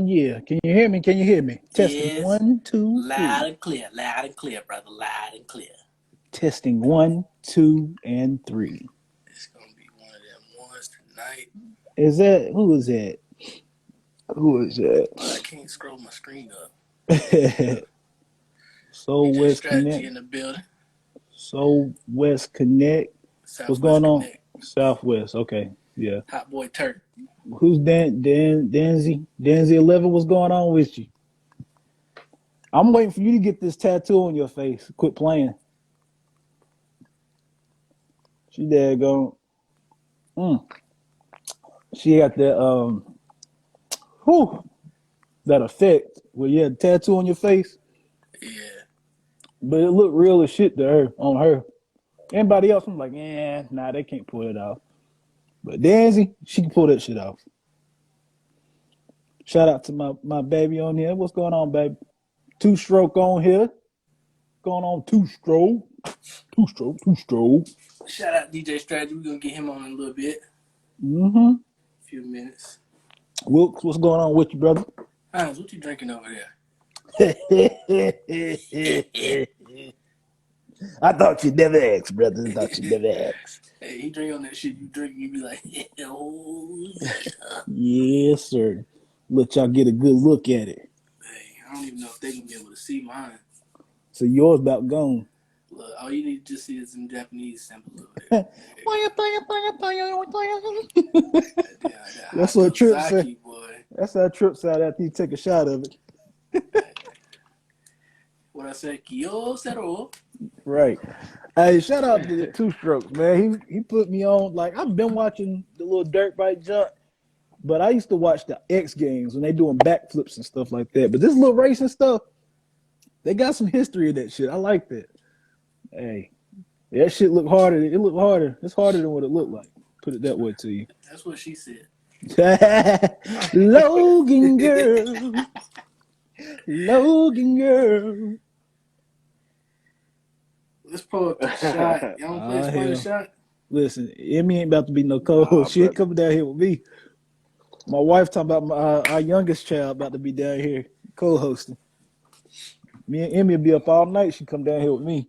Yeah. Can you hear me? Can you hear me? Testing Yes, one, two, three. loud and clear, brother, loud and clear. Testing one, two, and three. It's gonna be one of them ones tonight. Is that who is that? Who is Well, I can't scroll my screen up. that? Soul DJ West Strategy Connect. in the building. Soul West Connect. What's Southwest going on? Connect. Southwest. Okay. Yeah. Hot Boy Turk. Who's Danzy? Danzy 11. What's going on with you? I'm waiting for you to get this tattoo on your face. Quit playing. She there go. Mm. She got that whew, that effect where you had a tattoo on your face, Yeah. but it looked real as shit to her on her. Anybody else, I'm like, nah, they can't pull it off. But Danzy, she can pull that shit off. Shout out to my baby on here. What's going on, baby? Two stroke on here. Going on two stroke. Two stroke, two stroke. Shout out DJ Strategy. We're gonna get him on in a little bit. Mm-hmm. A few minutes. Wilkes, what's going on with you, brother? Hans, what you drinking over there? I thought you'd never ask, brother. I thought you'd never ask. Hey, he drink on that shit you drink, you be like, oh yeah. Yes, sir. Let y'all get a good look at it. Hey, I don't even know if they can be able to see mine. So yours about gone. Look, all you need to just see is some Japanese samples over there. That's what Trip said. Sake, boy. That's how Trip said after you take a shot of it. What I said, Kiyosero. Right. Hey, shout out to the Two Strokes, man. He put me on. Like, I've been watching the little dirt bike jump, but I used to watch the X Games when they doing backflips and stuff like that. But this little racing stuff, they got some history of that shit. I like that. Hey, that shit look harder. It looked harder. It's harder than what it looked like. Put it that way to you. That's what she said. Logan girl. Logan girl. Let's pull up the shot. Y'all want to play Explain the Shot? Listen, Emmy ain't about to be no co-host. She ain't coming down here with me. My wife talking about our youngest child about to be down here co-hosting. Me and Emmy will be up all night. She come down here with me.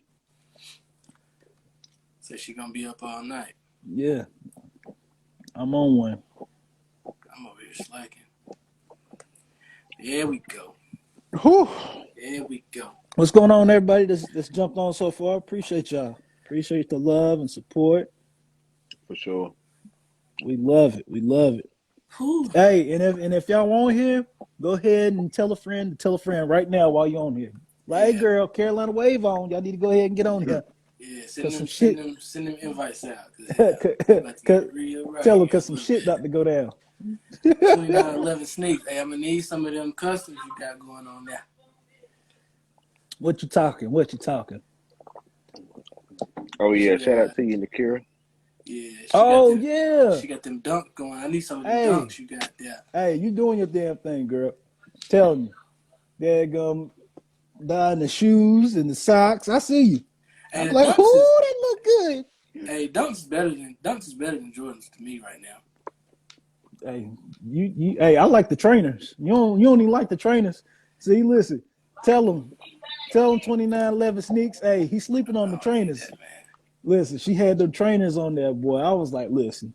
So she gonna be up all night. Yeah. I'm on one. I'm over here slacking. There we go. Whew. There we go. What's going on, everybody that's jumped on so far? Appreciate y'all. Appreciate the love and support. For sure. We love it. We love it. Whew. Hey, and if y'all on here, go ahead and tell a friend right now while you're on here. Like, hey, girl, Carolina Wave on. Y'all need to go ahead and get on here. Yeah, send them invites out. Tell them because some shit about to go down. 2911 sneaks. Hey, I'm gonna need some of them customs you got going on there. What you talking? Oh yeah, shout out to you, Nakira. Yeah. She got them dunks going. I need some of the dunks you got there. Hey, you doing your damn thing, girl. Tell me. Daggum buying the shoes and the socks. I see you. Hey, I'm like, ooh, that look good. Hey, Dunks is better than Jordans to me right now. Hey, hey, I like the trainers. You don't even like the trainers. See, listen, tell them 2911 sneaks. Hey, he's sleeping on the trainers. That, listen, she had the trainers on there, boy. I was like, listen,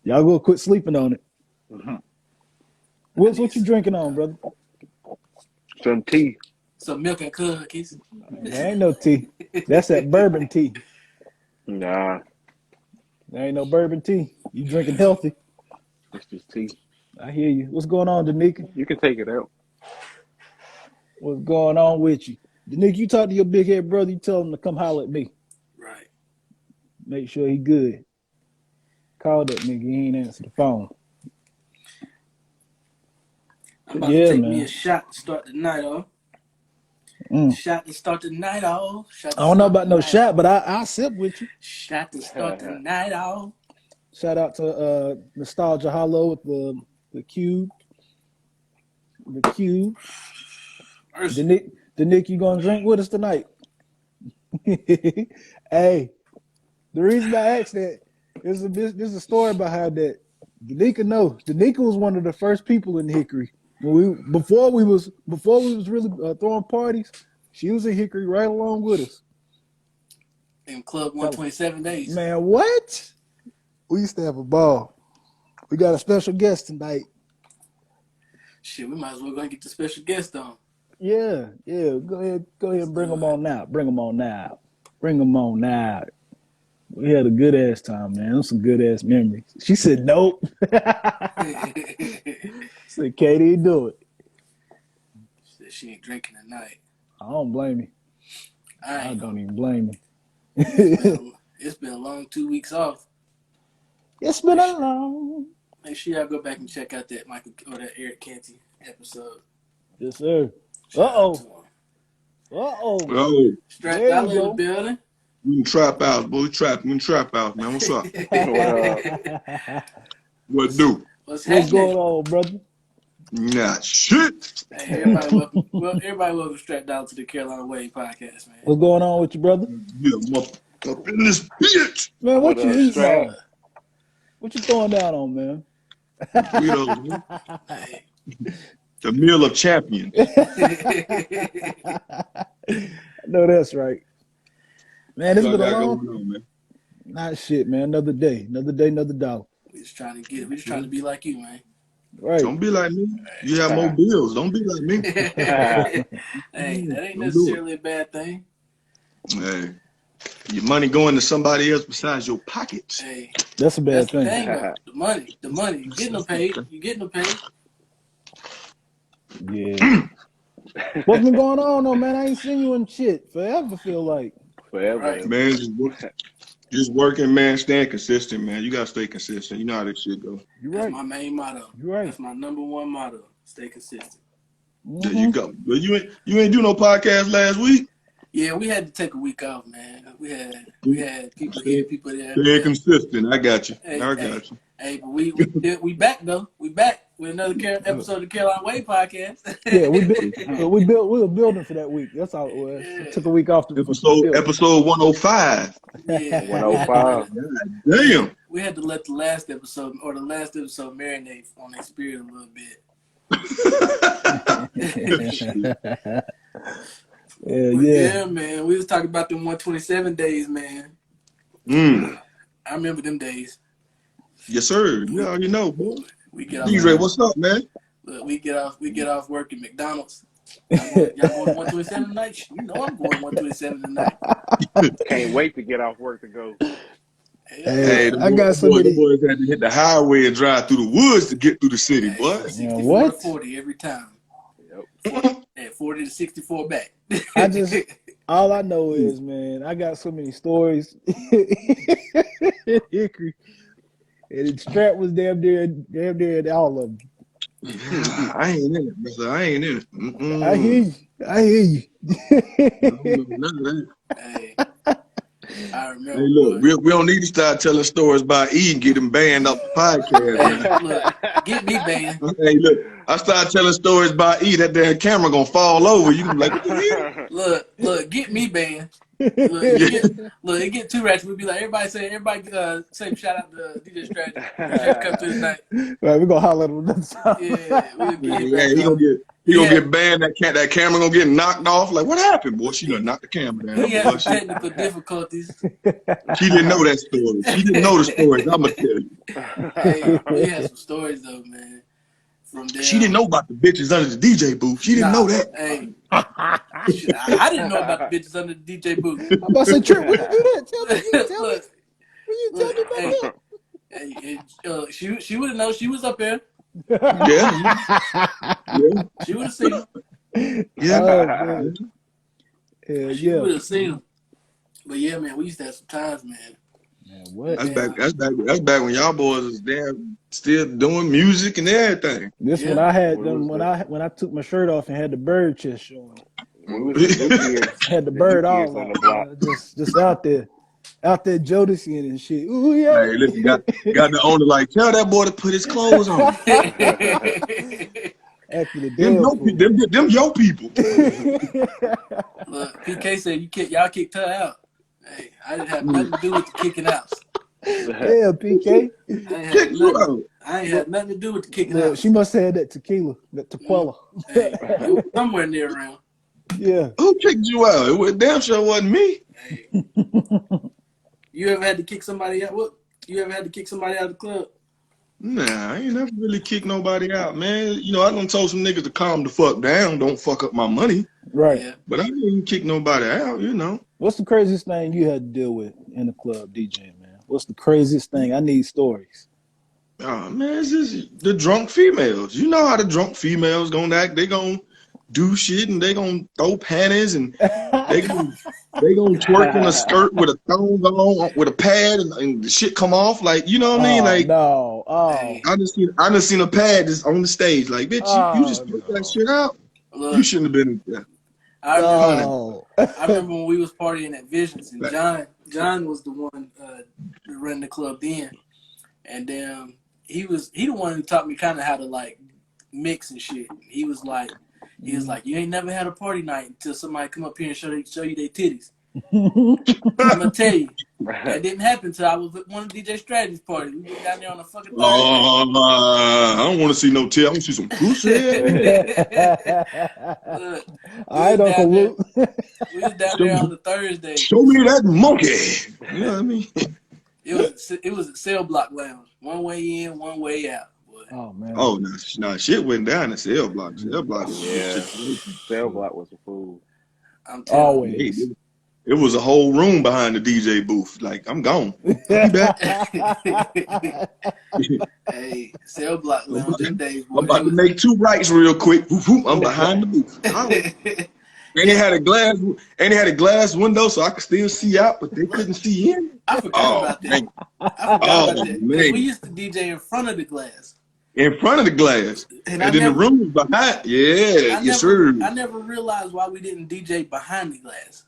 y'all go quit sleeping on it. Mm-hmm. What you drinking on, brother? Some tea. Some milk and cookies. There ain't no tea. That's that bourbon tea. Nah. There ain't no bourbon tea. You drinking healthy. It's just tea. I hear you. What's going on, Danica? You can take it out. What's going on with you? Danica, you talk to your big head brother, you tell him to come holler at me. Right. Make sure he good. Call that nigga, he ain't answer the phone. I'm about to take me a shot to start the night off. Shot to start the night off. I don't know about no shot, but I'll sip with you. Shot to start the night off. Shout out to Nostalgia Hollow with the cube. The cube. The Nick, you gonna drink with us tonight? Hey, the reason I asked that there's a story behind that. Danica, no. Danica was one of the first people in Hickory. Before we was really throwing parties, she was in Hickory right along with us. In Club 127 Days. Man, what? We used to have a ball. We got a special guest tonight. Shit, we might as well go and get the special guest on. Yeah. Go ahead and bring them on now. Bring them on now. We had a good ass time, man. Those some good ass memories. She said nope. Said Katie, do it. Said she ain't drinking tonight. I don't blame you. I don't even blame you. It's been a long 2 weeks off. It's been a long. Make sure y'all go back and check out that that Eric Canty episode. Yes, sir. Uh-oh. Strap out in the building. We in trap out, boy. We in trap out, man. What's up? What do? What's going on, brother? Nah, shit. Hey, everybody welcome Strap Down to the Carolina Way podcast, man. What's going on with you, brother? Yeah, up in this bitch. Man, what you eating on? What you throwing down on, man? The meal of champions. I know that's right. Man, it's been a long. Man. Not shit, man. Another day, another dollar. We just trying to be like you, man. Right. Don't be like me. You have more bills. Don't be like me. Hey, that ain't necessarily a bad thing. Hey, your money going to somebody else besides your pockets. Hey, that's a bad thing. The money. You getting them paid. Yeah. What's been going on, though, man? I ain't seen you in shit forever. Feel like Forever, man. Just working, man. Staying consistent, man. You gotta stay consistent. You know how this shit go. You're right. That's my main motto. You're right. That's my number one motto. Stay consistent. There you go. But you ain't do no podcast last week. Yeah, we had to take a week off, man. We had people here, people there. Stay consistent. I got you. Hey, I got you. Hey, but we back though. We back with another episode of the Carolina Way podcast. Yeah, we were building for that week. That's all it was. Yeah. Took a week off to episode 105. Yeah, 105. Damn. We had to let the last episode marinate on their spirit a little bit. Yeah, man. We was talking about them 127 days, man. I remember them days. Yes, sir. You already know, boy. We get off. D-Ray, what's up, man? Look, we get off work at McDonald's. Y'all going 127 tonight? You know I'm going 127 tonight. Can't wait to get off work to go. Hey, I got somebody. The boys had to hit the highway and drive through the woods to get through the city, boy. 64 to 40 every time. Yep. And 40 to 64 back. All I know is, man, I got so many stories. Hickory. And the Strap was damn near in all of them. I ain't in it, brother. I ain't in it. I hear you. None of that. Hey, I remember. Hey, look, we don't need to start telling stories about E and get them banned off the podcast. Hey, look, get me banned. Hey, look, I start telling stories about E, that damn camera gonna fall over. You can be like, what the hell? Look, get me banned. It get too ratchet. We'd be like, everybody say shout out to DJ Strategy. Come through tonight. Right, we're gonna holler at him another time. He gonna get banned. That camera gonna get knocked off. Like, what happened, boy? She done knocked the camera down. He had technical difficulties. She didn't know that story. She didn't know the stories. I'm gonna tell you. Hey, we had some stories though, man. From there, she didn't know about the bitches under the DJ booth. She didn't know that. Hey, I didn't know about the bitches under the DJ booth. I'm about to say, Trip, when you do that, tell me. When you tell me about that? She would have known she was up there. Yeah. She would have seen him. Yeah. She would have seen him. But yeah, man, we used to have some times, man. Man, what? That's back when y'all boys was damn still doing music and everything. This when I had them when I took my shirt off and had the bird chest showing. Had the bird all on, just out there Jodeci and shit. Ooh yeah. Hey, listen, got the owner like, tell that boy to put his clothes on. Actually, them your people. Look, PK said y'all kicked her out. Hey, I didn't have nothing to do with the kicking out. Yeah, PK. Kick you out. I ain't had nothing to do with the kicking Look, out. she must have had that tequila, that tequila. Hey, it was somewhere near around. Yeah. Who kicked you out? It was damn sure wasn't me. Hey. You ever had to kick somebody out? What? You ever had to kick somebody out of the club? Nah, I ain't never really kicked nobody out, man. You know, I done told some niggas to calm the fuck down, don't fuck up my money. Right. Yeah. But I didn't kick nobody out, you know. What's the craziest thing you had to deal with in the club, DJing, man? What's the craziest thing? I need stories. Oh man, it's just the drunk females. You know how the drunk females gonna act. They gonna do shit and they gonna throw panties and they gonna twerk in a skirt with a thong on with a pad and the shit come off. Like, you know what I mean? Like No. Oh. Hey. I just seen a pad just on the stage. Like, bitch, you just took that shit out. Look, You shouldn't have been there. I remember, No. I remember when we was partying at Visions and John was the one running the club then, and he the one who taught me kind of how to like mix and shit. He was like, you ain't never had a party night until somebody come up here and show you their titties. I'm gonna tell you, that didn't happen until I was at one of DJ Strategy's parties. We went down there on a fucking Thursday. I don't want to see no tail. I want to see some pussy. Look, I don't salute. we was down there on the Thursday. Show me that monkey. You know what I mean? It was a cell block lounge. One way in, one way out. Boy. Oh man. Oh no, shit went down the cell block. Cell block. Yeah. Cell block was a fool. I'm telling Always. you. It was a whole room behind the DJ booth. Like, I'm gone. I'll be back. Hey, cell block lounge them days. Boy, I'm about to make 2 rights real quick. I'm behind the booth. And they had a glass window so I could still see out, but they couldn't see in. I forgot about that. Man. I forgot about that. 'Cause Man. we used to DJ in front of the glass. In front of the glass. And then the room was behind. Yeah, yes, sir. I never realized why we didn't DJ behind the glass.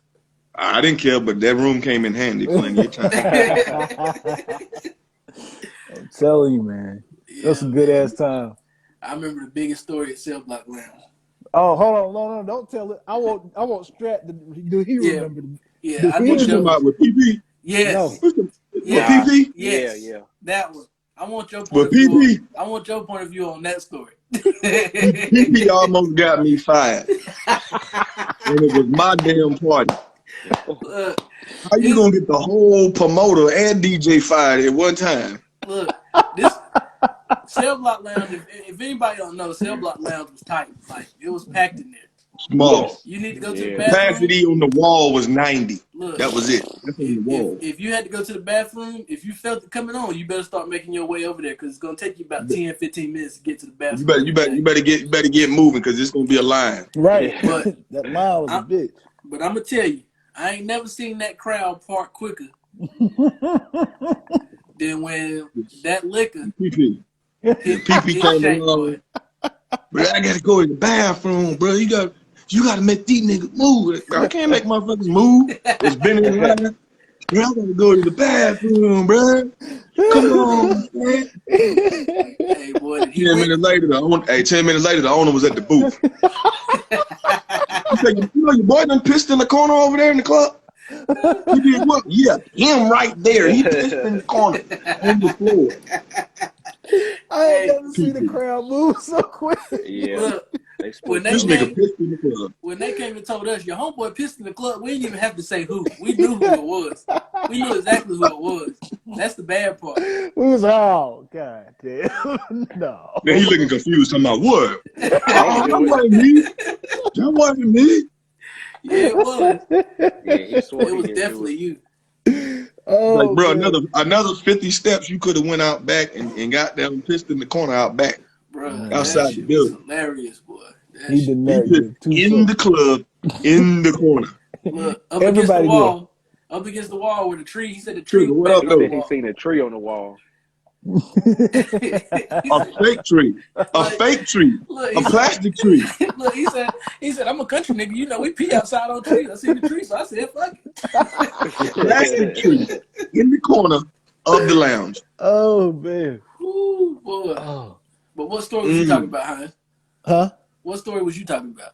I didn't care, but that room came in handy plenty of times. I'm telling you, man. That's a good ass time. I remember the biggest story at Cell Block Lounge. Oh, hold on, no, don't tell it. I want Strat do he remember? Yeah, I What know you talking about with PP? Yes. No. With Yeah. PP? Yes. Yeah. That one. I want your point With of view. PP? I want your point of view on that story. PP almost got me fired. And it was my damn party. Look, How you gonna get the whole promoter and DJ fired at one time? look, this Cell Block Lounge, if anybody don't know, Cell Block Lounge was tight. Like, it was packed in there. Small. You need to go to the bathroom. Capacity on the wall was 90. Look, That was it. That's on the wall. if you had to go to the bathroom, if you felt it coming on, you better start making your way over there because it's gonna take you about 10, 15 minutes to get to the bathroom. You better get moving because it's gonna be a line. Right. But that line was a bitch. But I'm gonna tell you, I ain't never seen that crowd part quicker than when that liquor PP. hit PP came Shake, along. boy. Bro, I gotta go in the bathroom, bro. You gotta make these niggas move. Bro, I can't make motherfuckers move. It's been in line. Bro, I gotta go to the bathroom, bro. Come on, man. Hey, boy, 10 minutes later, the owner was at the booth. He said, you know your boy done pissed in the corner over there in the club? He did what? Yeah, him right there. He pissed in the corner on the floor. I ain't never seen the crowd move so quick. Yeah. Look, when they This nigga pissed in the club. when they came and told us your homeboy pissed in the club, we didn't even have to say who. We knew who it was. We knew exactly who it was. That's the bad part. We was all god damn. No. Then he looking confused. Talking about what? Oh, that wasn't me. That wasn't me. Yeah, it was. Yeah, he swore It was definitely you. Oh, Like, bro, man. another 50 steps you could have went out back and got them pissed in the corner out back. Bro, Outside that the shit building. was hilarious, boy. That He shit- did He not pissed get in the club, in the corner. Look, up against the Everybody wall. Up against the wall with a tree. He said the tree Sugar, was what back up, on though? the He wall. seen a tree on the wall. A fake tree. A fake tree. Look, A plastic tree. Look, he said, I'm a country nigga. You know, we pee outside on trees. I seen the tree, so I said, fuck it. Plastic tree in the corner of the lounge. Oh man. Ooh, boy. Oh. But what story was you talking about, Hines? Huh? What story was you talking about?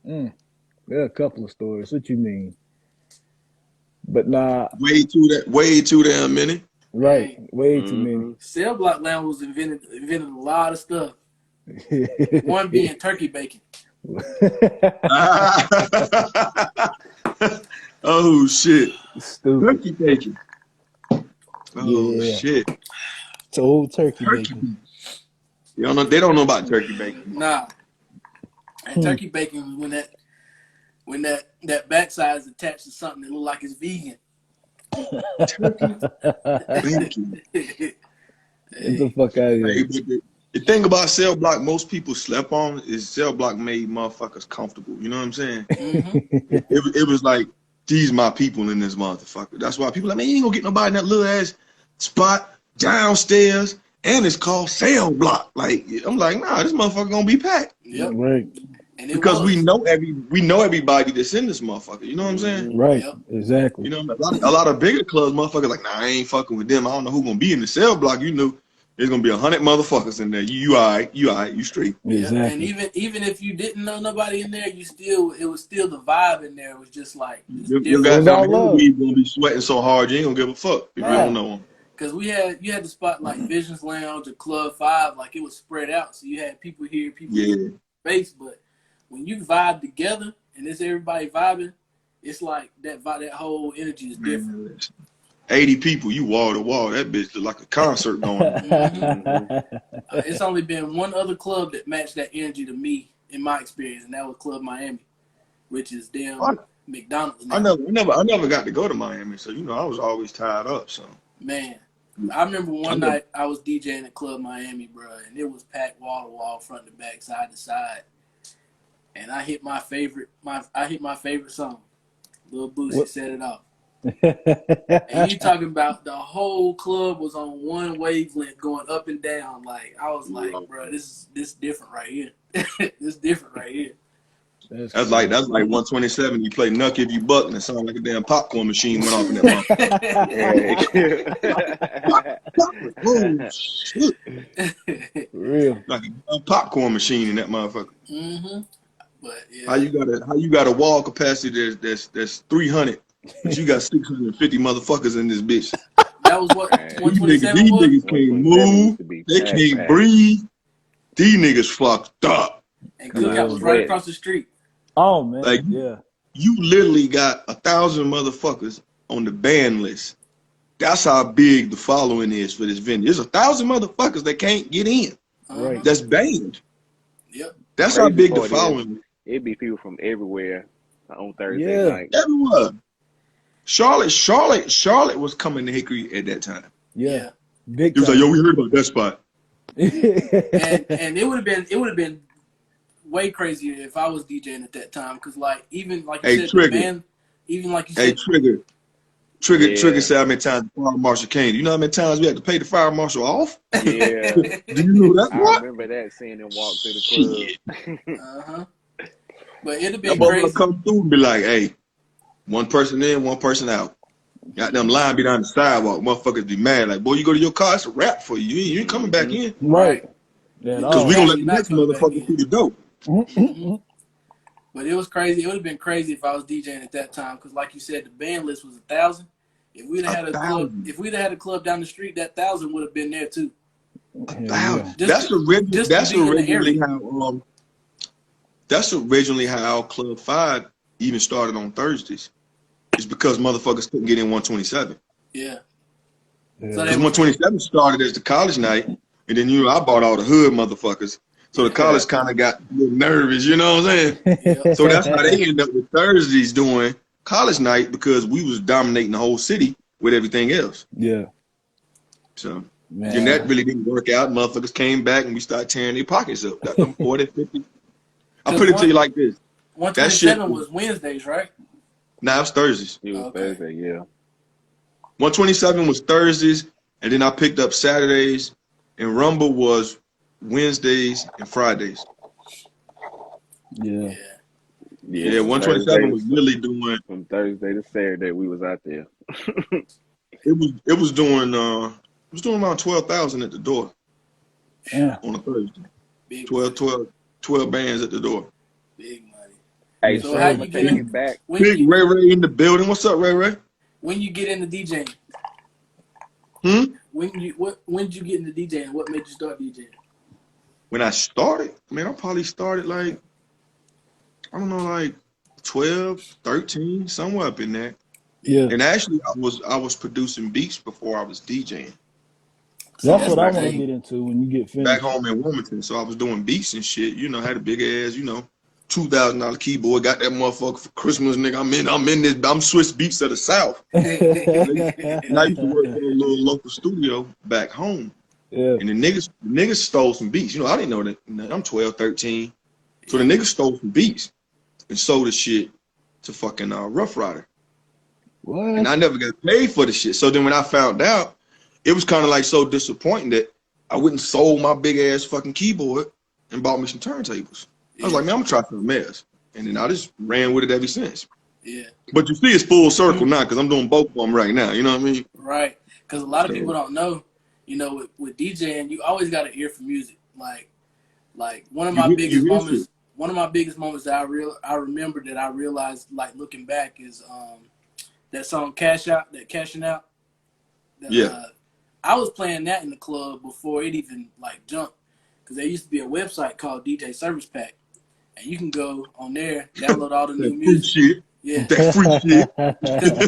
There are a couple of stories. What you mean? But nah, Way too damn many. Right. Man, Way too many. cell block lounge was invented a lot of stuff. One being turkey bacon. Oh shit. Stupid. Turkey bacon. Oh Yeah. shit. It's old turkey Turkey bacon. bacon. You don't know, they don't know about turkey bacon. Nah. And turkey bacon was when that backside is attached to something that look like it's vegan. Turkey bacon. Get the fuck out of Hey, here. but the thing about cell block most people slept on is cell block made motherfuckers comfortable. You know what I'm saying? It was like, these my people in this motherfucker. That's why people like, man, you ain't gonna get nobody in that little ass spot downstairs, and it's called cell block. Like, I'm like, nah, this motherfucker gonna be packed. Yep. Right. And it Because was. we know everybody that's in this motherfucker. You know what I'm saying? Right. Yep. Exactly. You know, a lot of bigger clubs, motherfuckers like, nah, I ain't fucking with them. I don't know who gonna be in the cell block. You know, there's gonna be 100 motherfuckers in there. You all right, you straight. Yeah, and Exactly. even if you didn't know nobody in there, it was still the vibe in there. It was just like it's Your different. It was all goddamn love. weed gonna be sweating so hard you ain't gonna give a fuck if you Nah. don't know them. Because you had the spot like Visions Lounge or Club 5, like it was spread out. So you had people here, people Yeah. in space. But when you vibe together and it's everybody vibing, it's like that whole energy is different. 80 people, you wall to wall. That bitch look like a concert going on. It's only been one other club that matched that energy to me in my experience, and that was Club Miami, which is McDonald's now. I never got to go to Miami, so you know I was always tied up. So Man, I remember one night I was DJing at Club Miami, bro, and it was packed wall to wall, front to back, side to side. And I hit my favorite song. Lil Boosie Set It Off. And you talking about the whole club was on one wavelength going up and down. Like I was like, bro, this different right here. This different right here. that's like 127. You play Nuck If You Buck, and it sounded like a damn popcorn machine went off in that motherfucker. Oh shit! Real. Like a popcorn machine in that motherfucker. But yeah. How you got a wall capacity that's 300, but you got 650 motherfuckers in this bitch. That was what 127 These was. niggas can't move. They can't breathe. These niggas fucked up. And Cookout was right across the street. Oh man, Like, yeah. You literally got 1,000 motherfuckers on the ban list. That's how big the following is for this venue. There's 1,000 motherfuckers that can't get in. Right. That's banned. Yep. That's how big the following is. It'd be people from everywhere on Thursday Yeah. night. Everywhere. Charlotte was coming to Hickory at that time. Yeah. Big He was time. like, yo, we heard about that spot. And it would have been way crazier if I was DJing at that time, because like even like you said, Trigger. the band, even like you Hey, said, Trigger said how many times the fire marshal came. You know how many times we had to pay the fire marshal off? Yeah. Do you know that I part? remember that, seeing him walk to the Shit. But it'd have That been motherfucker crazy. come through and be like, hey, one person in, one person out. Got them line be down the sidewalk. Motherfuckers be mad. Like, boy, you go to your car, it's a wrap for you. You ain't coming back in. Right. Yeah, Because we gonna let the Not next coming back motherfucker in. through the door. But it was crazy. It would have been crazy if I was DJing at that time, because like you said, the band list was 1,000. If we'd have had a club down the street, that 1,000 would have been there too. 1,000. Just That's to be in the originally area. how that's originally how Club 5 even started on Thursdays. It's because motherfuckers couldn't get in 127. Yeah. Yeah. So Because 127 started as the college night, and then I bought all the hood motherfuckers. So the college kind of got a little nervous, you know what I'm saying? So that's how they end up with Thursdays doing college night, because we was dominating the whole city with everything else. Yeah. So Man. and that really didn't work out. Motherfuckers came back and we started tearing their pockets up. Got them 40, 50. I put it to you like this. 127 was Wednesdays, right? Nah, it's Thursdays. It was Thursday, yeah. 127 was Thursdays, and then I picked up Saturdays, and Rumble was Wednesdays and Fridays. Yeah. Yeah, 127 was really doing from Thursday to Saturday. We was out there. it was doing around 12,000 at the door. Yeah. On a Thursday. Big 12 bands at the door. Big money. Hey, So so how I'm you gonna get take in? it back. When Big you, Ray Ray in the building. What's up, Ray Ray? when you get into DJing? When did you get into DJing? What made you start DJing? When I started, man, I probably started like, I don't know, like 12, 13, somewhere up in there. Yeah. And actually, I was producing beats before I was DJing. That's what I back want to home, get into when you get back finished. home in Wilmington. So I was doing beats and shit. You know, had a big ass, you know, $2,000 keyboard. Got that motherfucker for Christmas, nigga. I'm Swiss Beats of the South. And I used to work for a little local studio back home. Yeah. And the niggas stole some beats. You know, I didn't know that. I'm 12, 13. So the niggas stole some beats and sold the shit to fucking Rough Rider. What? And I never got paid for the shit. So then when I found out, it was kind of like so disappointing that I wouldn't sold my big ass fucking keyboard and bought me some turntables. I was like, man, I'm gonna try something else. And then I just ran with it ever since. Yeah. But you see, it's full circle now because I'm doing both of them right now. You know what I mean? Right. Because a lot of people don't know, you know, with DJing, you always got an ear for music. Like one of my biggest moments. One of my biggest moments that I remember that I realized, like looking back, is that song Cashing Out. Yeah. I was playing that in the club before it even like jumped, because there used to be a website called DJ Service Pack, and you can go on there, download all the new music. Shit. Yeah, that free shit.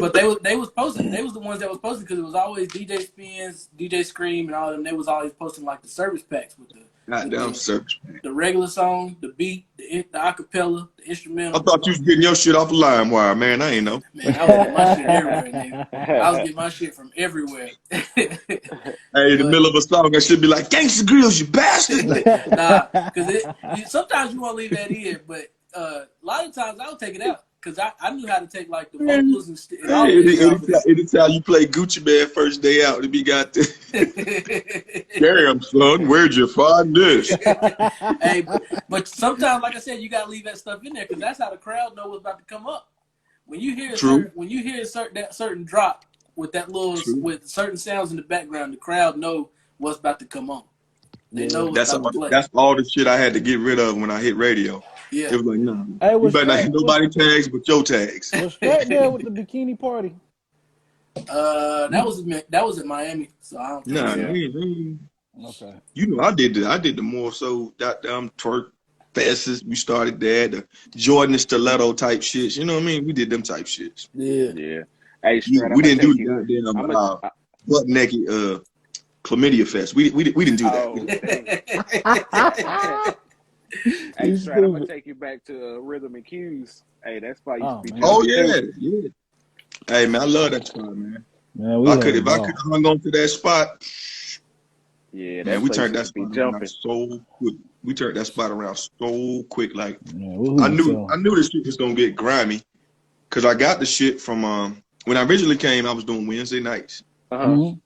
But they was posting. They was the ones that was posting because it was always DJ Spins, DJ Scream, and all of them. They was always posting like the service packs with the regular song, the beat, the acapella, the instrumental. I thought you was getting your shit off of LimeWire, man. I ain't know. Man, I was getting my shit everywhere, nigga. I was getting my shit from everywhere. Hey, in the middle of a song, I should be like, "Gangsta Grills, you bastard!" Nah, because sometimes you want to leave that in, but a lot of times I'll take it out. Because I knew how to take like the vocals and all that. Anytime you play Gucci Man first day out, to be got this. Damn, son, where'd you find this? Hey, but sometimes, like I said, you gotta leave that stuff in there because that's how the crowd know what's about to come up. When you hear that certain drop with that little with certain sounds in the background, the crowd know what's about to come on. They know what's about to play. That's all the shit I had to get rid of when I hit radio. Yeah. It was like, no, Hey, you better not hit nobody tags but your tags. Was Strat there with the bikini party? That was in Miami, so I don't think Okay. You know, I did the more so twerk fests. We started that, the Jordan and stiletto type shits. You know what I mean? We did them type shits. Yeah. Hey, we didn't do the goddamn butt naked chlamydia fest. We didn't do that. Hey, Strat, I'm gonna take you back to Rhythm and Cues. Hey, that spot used to be. Oh yeah. Hey man, I love that spot, man. If I could hung on to that spot. Yeah, man, we turned that spot around so quick. We turned that spot around so quick. Like I knew this shit was gonna get grimy, cause I got the shit from when I originally came. I was doing Wednesday nights, and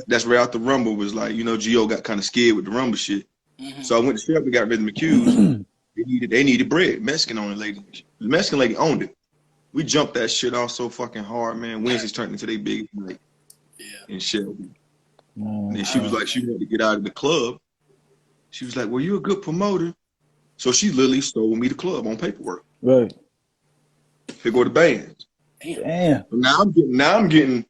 that's where out the Rumble was like, you know, Gio got kind of scared with the Rumble shit. So I went to strip and got Rhythm and Cues. They needed bread. Mexican owned lady. The Mexican lady owned it. We jumped that shit off so fucking hard, man. Wednesdays turned into their big night in Shelby. And then she was like, she wanted to get out of the club. She was like, well, you're a good promoter. So she literally stole me the club on paperwork. Right. Here go the bands. Damn. Now I'm getting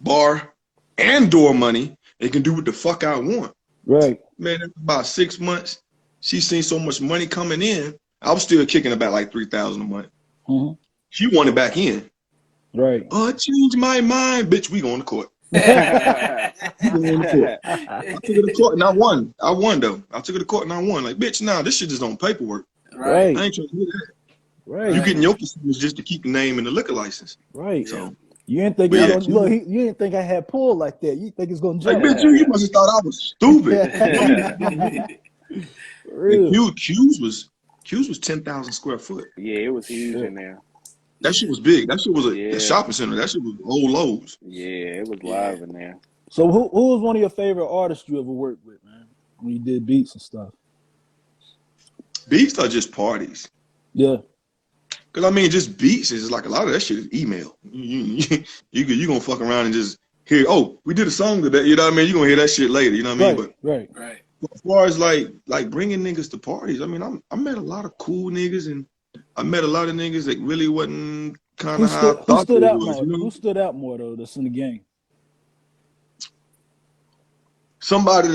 bar and door money and can do what the fuck I want. Right. Man, that's about 6 months. She seen so much money coming in. I was still kicking about like $3,000 a month. She wanted back in. Right. Oh, I changed my mind, bitch. We going to court. I took her to court and I won. I won though. I took her to court and I won. Like, bitch, nah, this shit is on paperwork. Right. I ain't trying to do that. Right. You getting your percentage just to keep the name and the liquor license. Right. So you didn't think you didn't think I had pull like that. You think it's gonna jump? Like, bitch, you must have thought I was stupid. Q's was 10,000 square foot. Yeah, it was huge in there. That shit was big. That shit was a shopping center. That shit was old Lowe's. Yeah, it was live in there. So who was one of your favorite artists you ever worked with, man? When you did beats and stuff. Beats are just parties. Yeah. Cause I mean, just beats is like a lot of that shit is email. You gonna fuck around and just hear, oh, we did a song today. You know what I mean? You gonna hear that shit later. You know what I mean? Right. As far as like bringing niggas to parties, I mean, I met a lot of cool niggas and I met a lot of niggas that really wasn't kind of how I thought they was. Who stood out more though? That's in the game. somebody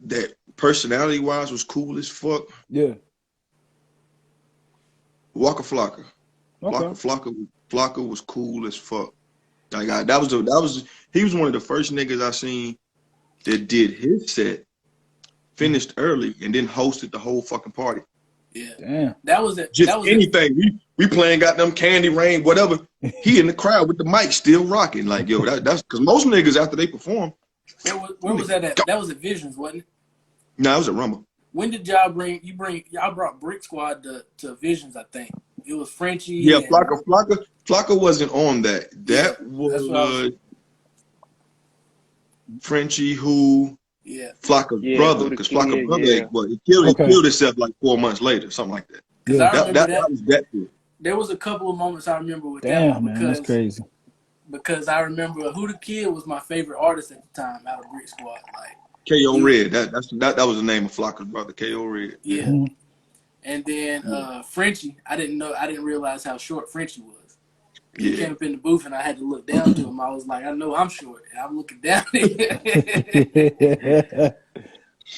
that personality wise was cool as fuck. Yeah. Waka Flocka. Okay. Flocka was cool as fuck. Like he was one of the first niggas I seen that did his set, finished early, and then hosted the whole fucking party. Yeah. Damn. That was it. Just That was anything. We playing goddamn Candy Rain, whatever. He in the crowd with the mic still rocking. Like, yo, that's because most niggas after they perform. Where was that at? That was at Visions, wasn't it? No, it was at Rumble. When did y'all y'all brought Brick Squad to Visions, I think. It was Frenchie. Yeah, and, Flocka wasn't on that. That that's what I was Frenchie who Flocka's brother, because Flocka's brother he killed himself like 4 months later, something like that. Yeah. That was that good. There was a couple of moments I remember with that Damn, one man, that's crazy. because I remember Who the Kid was my favorite artist at the time out of Brick Squad. Like K.O. Red. That was the name of Flocka's brother, K.O. Red. Yeah. Mm-hmm. And then Frenchie, I didn't realize how short Frenchie was. He came up in the booth and I had to look down to him. I was like, I know I'm short. And I'm looking down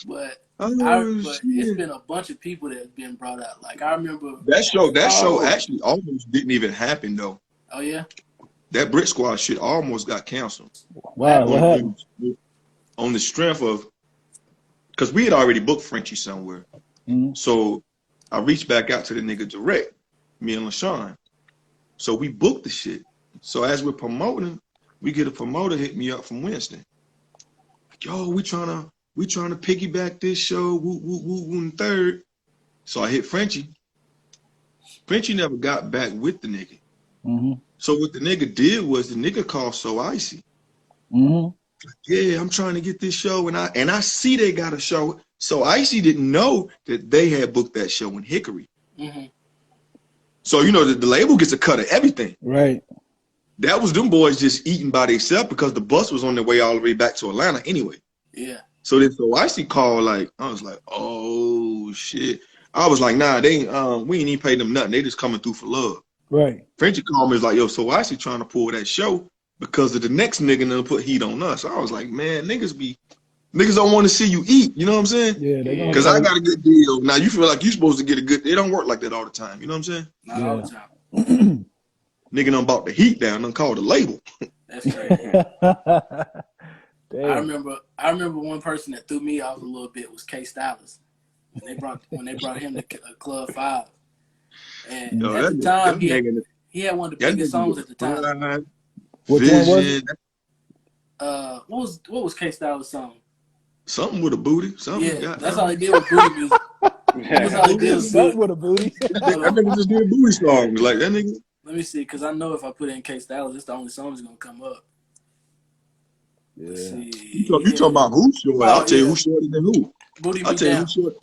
But it's been a bunch of people that have been brought out. Like I remember that show actually almost didn't even happen though. Oh yeah? That Brick Squad shit almost got canceled. Wow, what happened? On the strength of, because we had already booked Frenchie somewhere. Mm-hmm. So I reached back out to the nigga direct, me and LaShawn. So we booked the shit. So as we're promoting, we get a promoter hit me up from Winston. Like, yo, we trying to piggyback this show, woo, and third. So I hit Frenchie. Frenchie never got back with the nigga. Mm-hmm. So what the nigga did was the nigga called So Icy. Mm-hmm. Like, yeah, I'm trying to get this show, and I see they got a show. So Icy didn't know that they had booked that show in Hickory. Mm-hmm. So the label gets a cut of everything. Right. That was them boys just eating by themselves because the bus was on their way all the way back to Atlanta anyway. Yeah. So then So Icy called, like, I was like, oh shit. I was like, nah, we ain't even pay them nothing. They just coming through for love. Right. Frenchie called me, was like, yo, So Icy trying to pull that show because of the next nigga that put heat on us. I was like, man, niggas don't want to see you eat. You know what I'm saying? Yeah. Because I got a good deal. Now you feel like you're supposed to get a good. It don't work like that all the time. You know what I'm saying? Not all the time. Nigga done bought the heat down and called the label. That's crazy. I remember one person that threw me off a little bit was K Stylus. When they brought him to Club 5. And at the time he had one of the biggest songs at the time. Which one was it? What was K Stylus' song? Something with a booty. Something. Yeah, that's all he did with booty music. That's all he did was Something with a booty. That nigga just did booty songs like that nigga. Let me see, because I know if I put in K Stylus, it's the only song that's gonna come up. Yeah. Let's see. You talking about who's short? I'll tell you who's shorter than who. Booty I'll tell you who's short.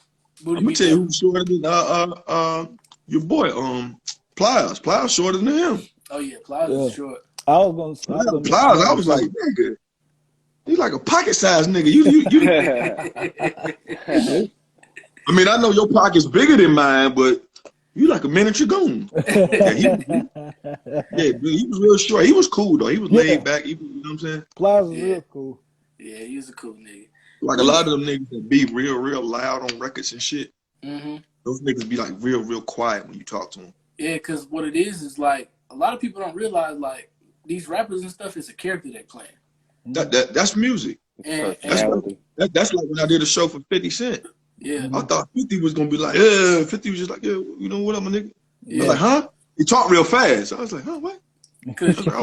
I'm gonna tell you who's shorter than your boy Pliers. Pliers shorter than him. Oh yeah, Pliers is short. I was gonna stop Pliers. I was like, nigga, he's like a pocket-sized nigga. You. I mean, I know your pocket's bigger than mine, but you like a miniature goon. Yeah, he was real short. He was cool though. He was laid back. You know what I'm saying? Pliers was real cool. Yeah, he was a cool nigga. Like a lot of them niggas that be real loud on records and shit. Mm-hmm. Those niggas be like real quiet when you talk to them. Yeah, because what it is like a lot of people don't realize like these rappers and stuff is a character they're playing. That's music. And that's like when I did a show for 50 Cent. Yeah. I thought 50 was gonna be like, 50 was just like, yeah, you know what, I'm a nigga. Yeah. I was like, huh? He talked real fast. I was like, huh, what? I was like, I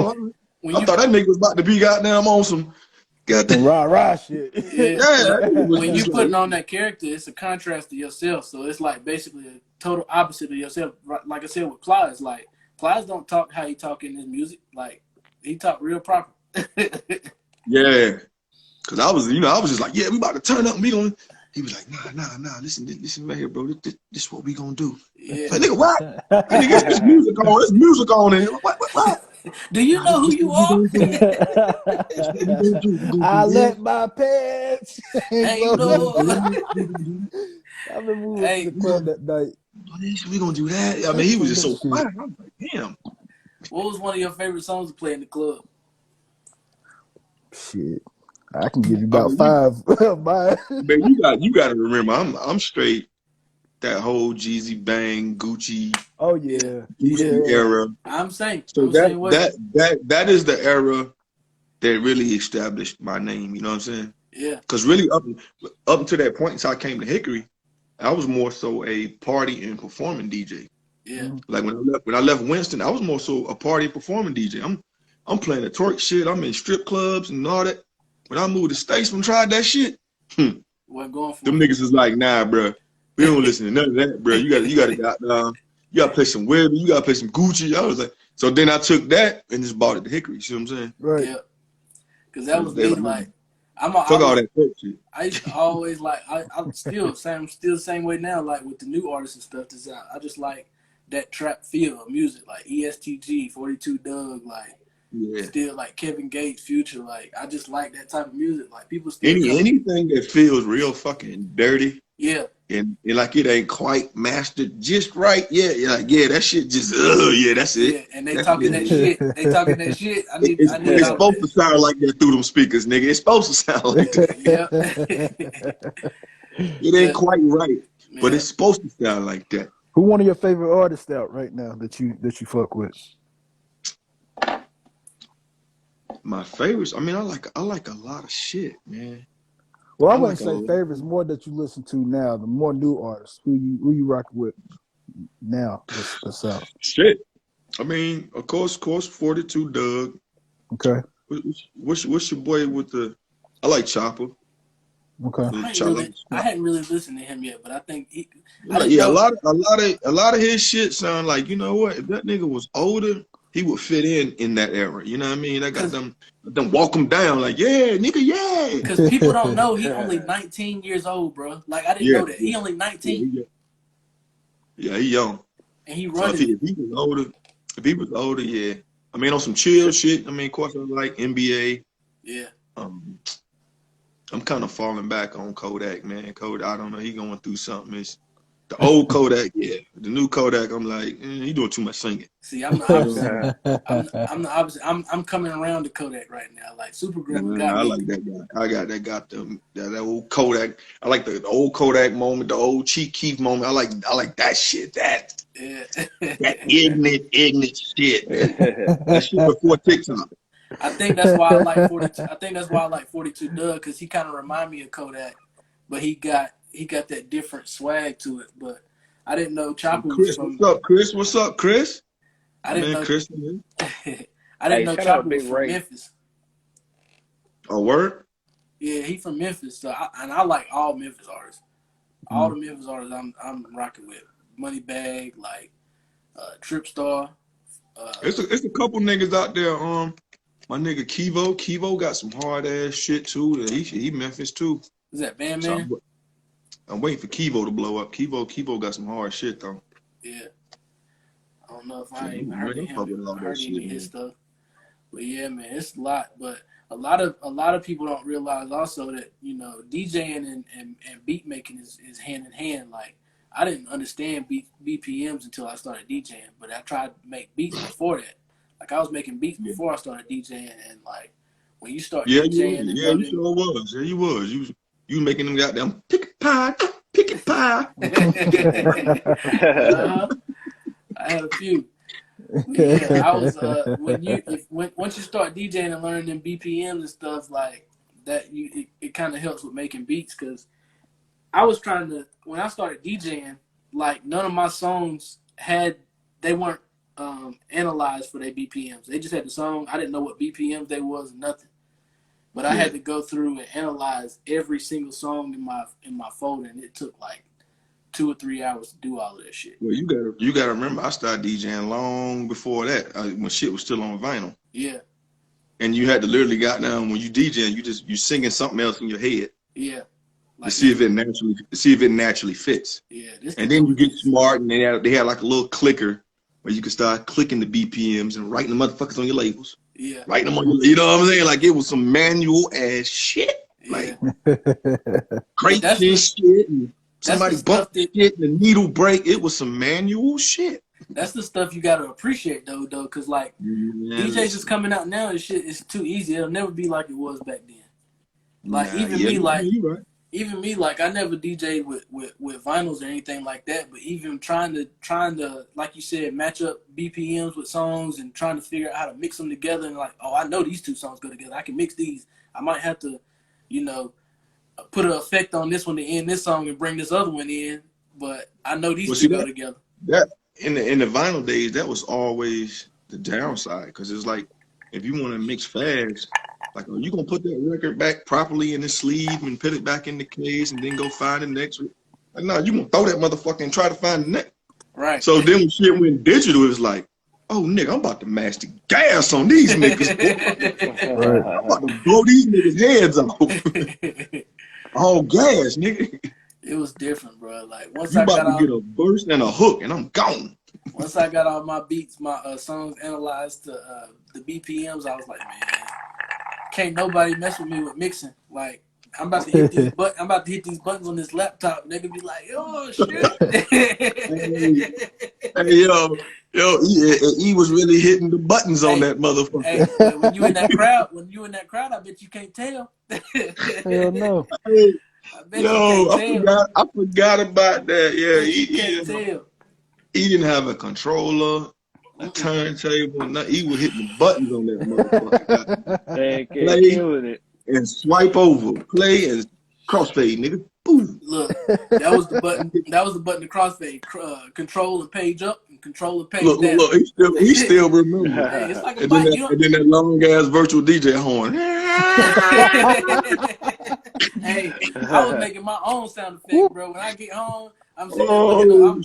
thought that nigga was about to be goddamn on some goddamn rah shit. Yeah. When you putting on that character, it's a contrast to yourself. So it's like basically a total opposite of yourself. Like I said with Pliers, like Pliers don't talk how he talk in his music. Like he talk real proper. Yeah. Cause I was just like, yeah, we about to turn up. He was like, nah, listen right here, bro. This what we gonna do. Yeah. Like, nigga, what? Nigga, it's music on. It's music on in. What? Do you know who you are? I let my pants hang low. I remember we went to the club that night. We gonna do that. I mean, he was just so quiet. I was like, damn. What was one of your favorite songs to play in the club? Shit. I can give you I about mean, five. Bye. man, you got to remember, I'm straight that whole Jeezy Bang Gucci Oh Yeah, yeah, yeah. Gucci yeah. era. I'm So same way. that is the era that really established my name. You know what I'm saying? Yeah, Because really up to that point, until I came to Hickory, I was more so a party and performing DJ. yeah, Mhm. Like when I left Winston, I was more so a party and performing DJ. I'm playing the twerk shit. I'm in strip clubs and all that. When I moved to States and tried that shit, them wasn't going for niggas is like, nah, bro. We don't listen to none of that, bro. You gotta play some Webby, you gotta play some Gucci. I was like, so then I took that and just bought it to Hickory. See what I'm saying? Right. yeah. Because that was They me. like, Like, I fuck all was, that twerk shit. I used to always like, I'm still the same way now. Like with the new artists and stuff that's out, I just like that trap feel of music, like ESTG, 42 Doug, like Yeah. still like Kevin Gates, Future. Like I just like that type of music. Like people still come. Anything that feels real fucking dirty Yeah, and like it ain't quite mastered just right. Yeah, you're like, yeah, that shit just yeah, that's yeah. it. And they That's talking that it. shit. They talking that shit. I need It's all of supposed to that. sound like that through them speakers, nigga. It's supposed to sound like that. Yeah, It ain't yeah, quite right, but yeah. it's supposed to sound like that. Who one of your favorite artists out right now that you fuck with? My favorites, I mean, I like a lot of shit, man. Well, I I wouldn't like a say lot. favorites, more that you listen to now, the more new artists who you rock with now that's out. Shit. I mean, of course, 42 Doug. Okay. What's your boy with the? I like Chopper. Okay. Chopper. I hadn't really listened to him yet, but I think I Like, didn't yeah, know. a lot of his shit sound like, you know what? If that nigga was older, he would fit in that era. You know what I mean? I got Cause, them walk him down like, yeah, nigga, yeah. Cause people don't know he only 19 years old, bro. Like I didn't Yeah, know that yeah, he only yeah, 19 yeah, he young. and he So running it. if he was older, yeah. I mean, on some chill shit. I mean, of course, I like NBA. Yeah, Um, I'm kind of falling back on Kodak, man. Kodak, I don't know. He going through something. It's the old Kodak, yeah. The new Kodak, I'm like, he doing too much singing. see, I'm the You know what opposite. I mean? I'm the opposite. I'm coming around to Kodak right now. Like Super Grandma got Nah, I me. like that guy. Got them that old Kodak. I like the old Kodak moment, the old Chief Keef moment. I like that shit. Yeah. That ignorant shit. That shit before TikTok. I think that's why I like 42. I think that's why I like 42 Doug because he kind of remind me of Kodak, but he got that different swag to it. But I didn't know Chopper was Chris, what's from. up, Chris? What's up, Chris? I My didn't man, know. Chris. Man. I didn't Hey, know shout out Chopper Big was from Ray. Memphis. Oh, word? Yeah, he from Memphis. So I like all Memphis artists. All the Memphis artists I'm rocking with. Moneybag, like Trip Star. It's a couple niggas out there. My nigga Kivo got some hard ass shit too. He Memphis too. Is that Van So Man? I'm waiting for Kivo to blow up. Kivo got some hard shit though. Yeah. I don't know if So, I even man, heard of I'm him. fucking with all that Heard any shit, of his man. stuff. But yeah, man, it's a lot. But a lot of people don't realize also that, DJing and beat making is hand in hand. Like I didn't understand BPMs until I started DJing, but I tried to make beats before that. Like I was making beats Yeah, before I started DJing, and like when you start yeah, DJing and know you them. sure was. Yeah, you was. You making them goddamn picket pie, picket pie. Uh-huh. I had a few. But yeah, I was once you start DJing and learning them BPMs and stuff like that, it kind of helps with making beats because I was trying to when I started DJing, like none of my songs they weren't analyzed for their BPMs. They just had the song. I didn't know what BPMs they was, nothing. But I Yeah, had to go through and analyze every single song in my folder, and it took like 2 or 3 hours to do all of that shit. well, you gotta remember, I started DJing long before that, when shit was still on vinyl, Yeah, and you had to literally goddamn when you DJing, you singing something else in your head yeah, to like this. see if it naturally fits. Yeah, this And can then go you with get this. smart, and they had like a little clicker where you could start clicking the BPMs and writing the motherfuckers on your labels. Yeah, Writing them on your, you know what I'm saying? Like it was some manual ass shit, yeah. like But crates and shit, and that's the somebody bumped stuff the that shit and the needle break. It was some manual shit. that's the stuff you gotta appreciate though, because like Man, DJs is listen. coming out now and shit is too easy. It'll never be like it was back then. Like Nah, yeah, you right. even me, like I never DJ'd with vinyls or anything like that. But even trying to, like you said, match up BPMs with songs and trying to figure out how to mix them together and like, oh, I know these two songs go together. I can mix these. I might have to, you know, put an effect on this one to end this song and bring this other one in. But I know these two go together. That in the vinyl days, that was always the downside because it's like if you want to mix fast. Like, are you gonna put that record back properly in the sleeve and put it back in the case and then go find the next one? Like, no, you gonna throw that motherfucker and try to find the next. Right. So then when shit went digital, it was like, oh nigga, I'm about to mash the gas on these niggas. Right. I'm about to blow these niggas' heads off. All gas, nigga. It was different, bro. Like once You I about got to out, get a burst and a hook, and I'm gone. once I got all my beats, my songs analyzed to the BPMs, I was like, man, can't nobody mess with me with mixing. Like I'm about to hit these I'm about to hit these buttons on this laptop, and they could be like, oh shit. Hey, he was really hitting the buttons on that motherfucker. Hey, but when you in that crowd, I bet you can't tell. Hell no. Hey, I bet you can't tell. I forgot about that. Yeah, You can't tell. He didn't have a controller, a turntable, nothing. He was hitting the buttons on that motherfucker. They Play killing it. and swipe over, play and crossfade, nigga. Boom. Look, that was the button. That was the button to crossfade. Control and page up, and control and page down. Look, he still remember. Hey, it's like a And bike. then that long ass virtual DJ horn. Hey, I was making my own sound effect, bro. When I get home, I'm sitting there looking up,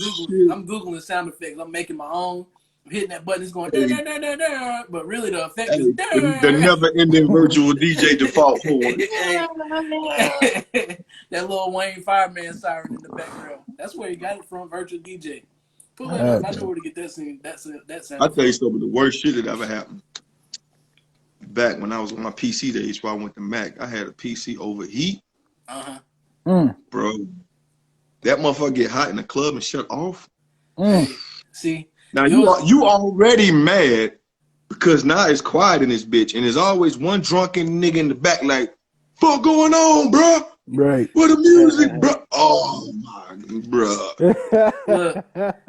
I'm Googling sound effects. I'm making my own. I'm hitting that button, it's going da, da, da, da, da, but really the effect is the never-ending virtual DJ default horn. That little Wayne Fireman siren in the background. That's where he got it from, virtual DJ. Pull that up. I know where to get that sound. I'll tell you something. The worst shit that ever happened. Back when I was on my PC days, before I went to Mac, I had a PC overheat. Bro, that motherfucker get hot in the club and shut off. See, now you already mad because now it's quiet in this bitch, and there's always one drunken nigga in the back like, "Fuck going on, bro? Right. What the music, bro? Oh my, bro." Look,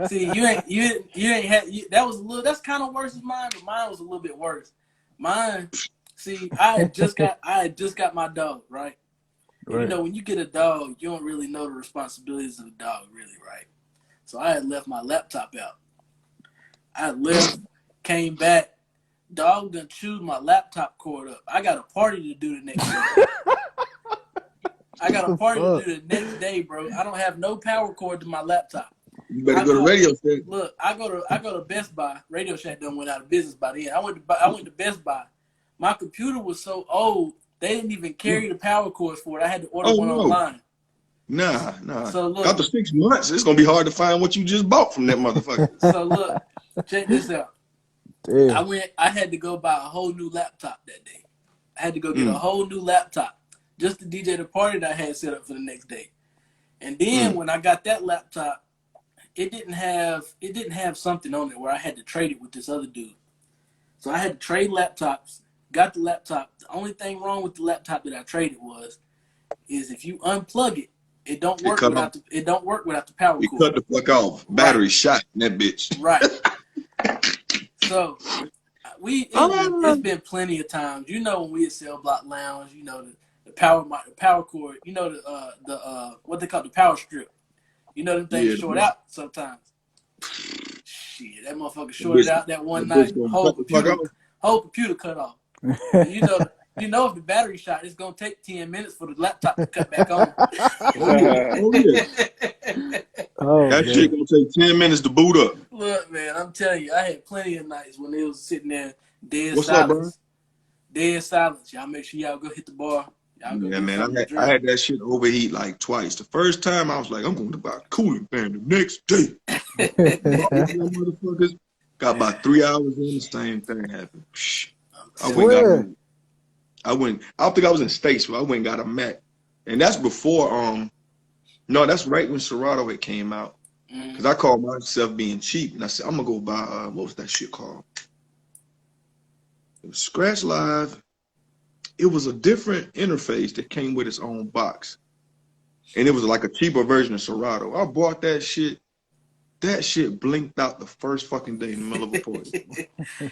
see, you ain't had that was a little. That's kind of worse than mine, but mine was a little bit worse. Mine, see, I had just got my dog, right? And, you know, when you get a dog, you don't really know the responsibilities of the dog, really, right? So I had left my laptop out. I left, came back, dog done chewed my laptop cord up. I got a party to do the next day. I got a party to do the next day, bro. I don't have no power cord to my laptop. You better go to Radio Shack. Look, I go to Best Buy. Radio Shack done went out of business by then. I went to Best Buy. My computer was so old, they didn't even carry the power cords for it. I had to order one online. Nah. So look, after 6 months, it's gonna be hard to find what you just bought from that motherfucker. So look, check this out. Damn. I had to go buy a whole new laptop that day. I had to go get a whole new laptop just to DJ the party that I had set up for the next day. And then when I got that laptop, it didn't have something on it where I had to trade it with this other dude. So I had to trade laptops. Got the laptop. The only thing wrong with the laptop that I traded is if you unplug it, it don't work without the power cord. You cut the fuck off. Battery shot in that bitch. Right. So it's been plenty of times. You know, when we at Cell Block Lounge, you know the power cord. You know the what they call the power strip. You know them things short out sometimes. Shit, that motherfucker shorted out that one night. Whole computer cut off. You know if the battery shot, it's gonna take 10 minutes for the laptop to cut back on. That shit gonna take 10 minutes to boot up. Look, man, I'm telling you, I had plenty of nights when they was sitting there dead What's silence. Up, dead silence. Y'all make sure y'all go hit the bar. Yeah, man, I had that shit overheat like twice. The first time I was like, I'm going to buy a cooling fan the next day. Motherfuckers got about 3 hours in, the same thing happened. I don't think I was in States, but I went and got a Mac. And that's before, no, that's right when Serato had came out. Because I called myself being cheap. And I said, I'm going to go buy, what was that shit called? It was Scratch Live. it was a different interface that came with its own box. And it was like a cheaper version of Serato. I bought that shit. That shit blinked out the first fucking day in the middle of a party.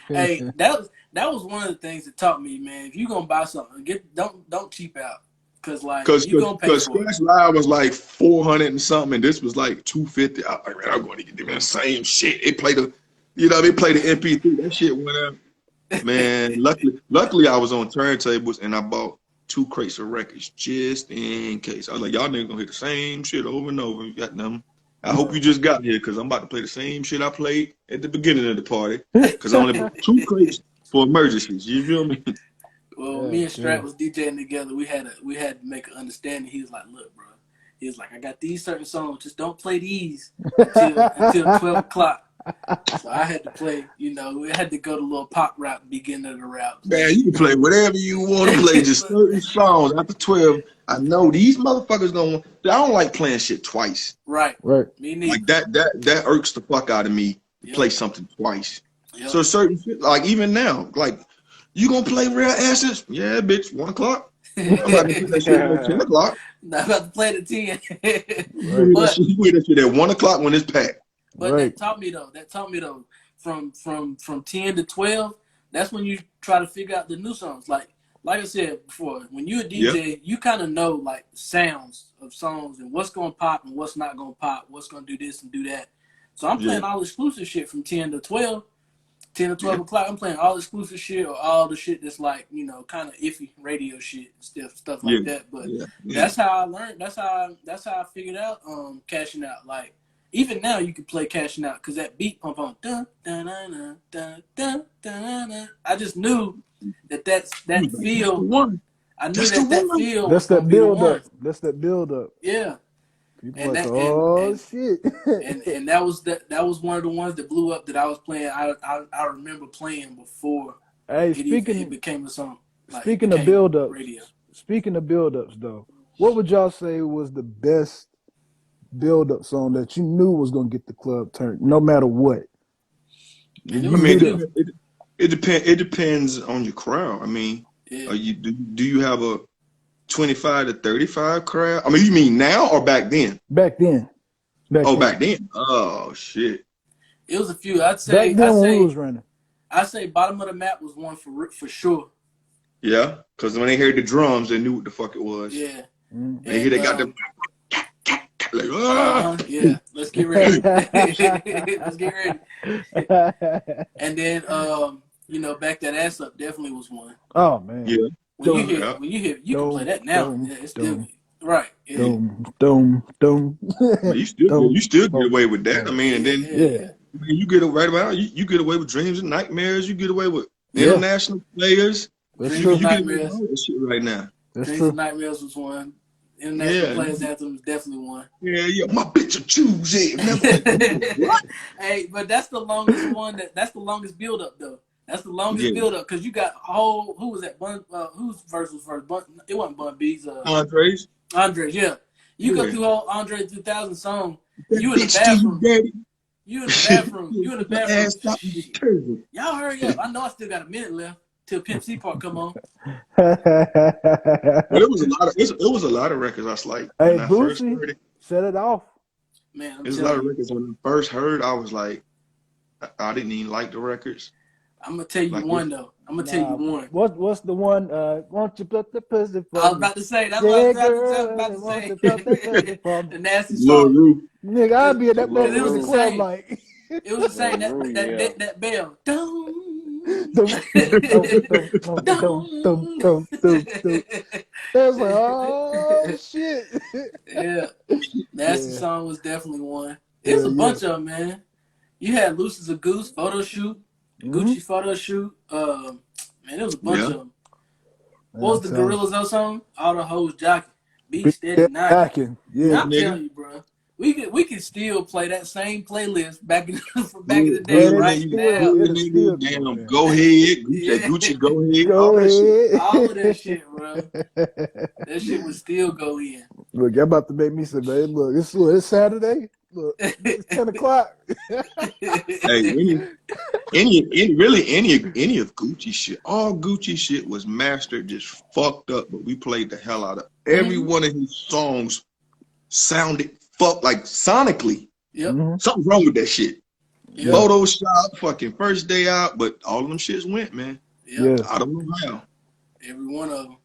Hey, that was one of the things that taught me, man. If you gonna buy something, don't cheap out, cause like you gonna pay for it. Scratch Live was like 400 and something, and this was like 250. I was like, man, I'm going to get them the same shit. They play the MP3. That shit went up. Man, luckily I was on turntables and I bought 2 crates of records just in case. I was like, y'all niggas gonna hit the same shit over and over. You got them. I hope you just got here because I'm about to play the same shit I played at the beginning of the party. Because I only bought 2 crates for emergencies. You feel me? Well, me and Strat was DJing together. We had to make an understanding. He was like, "Look, bro." He was like, "I got these certain songs. Just don't play these until 12 o'clock." So I had to play. You know, we had to go to little pop rap beginning of the rap. Man, you can play whatever you want to play. Just certain songs after 12. I know these motherfuckers I don't like playing shit twice. Right. Me neither. Like that irks the fuck out of me to play something twice. Yep. So certain shit, like even now, like you gonna play Real Essence? Yeah, bitch. 1 o'clock. I'm about to play that shit at 10 o'clock. Not about to play it at 10. You play that shit at 1 o'clock when it's packed. But that taught me though, from 10 to 12, that's when you try to figure out the new songs. Like I said before, when you're a DJ, you kind of know like sounds of songs and what's gonna pop and what's not gonna pop, what's gonna do this and do that. So I'm playing all exclusive shit from 10 to 12. 10 to 12 o'clock, I'm playing all exclusive shit or all the shit that's like, you know, kind of iffy radio shit, stuff like that. But that's how I learned. That's how I figured out cashing out. Like even now, you can play cashing out because that beat pump on. Dun, dun, dun, dun, dun, dun, dun, dun. I just knew that feel. I knew that feel. That's that build up. That's that build up. Yeah. People shit. and that was one of the ones that blew up that I was playing. I remember playing before. Hey, it became a song. Speaking of build ups, speaking of build ups though, what would y'all say was the best build up song that you knew was gonna get the club turned, no matter what? It depends on your crowd. I mean, do you have a 25 to 35 crowd? I mean, you mean now or back then? Back then. Back then. Oh shit. It was a few. I'd say when we was running. I'd say Bottom of the Map was one for sure. Yeah, because when they heard the drums, they knew what the fuck it was. Yeah. They got them. Like, yeah. Let's get ready. Let's get ready. And then Back That Ass Up definitely was one. Oh man. Yeah. When you hear, you can play that now. It's still right. Yeah. Dum. You still get away with that. I mean, and then you get right about you get away with Dreams and Nightmares. You get away with international players. That's Dreams true. and Nightmares. All that shit right now. That's Dreams true. and Nightmares was one. International Players Anthem was definitely one. Yeah. My bitch will choose it. What? Hey, but that's the longest one. That's the longest build up though. That's the longest build up because you got whole. Who was that? Whose verse was first? It wasn't Bun B's. Andres, yeah. You go through whole Andre 3000 song. You in the bathroom. You in the bathroom. Y'all hurry up. I know I still got a minute left till Pimp C Part come on. But it was a lot of records I was like. Hey, when I first heard it, set it off. Man, there's a lot of records when I first heard. I was like, I didn't even like the records. I'm gonna tell you one though. I'm gonna tell you one. What's the one? Won't you put the pussy for I was about to say. That's what I was about to say. The nasty song. Nigga, I'd be at that moment in the club like. It was the same. That bell. That's like, oh shit. Yeah, nasty song was definitely one. It was a bunch of them, man. You had Loose as a Goose photo shoot. Gucci photo shoot. Man, it was a bunch of them. What was the Gorillaz song? All the hoes jocking. Beat steady knocking. Yeah, I'm telling you, bro. We could still play that same playlist back in the day right now. Damn, go ahead. Gucci, go ahead. All of that shit, bro. That shit would still go in. Look, you're about to make me say, man, look, it's Saturday. Look, it's 10 o'clock. Hey, any of Gucci shit. All Gucci shit was mastered, just fucked up, but we played the hell out of every one of his songs. Sounded like sonically. Yep. Something's wrong with that shit. Yep. Photoshop, fucking first day out, but all of them shits went, man. Yep. I don't know how. Every one of them.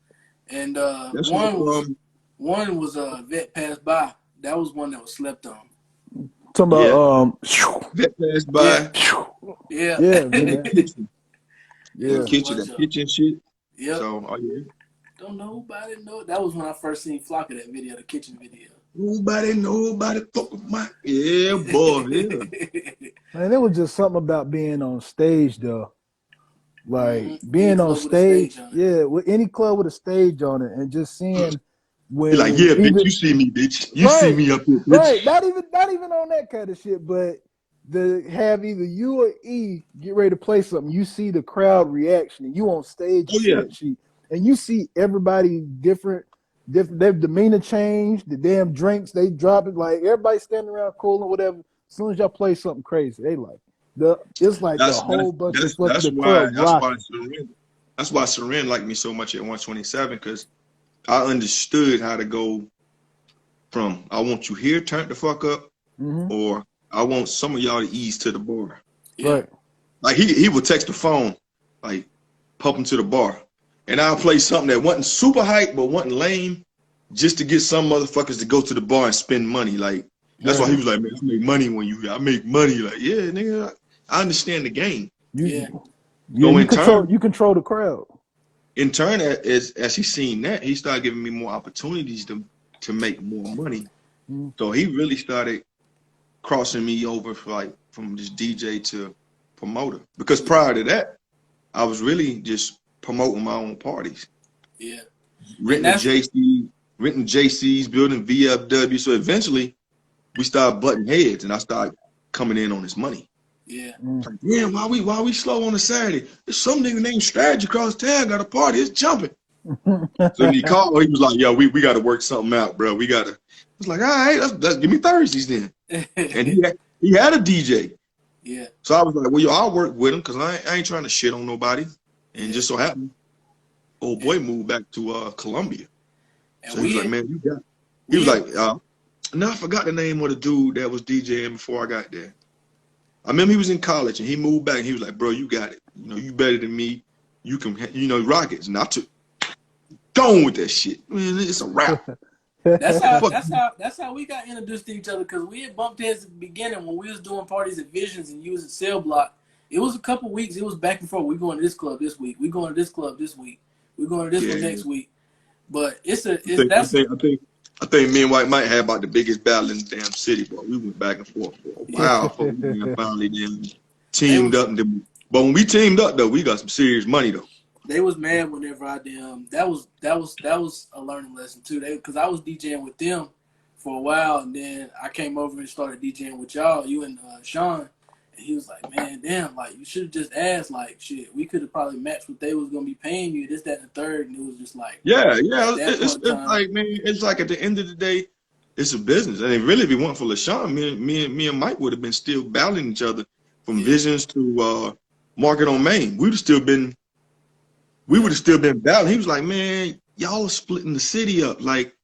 And That's one was Vet Passed By. That was one that was slept on. Talking about Vet Passed By. Yeah. Man. Kitchen shit. Yep. So Don't nobody know. That was when I first seen Flock of that video, the kitchen video. Nobody fuck with my boy. Man, it was just something about being on stage though. Like being on stage, with any club with a stage on it, and just seeing when you're like, bitch, you see me, bitch. You see me up here, bitch. Right, not even on that kind of shit, but have either you or E get ready to play something, you see the crowd reaction, and you on stage, and you see everybody different, their demeanor change, the damn drinks they drop it, like everybody standing around cool or whatever. As soon as y'all play something crazy, they like. It's like the whole bunch of the club rocking. That's why Seren liked me so much at 127, because I understood how to go from I want you here, turn the fuck up, or I want some of y'all to ease to the bar. Right. Like he would text the phone, like pump him to the bar, and I'll play something that wasn't super hype but wasn't lame, just to get some motherfuckers to go to the bar and spend money. Like that's why he was like, man, I make money when I make money. Like, yeah, nigga. I understand the game. You control the crowd. In turn, as he seen that, he started giving me more opportunities to make more money. So he really started crossing me over from just DJ to promoter. Because prior to that, I was really just promoting my own parties. Yeah. Renting JCs, building VFW. So eventually, we started butting heads, and I started coming in on his money. Yeah. Like, damn, why we slow on a Saturday? There's some nigga named Strategy across town got a party. It's jumping. So when he called, he was like, yo, we got to work something out, bro. We got to. I was like, all right, let's give me Thursdays then. And he had a DJ. Yeah. So I was like, well, yo, I'll work with him because I ain't trying to shit on nobody. And just so happened, old boy moved back to Columbia. And so he was like, man, you got it. He was like, no, I forgot the name of the dude that was DJing before I got there. I remember he was in college and he moved back and he was like, bro, you got it. You know, you better than me. You can, rock it. And I took going with that shit. Man, it's a wrap. That's how we got introduced to each other, because we had bumped heads at the beginning when we was doing parties at Visions and you was at Cell Block. It was a couple weeks. It was back and forth. We going to this club this week. We going to this club this week. We going to this one next week. But I think me and White Mike had about the biggest battle in the damn city, boy. We went back and forth for a while before we finally teamed up. But when we teamed up, though, we got some serious money, though. They was mad whenever I that was a learning lesson too. Because I was DJing with them for a while, and then I came over and started DJing with y'all, you and Sean. And he was like, man, damn, like, you should have just asked, like, shit, we could have probably matched what they was going to be paying you, this, that, and the third. And it was just like, it's like, man, it's like at the end of the day, it's a business. And really, if it weren't for LaShawn, me and Mike would have been still battling each other from Visions to Market on Main. We would have still been battling. He was like, man, y'all are splitting the city up. Like,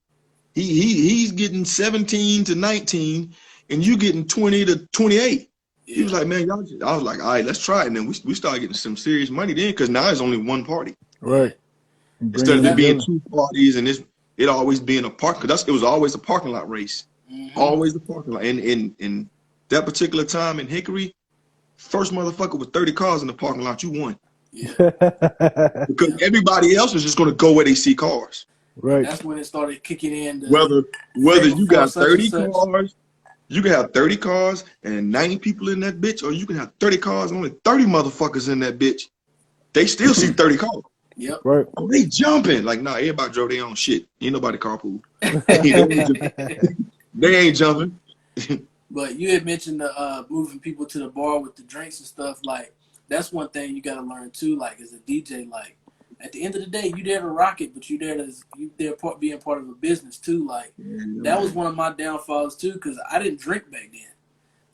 he's getting 17 to 19, and you getting 20 to 28. Yeah. He was like, man, y'all. I was like, all right, let's try it. And then we started getting some serious money then, because now it's only one party. Right. Instead of it being two parties and it always being a park, because it was always a parking lot race. Always a parking lot. And in that particular time in Hickory, first motherfucker with 30 cars in the parking lot, you won. Yeah. Because everybody else is just going to go where they see cars. Right. That's when it started kicking in. Whether you got 30 cars, you can have 30 cars and 90 people in that bitch, or you can have 30 cars and only 30 motherfuckers in that bitch. They still see 30 cars. Yep. Right. Oh, they jumping. Like, nah, everybody drove their own shit. Ain't nobody carpool. They ain't jumping. But you had mentioned moving people to the bar with the drinks and stuff. Like, that's one thing you got to learn too. Like, as a DJ, like, at the end of the day, you there to rock it, but you there being part of a business too. Like, that was one of my downfalls too, because I didn't drink back then.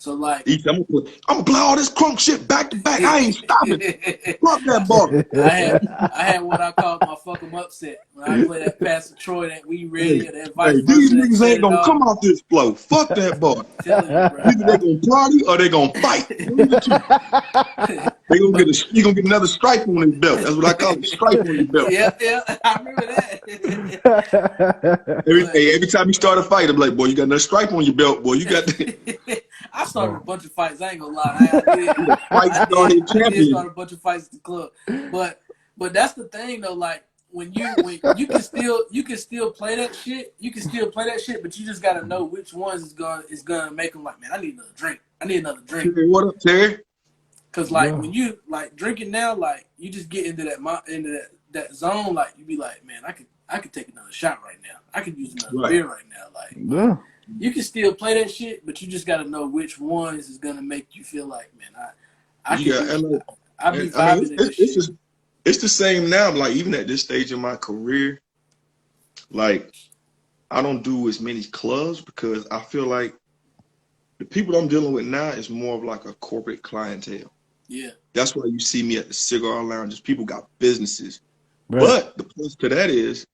So like, I'm gonna play all this crunk shit back to back. I ain't stopping. Fuck that bar. I had what I called my fuck 'em upset when I play that Pastor Troy, that We Ready, or that Vice Hey, Versa, these that niggas Set ain't It gonna come Off. off this flow. Fuck that bar. Telling you, bro. Either they gonna party or they gonna fight. One of the two. They gonna you gonna get another stripe on his belt. That's what I call it, stripe on your belt. Yeah, I remember that. Every time you start a fight, I'm like, boy, you got another stripe on your belt, boy. You got I started a bunch of fights. I ain't gonna lie. I did. fight started I did champion. start a bunch of fights at the club. But that's the thing though. Like when you can still play that shit. You can still play that shit, but you just gotta know which ones is gonna make them like, man, I need another drink. I need another drink. Terry, what up, Terry? Cause like when you like drinking now, like you just get into that zone. Like you be like, man, I could take another shot right now. I could use another beer right now. Like you can still play that shit, but you just got to know which ones is gonna make you feel like, man, I be vibing in this shit. It's the same now. Like even at this stage in my career, like I don't do as many clubs because I feel like the people I'm dealing with now is more of like a corporate clientele. Yeah, that's why you see me at the cigar lounges. People got businesses, but the plus to that is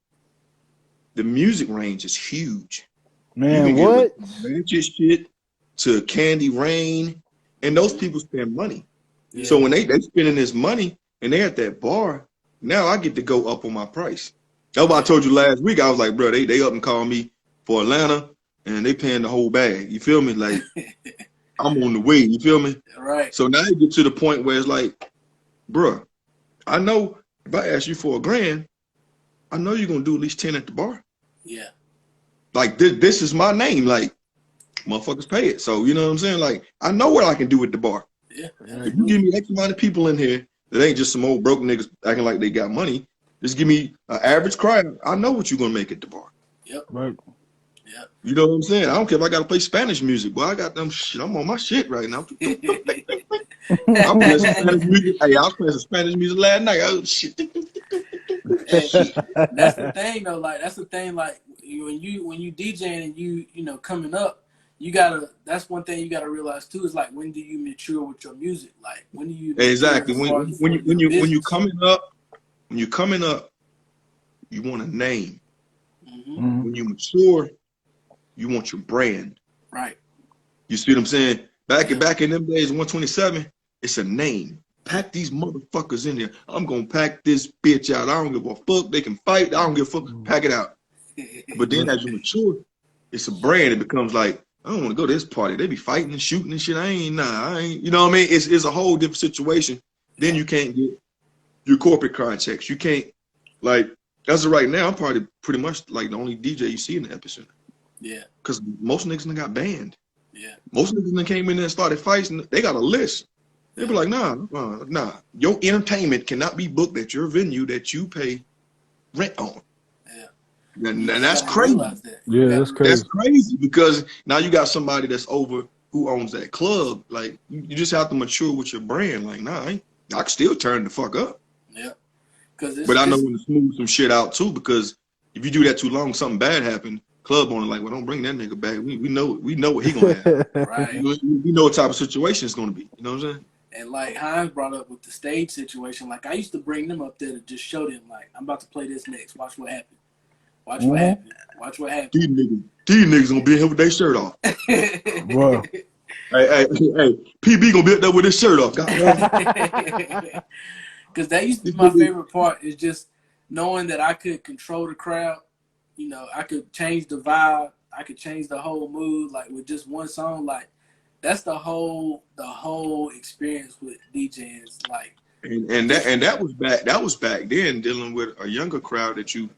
the music range is huge. Man, you can what? Get Manchester shit to Candy Rain, and those people spend money. Yeah. So when they spending this money and they at that bar, now I get to go up on my price. That's what I told you last week. I was like, bro, they up and call me for Atlanta, and they paying the whole bag. You feel me? Like I'm on the way. You feel me? Right. So now you get to the point where it's like, bro, I know if I ask you for $1,000, I know you're gonna do at least 10 at the bar. Yeah. Like this is my name. Like motherfuckers pay it. So you know what I'm saying? Like I know what I can do at the bar. Yeah. If you give me X amount of people in here that ain't just some old broke niggas acting like they got money, just give me an average crowd. I know what you're gonna make at the bar. Yep. Right. Yep. You know what I'm saying? I don't care if I gotta play Spanish music. Boy, I got them shit. I'm on my shit right now. I'm playing some Spanish music. Hey, I was playing some Spanish music last night. Oh shit. That's the thing though. Like that's the thing. Like when you DJing and you know coming up, you gotta. That's one thing you gotta realize too. Is like when do you mature with your music? Like when do you exactly when you coming up, you want a name. Mm-hmm. When you mature, you want your brand. Right. You see what I'm saying? Back in them days, 127, it's a name. Pack these motherfuckers in there. I'm gonna pack this bitch out. I don't give a fuck. They can fight. I don't give a fuck. Pack it out. But then as you mature, it's a brand. It becomes like, I don't want to go to this party. They be fighting and shooting and shit. I ain't. You know what I mean? It's a whole different situation. Then you can't get your corporate contracts. You can't, like, as of right now, I'm probably pretty much like the only DJ you see in the epicenter. Yeah. Because most niggas done got banned. Yeah. Most niggas done came in there and started fights, and they got a list. They be like, nah. Your entertainment cannot be booked at your venue that you pay rent on. Yeah. And that's crazy. Yeah, that's crazy. That's crazy because now you got somebody that's over who owns that club. Like, you just have to mature with your brand. Like, nah, I can still turn the fuck up. Yeah. But I know when to smooth some shit out too, because if you do that too long, something bad happened. Club owner like, well, don't bring that nigga back. We know what he gonna have. Right. We know what type of situation it's gonna be. You know what I'm saying? And like Hines brought up with the stage situation, like I used to bring them up there to just show them, like, I'm about to play this next. Watch what happens. Watch what happens. Watch what happens. These niggas gonna be here with their shirt off. Bro. Hey, PB gonna be up there with his shirt off. Because that used to be my favorite part, is just knowing that I could control the crowd. You know, I could change the vibe. I could change the whole mood, like with just one song. Like that's the whole experience with DJing. Like, and that was back then, dealing with a younger crowd that you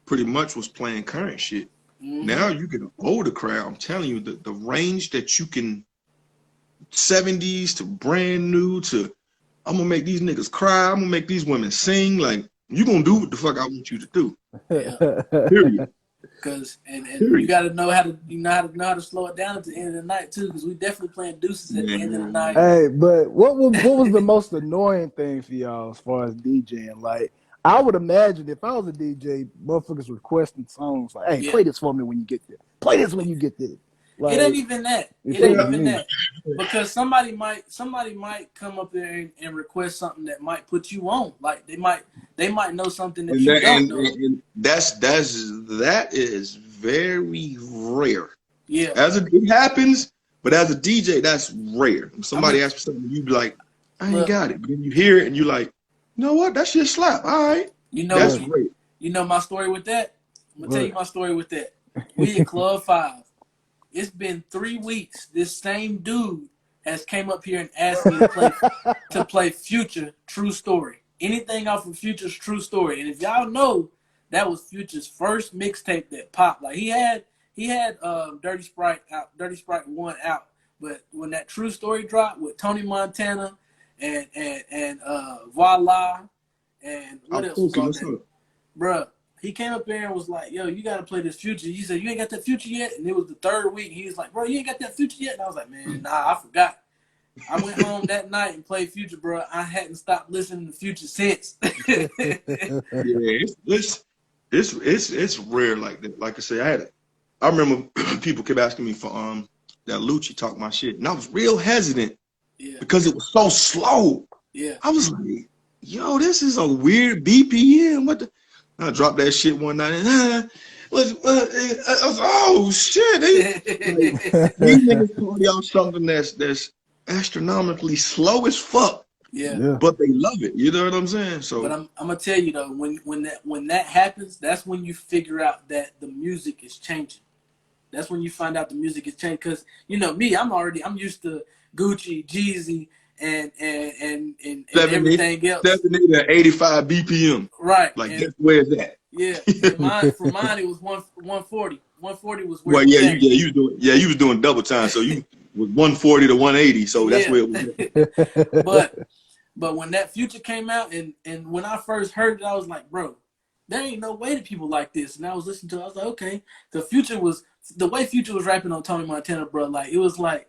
pretty much was playing current shit. Mm-hmm. Now you get an older crowd. I'm telling you, the range that you can, 70s to brand new to, I'm gonna make these niggas cry. I'm gonna make these women sing. Like, you gonna do what the fuck I want you to do. Yeah. Period. Because you gotta know how to slow it down at the end of the night too. Because we definitely playing deuces at the end of the night. Hey, but what was the most annoying thing for y'all as far as DJing? Like, I would imagine if I was a DJ, motherfuckers requesting songs like, "Hey, play this for me when you get there. Play this when you get there." Like, it ain't even that. it It ain't ain't even me. that. Because somebody might come up there and request something that might put you on. Like they might know something that And you that, don't know. and that is very rare. Yeah. It happens, but as a DJ, that's rare. When I somebody mean, asks for something, you be like, I ain't look, got it. But then you hear it and you like, you know what? That shit slap. All right. you know, That's Right. rare. you know my story with that. I'm gonna tell you Right. my story with that. We at Club 5. It's been 3 weeks. This same dude has came up here and asked me to play Future True Story. Anything off of Future's True Story. And if y'all know, that was Future's first mixtape that popped. Like he had Dirty Sprite 1 out. But when that True Story dropped with Tony Montana and Voila and what I'm else was cooking. on What's that? up? Bruh, he came up there and was like, yo, you got to play this Future. He said, you ain't got that Future yet? And it was the 3rd week. He was like, bro, you ain't got that Future yet? And I was like, man, nah, I forgot. I went home that night and played Future, bro. I hadn't stopped listening to Future since. Yeah, it's rare like that. Like I say, I remember people kept asking me for that Lucci Talk My Shit, and I was real hesitant Yeah, because it was so slow. yeah. I was like, yo, this is a weird BPM. What the? I dropped that shit one night and I was, oh shit. Like, these niggas call y'all something that's astronomically slow as fuck, Yeah. Yeah. but they love it. You know what I'm saying? But So I'm gonna tell you though, when that happens, that's when you figure out that the music is changing. That's when you find out the music is changing. Cause you know me, I'm used to Gucci, Jeezy, and 70, everything else. 70 to 85 BPM. Right. Like, And guess where's that? yeah, and mine it was 140. 140 was where Well, it was at. you was doing double time, so you was 140 to 180, so that's Yeah. where it was at. but when that Future came out and when I first heard it, I was like, bro, there ain't no way that people like this. And I was listening to it, I was like, okay. The way Future was rapping on Tony Montana, bro, like it was like,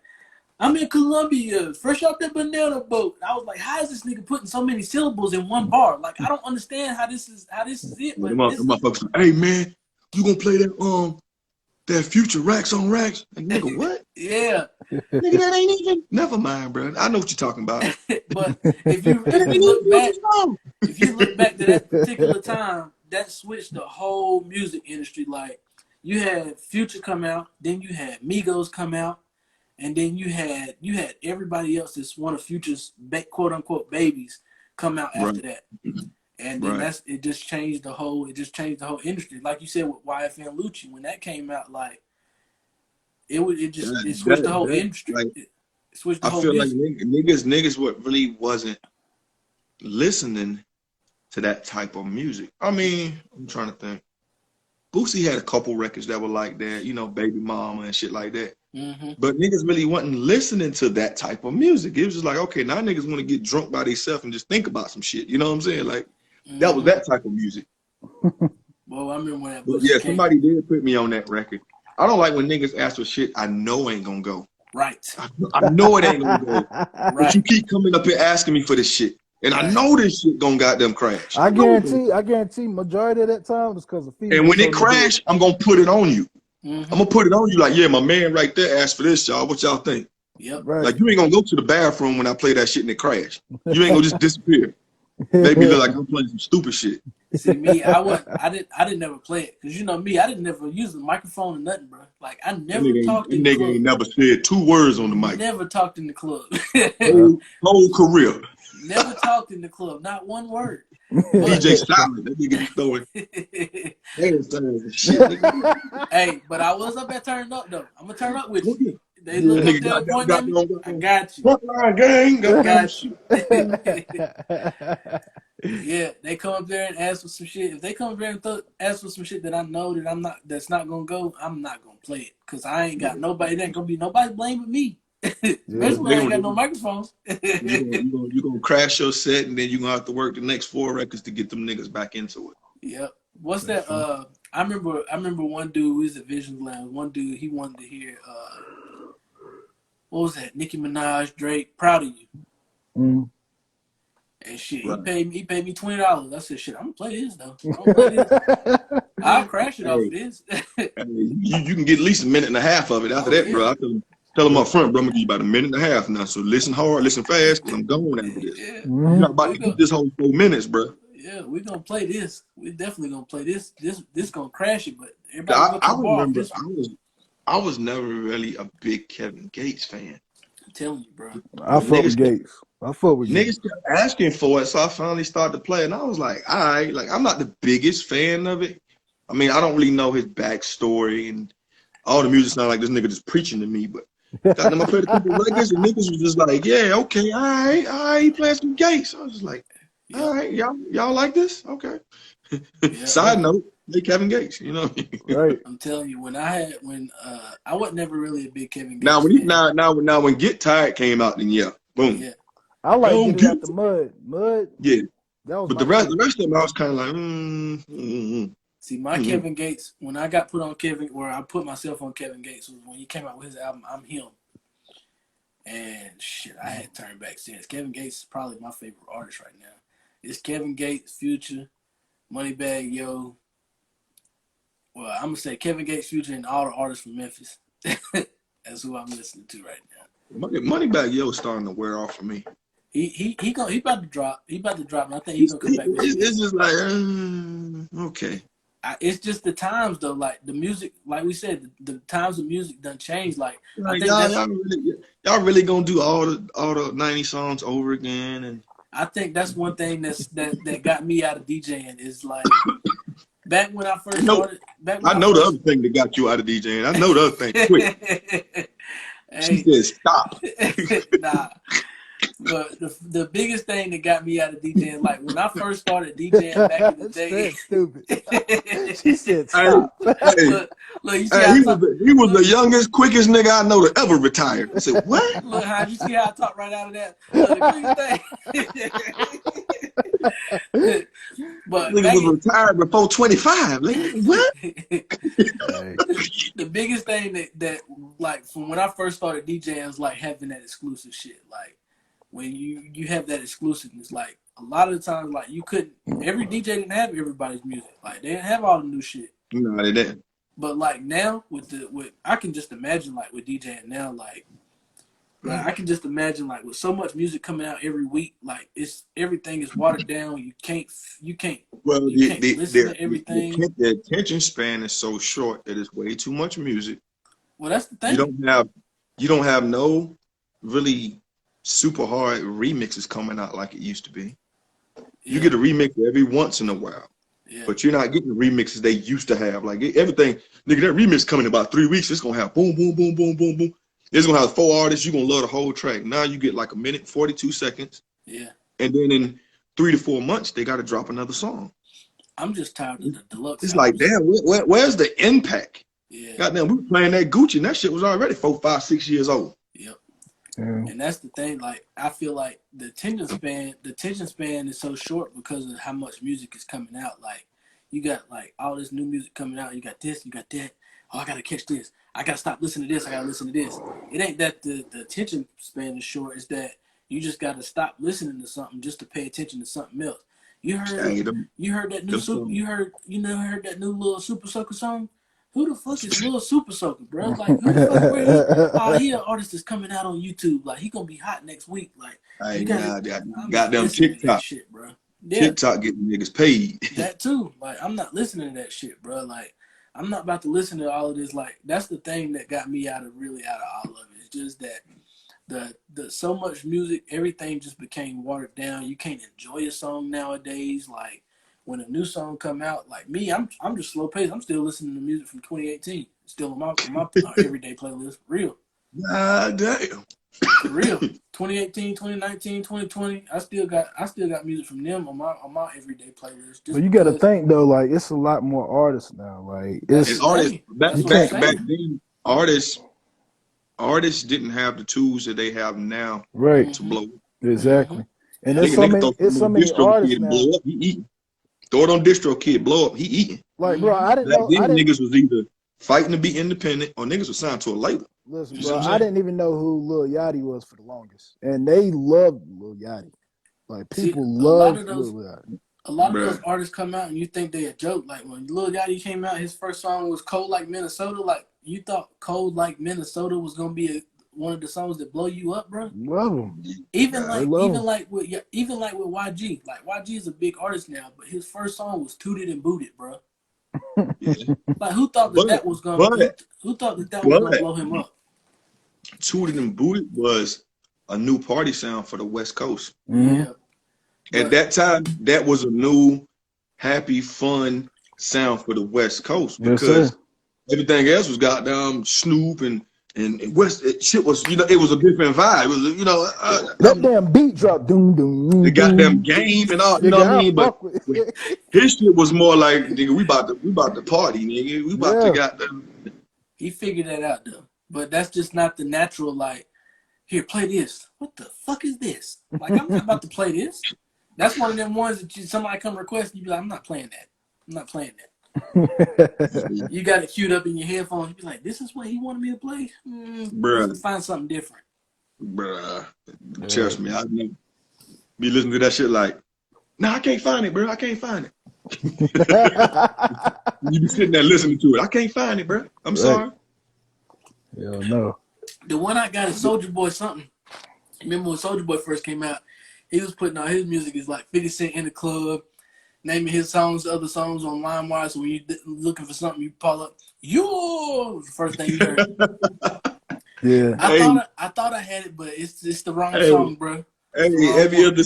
I'm in Colombia, fresh off that banana boat. And I was like, how is this nigga putting so many syllables in one bar? Like I don't understand how this is it, Yeah, but them this is motherfuckers, hey man, you gonna play that Future Racks on Racks? Like, nigga, what? yeah. Nigga, that ain't even. Never mind, bro. I know what you're talking about. But That ain't even Future song. if you look back to that particular time, that switched the whole music industry. Like you had Future come out, then you had Migos come out, and then you had everybody else that's one of Future's quote unquote babies come out Right, after that. And then right. it just changed the whole industry. Like you said with YFN Lucci, when that came out, like it switched the whole industry. Like, It switched the I whole feel like music. niggas what really wasn't listening to that type of music. I mean, I'm trying to think. Boosie had a couple records that were like that, Baby Mama and shit like that. Mm-hmm. But niggas really wasn't listening to that type of music. It was just like, okay, now niggas want to get drunk by themselves and just think about some shit. You know what I'm saying? Like, that was Mm-hmm. that type of music. Well, I remember when that But Boosie yeah, came. somebody did put me on that record. I don't like when niggas ask for shit I know ain't gonna go. Right. I know it ain't gonna go. But Right. you keep coming up here asking me for this shit. And I Right. know this shit gonna goddamn crash. I know it's gonna guarantee majority of that time was because the And female when it told me to do it. crash, I'm gonna put it on you. Mm-hmm. I'm gonna put it on you like, yeah, my man right there asked for this, y'all. What y'all think? Yep. Right. Like, you ain't gonna go to the bathroom when I play that shit and it crash. You ain't gonna just disappear. Make me look like I'm playing some stupid shit. See me, I didn't never play it because you know me, I didn't never use the microphone or nothing, bro. Like I never talked That in the nigga club. ain't never said 2 words on the mic. Never talked in the club. Whole career. Never talked in the club, not one word. DJ Silent, that nigga be throwing hands and shit. Nigga. Hey, but I was up there turning up though. I'm gonna turn up with you. That They look up nigga there pointing at me. I got you. Frontline gang, I goddamn got you. Yeah, they come up there and ask for some shit. If they come up there and ask for some shit that I know that's not gonna go, I'm not gonna play it because I ain't got nobody. There ain't gonna be nobody blaming me. Especially when I ain't got no microphones. You gonna crash your set and then you gonna have to work the next 4 records to get them niggas back into it. Yep. What's that? I remember one dude who was at Visions Lounge. One dude he wanted to hear what was that? Nicki Minaj, Drake, Proud of You. Mm. And shit, Right. he paid me $20. I said, shit, I'm gonna play this though. I'm gonna play this. I'll crash it off of this. You can get at least a minute and a half of it after that, bro. I tell them up front, bro, I'm gonna give you about a minute and a half now. So listen hard, listen fast, because I'm going after this. Yeah. You're not about to get this whole 4 minutes, bro. Yeah, we're gonna play this. We're definitely gonna play this. This gonna crash it, but everybody I remember I was never really a big Kevin Gates fan. I'm telling you, bro. I fuck with Gates. Niggas kept asking for it, so I finally started to play, and I was like, all right, like I'm not the biggest fan of it. I mean, I don't really know his backstory, and all the music sound like this nigga just preaching to me, but got them I played a couple records, and niggas was just like, yeah, okay, all right, he playing some Gates. I was just like, all right, y'all like this? Okay. Side note, hey, Kevin Gates, you know what I mean? Right. I'm telling you, I was never really a big Kevin Gates Now fan. when Get Tired came out, then boom. Yeah. I like Get It Out the Mud. Yeah. That was but the rest of them, I was kind of like, See, my Kevin Gates, when I got put on I put myself on Kevin Gates, was when he came out with his album, I'm Him. And shit, I had turned back since. Kevin Gates is probably my favorite artist right now. It's Kevin Gates, Future, Moneybagg Yo. Well, I'm gonna say Kevin Gates, Future, and all the artists from Memphis. That's who I'm listening to right now. Moneybagg Yo is starting to wear off for me. He about to drop. He about to drop, and I think he's gonna come back with it. It's just like okay. It's just the times though, like the music, like we said, the times of music done changed. Like I think y'all really gonna do all the 90 songs over again, and I think that's one thing that got me out of DJing is like back when I first started. I know the other thing that got you out of DJing. I know the other thing. Quick. She said stop. Nah. But the biggest thing that got me out of DJing, like when I first started DJing back in the day. Stupid. She said stop. Look, you see he was the youngest, quickest nigga I know to ever retire. I said, what? Look, how you see how I talk right out of that? Look, the biggest thing. But nigga was retired before 25. Like, what? The biggest thing that like from when I first started DJing was like having that exclusive shit. Like when you have that exclusiveness, like a lot of the times, like you couldn't. Every DJ didn't have everybody's music. Like they didn't have all the new shit. No, they didn't. But like now with I can just imagine like with DJing now, like I can just imagine like with so much music coming out every week, like everything is watered down. You can't listen to everything. The attention span is so short that it's way too much music. Well, that's the thing. You don't have no really super hard remixes coming out like it used to be. You get a remix every once in a while. Yeah. But you're not getting the remixes they used to have. Like everything, nigga, that remix coming in about 3 weeks, it's gonna have boom, boom, boom, boom, boom, boom. It's gonna have 4 artists, you're gonna love the whole track. Now you get like a minute, 42 seconds. Yeah. And then in 3 to 4 months, they gotta drop another song. I'm just tired of the deluxe. It's like, damn, where's the impact? Yeah. Goddamn, we were playing that Gucci and that shit was already 4, 5, 6 years old. Yep. And that's the thing, like I feel like the attention span is so short because of how much music is coming out. Like you got like all this new music coming out, you got this, you got that. Oh, I gotta catch this. I gotta stop listening to this, I gotta listen to this. It ain't that the attention span is short, it's that you just gotta stop listening to something just to pay attention to something else. You heard that new little Super Soaker song? Who the fuck is Lil Super Soaker, bro? Like, who the fuck, he an artist that's coming out on YouTube. Like, he gonna be hot next week. Like, goddamn TikTok shit, bro. Yeah. TikTok getting niggas paid. That too. Like, I'm not listening to that shit, bro. Like, I'm not about to listen to all of this. Like, that's the thing that got me out of all of it. It's just that the so much music, everything just became watered down. You can't enjoy a song nowadays. Like, when a new song come out, like me, I'm just slow paced. I'm still listening to music from 2018. Still on my everyday playlist. Real. Damn. For real. 2018, 2019, 2020. I still got music from them on my everyday playlist. But you got to think though, like it's a lot more artists now. Like it's artists back then. Artists didn't have the tools that they have now, right? To blow. Exactly. And there's so many artists now. Blow up, he eating. Throw it on DistroKid, blow up, he eating. Like, bro, I didn't know. Niggas was either fighting to be independent or niggas was signed to a label. Listen, bro, I didn't even know who Lil Yachty was for the longest, and they loved Lil Yachty. Like See, people a lot love of those, Lil Yachty. a lot of those Bruh. artists come out and you think they a joke. Like when Lil Yachty came out, his first song was "Cold Like Minnesota." Like you thought "Cold Like Minnesota" was gonna be one of the songs that blow you up, bro. Love him. Even They like, love even him. like with YG. Like YG is a big artist now, but his first song was "Tooted and Booted," bro. Yeah. Like who thought But that was gonna but who thought that was gonna but blow him up? Tooted and Booted was a new party sound for the West Coast. Mm-hmm. Yeah, At but that time, that was a new, happy, fun sound for the West Coast Yes, sir. because everything else was goddamn Snoop and West shit was, it was a different vibe. It was, That damn beat drop, doom the doom goddamn doom. game and all, you know Nigga, what I I mean? But fuck with it. his shit was more like, nigga, we about to party, nigga. We about to Yeah. goddamn. he figured that out though. But that's just not the natural. Like, here, play this. What the fuck is this? Like, I'm not about to play this. That's one of them ones that somebody come request, you be like, I'm not playing that. I'm not playing that. You got it queued up in your headphones. You be like, this is what he wanted me to play? Let's find something different. Bruh, trust me, I know. Be listening to that shit like, nah, I can't find it, bro. I can't find it. You be sitting there listening to it. I can't find it, bro. I'm sorry. Hell no. The one I got is Soulja Boy something. Remember when Soulja Boy first came out? He was putting out his music is like 50 Cent in the club, naming his songs, other songs on LimeWire. So when you're looking for something, you pull up, yo, the first thing you heard. Yeah. I thought I had it, but it's the wrong Hey. song, bro. Hey, every other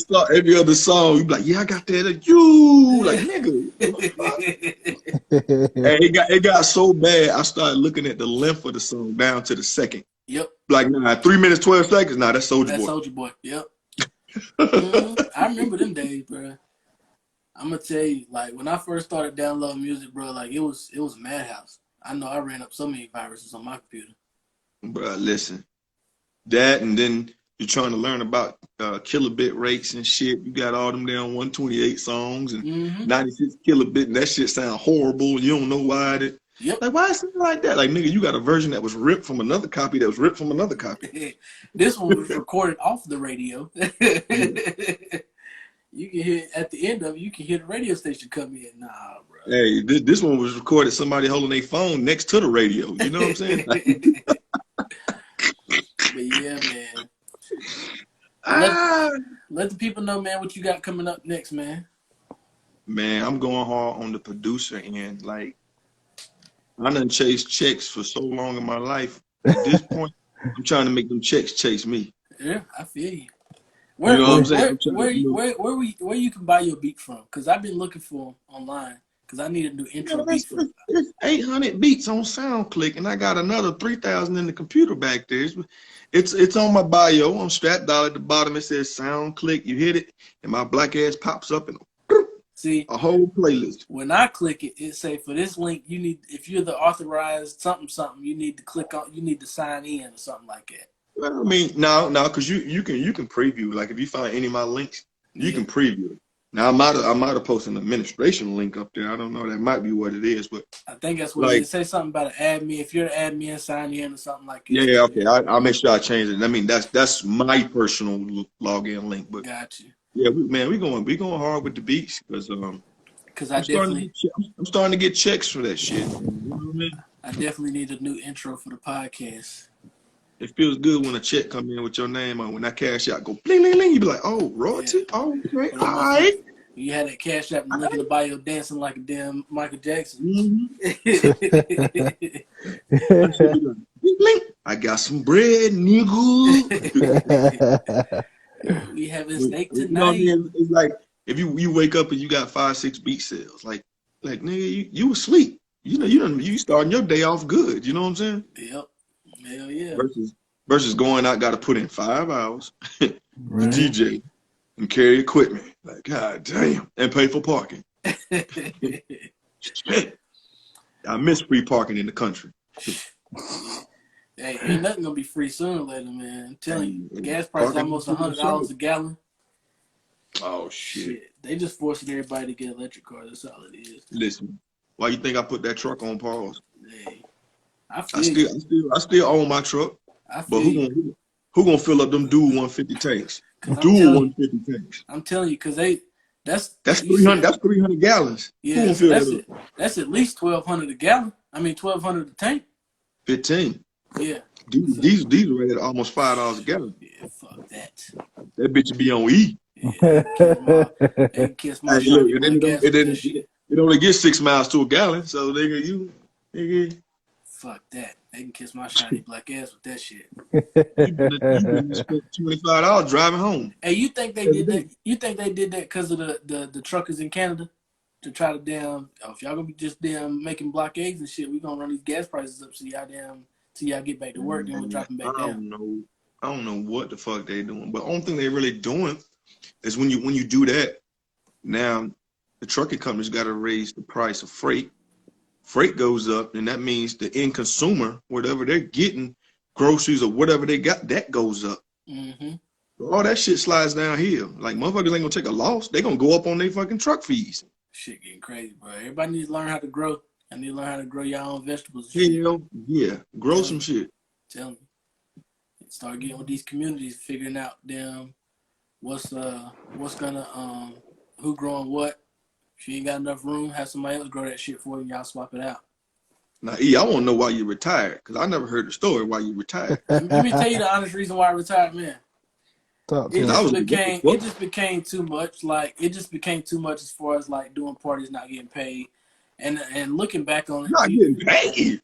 song, you be like, yeah, I got that. You like, nigga. Hey, it got so bad. I started looking at the length of the song down to the second. Yep. Like, nah, 3 minutes 12 seconds. Nah, that's Soulja Boy. That's Soulja Boy. Yep. I remember them days, bro. I'm gonna tell you, like when I first started downloading music, bro, like it was a madhouse. I know I ran up so many viruses on my computer. Bro, listen, that and then you're trying to learn about kilobit rates and shit. You got all them down 128 songs and 96 kilobit, and that shit sound horrible. You don't know why. Yep. Like, why is it like that? Like, nigga, you got a version that was ripped from another copy that was ripped from another copy. This one was recorded off the radio. You can hear at the end of it, you can hear the radio station come in. Nah, bro. Hey, this one was recorded somebody holding their phone next to the radio. You know what I'm saying? But yeah, man. Let the people know, man, what you got coming up next, man. Man, I'm going hard on the producer end. Like, I done chased checks for so long in my life. At this point, I'm trying to make them checks chase me. Yeah, I feel you. You know what I'm saying? Where you can buy your beat from? Because I've been looking for them online. Because I need a new intro beat from. It's 800 beats on SoundClick, and I got another 3,000 in the computer back there. It's on my bio. On Strat Dollar at the bottom, it says SoundClick. You hit it, and my black ass pops up and See a whole playlist. When I click it, it say for this link you need, if you're the authorized something, you need to click on, you need to sign in or something like that. Well, I mean, no, because you can preview. Like if you find any of my links, you can preview it. Now I might have posted an administration link up there. I don't know. That might be what it is, but I think that's what it say something about an admin. If you're an admin, sign in or something like that. Yeah, okay. I'll make sure I change it. I mean, that's my personal login link. But got you. Yeah, we going hard with the beats because I'm starting to get checks for that shit. You know what I mean? I definitely need a new intro for the podcast. It feels good when a check come in with your name on. When that cash out go bling bling bling, you be like, oh, royalty, oh, okay, all right. You had that cash app and look at the bio dancing like a damn Michael Jackson. I got some bread, nigga. We having steak tonight. You know what I mean? It's like if you wake up and you got 5-6 beat sales, like nigga, you asleep. You starting your day off good. You know what I'm saying? Yep. Hell yeah. Versus going out, got to put in 5 hours to DJ and carry equipment. Like, god damn, and pay for parking. I miss free parking in the country. Hey, ain't nothing gonna be free sooner or later, man. I'm telling you, gas price is almost $100 a gallon. Oh shit! They just forcing everybody to get electric cars. That's all it is. Listen, why you think I put that truck on pause? Hey, I still own my truck, but who gonna fill up them dual 150 tanks? Cause Dual 150 tanks. I'm telling you, cause that's 300. That's 300 gallons. Yeah, Who gonna fill that up? That's at least 1,200 a gallon. I mean 1,200 a tank. 15. Yeah. These are rated at almost $5 a gallon. Yeah, fuck that. That bitch would be on E. Yeah, they can kiss my Hey, look, shiny black ass with that shit. it only gets 6 miles to a gallon, so nigga, Fuck that. They can kiss my shiny black ass with that shit. you spent $25 driving home. Hey, you think they did that? You think they did that because of the truckers in Canada to try to if y'all gonna be just making blockades and shit, we gonna run these gas prices up so y'all get back to work, then we'll drop them back down. I don't know what the fuck they doing, but the only thing they really doing is when you do that, now the trucking companies got to raise the price of freight. Freight goes up, and that means the end consumer, whatever they're getting, groceries or whatever they got, that goes up. Mm-hmm. So all that shit slides downhill. Like, motherfuckers ain't gonna take a loss. They gonna go up on their fucking truck fees. Shit getting crazy, bro. Everybody needs to learn how to grow. I need to learn how to grow your own vegetables and shit. Hell, yeah. Grow some shit. Tell me. Start getting with these communities, figuring out what's gonna who growing what. If you ain't got enough room, have somebody else grow that shit for you and y'all swap it out. Now, E, I want to know why you retired, because I never heard the story why you retired. Let me tell you the honest reason why I retired, man. It just became too much. Like, it just became too much as far as like doing parties, not getting paid, and looking back on it, not getting paid.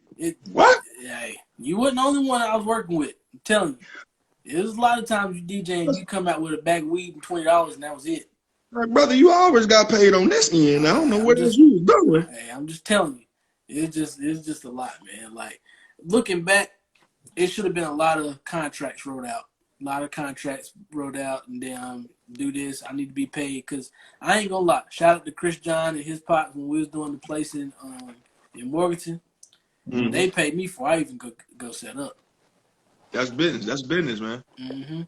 What? Yeah, you wasn't the only one I was working with. I'm telling you, it was a lot of times you DJ and you come out with a bag of weed and $20, and that was it. Like, brother, you always got paid on this end. I don't know what else you was doing. Hey, I'm just telling you, it's just a lot, man. Like, looking back, it should have been a lot of contracts wrote out. And then do this. I need to be paid because I ain't gonna lie. Shout out to Chris John and his pops when we was doing the place in Morganton. Mm-hmm. They paid me before I even go set up. That's business. That's business, man. Mm-hmm.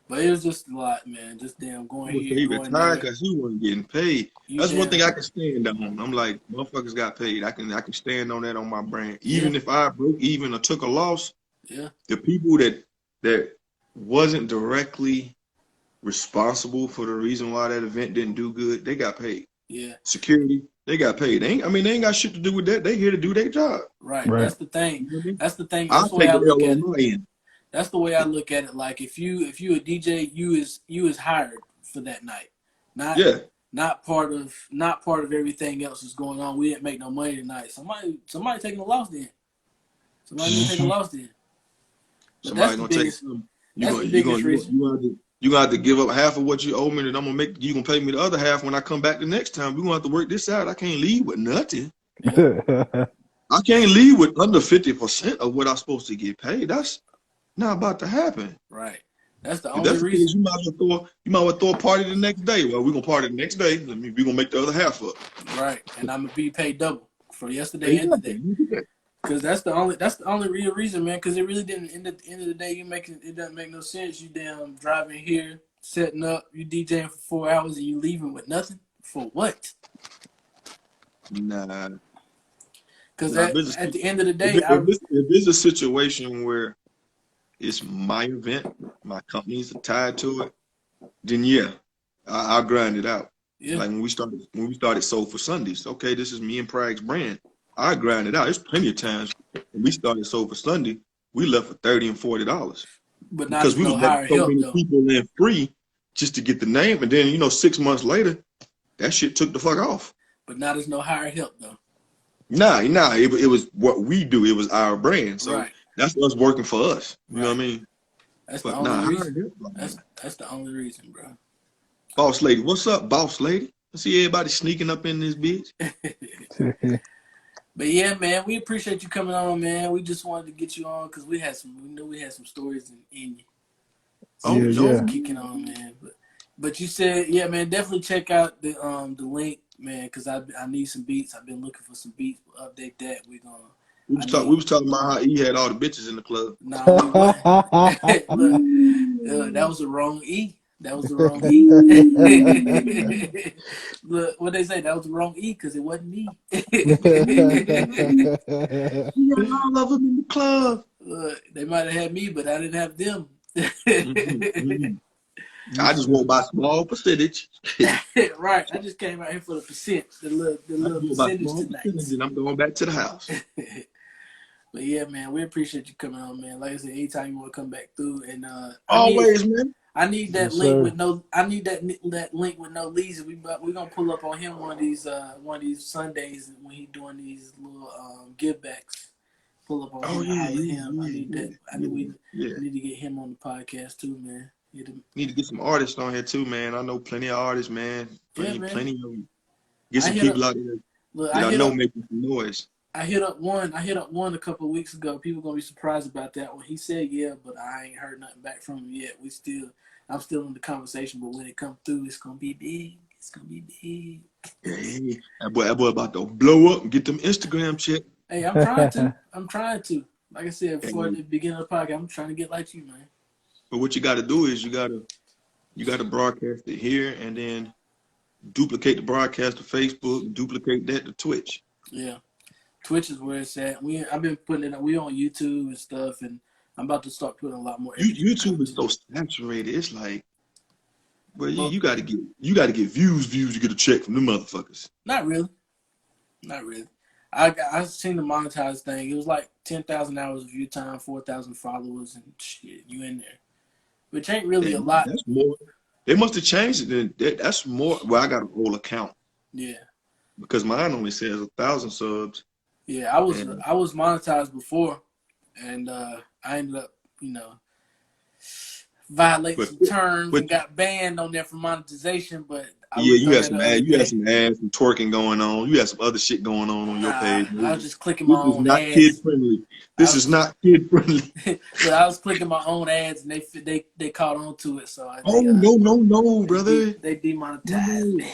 But it was just a lot, man. Just going here. He retired because he wasn't getting paid. That's one thing I can stand on. I'm like, motherfuckers got paid. I can stand on that on my brand. Even if I broke even or took a loss, the people that wasn't directly responsible for the reason why that event didn't do good, they got paid. Yeah. Security, they got paid. They ain't got shit to do with that. They here to do their job. Right. That's the thing. That's the thing. That's the way I look at it. That's the way I look at it. Like, if you a DJ, you is hired for that night, not part of everything else that's going on. We didn't make no money tonight. Somebody taking a loss then. Somebody taking a loss then. Somebody gonna take some. You gonna have to give up half of what you owe me, and I'm gonna make you gonna pay me the other half when I come back the next time. We're gonna have to work this out. I can't leave with nothing. I can't leave with under 50% of what I'm supposed to get paid. That's not about to happen. Right. That's the only reason. You might well throw a party the next day. Well, we're gonna party the next day. We're gonna make the other half up. Right. And I'm gonna be paid double for yesterday and today. Because that's the only real reason, man. Because it really didn't. At the end of the day, it doesn't make no sense. You damn driving here, setting up, you DJing for 4 hours, and you leaving with nothing for what? Nah. Because at the end of the day, if it's a situation where it's my event, my companies are tied to it, then I'll grind it out. Yeah. Like when we started Soul for Sundays. Okay, this is me and Prague's brand. I grind it out. There's plenty of times when we started Soul for Sunday, we left for $30 and $40. But not because we was letting so many people in free just to get the name, and then 6 months later, that shit took the fuck off. But now there's no hired help though. Nah. It was what we do. It was our brand. So that's us working for us. You know what I mean? That's the only reason. That's the only reason, bro. Boss lady, what's up, boss lady? I see everybody sneaking up in this bitch. But yeah, man, we appreciate you coming on, man. We just wanted to get you on because we knew we had some stories in you. So kicking on, man. But you said, yeah, man, definitely check out the link, man, because I need some beats. I've been looking for some beats. We'll update that. We was talking about how he had all the bitches in the club. Nah, look, that was the wrong E. That was the wrong E. Look, what they say, that was the wrong E because it wasn't me. You got all of them in the club. Look, they might have had me, but I didn't have them. I just want by small percentage. Right. I just came out here for the percent, the I little just want by percentage small tonight. percentage, and I'm going back to the house. But yeah, man, we appreciate you coming on, man. Like I said, anytime you want to come back through, and Always, man. I need that Yes, link sir. with no. I need that link with no leads. We gonna pull up on him one of these Sundays when he doing these little give backs. Pull up on him and holler at him. I need that. We need to get him on the podcast too, man. Need to get some artists on here too, man. I know plenty of artists, man. Yeah, man. Plenty of them. Get some people out there that I know making some noise. I hit up one a couple of weeks ago. People gonna be surprised about that one. He said yeah, but I ain't heard nothing back from him yet. I'm still in the conversation, but when it comes through, it's gonna be big. It's gonna be big. Hey, that boy about to blow up and get them Instagram shit. Hey, I'm trying to. Like I said before at the beginning of the podcast, I'm trying to get like you, man. But what you got to do is you got to broadcast it here and then duplicate the broadcast to Facebook, duplicate that to Twitch. Yeah. Twitch is where it's at. I've been putting it up. We on YouTube and stuff, and I'm about to start putting a lot more. YouTube is so saturated. It's like, well, you got to get views. You get a check from them motherfuckers. Not really. I seen the monetized thing. It was like 10,000 hours of view time, 4,000 followers, and shit. You in there, which ain't really a lot. That's more. They must have changed it. Then that's more. Well, I got a whole account. Yeah. Because mine only says 1,000 subs. Yeah, I was monetized before, and I ended up, violating some terms and got banned on there for monetization. But you had some ads, some twerking going on. You had some other shit going on your page. I was just clicking my own ads. This is not kid friendly. This is not kid friendly. But I was clicking my own ads, and they caught on to it. So no, brother. They demonetized me.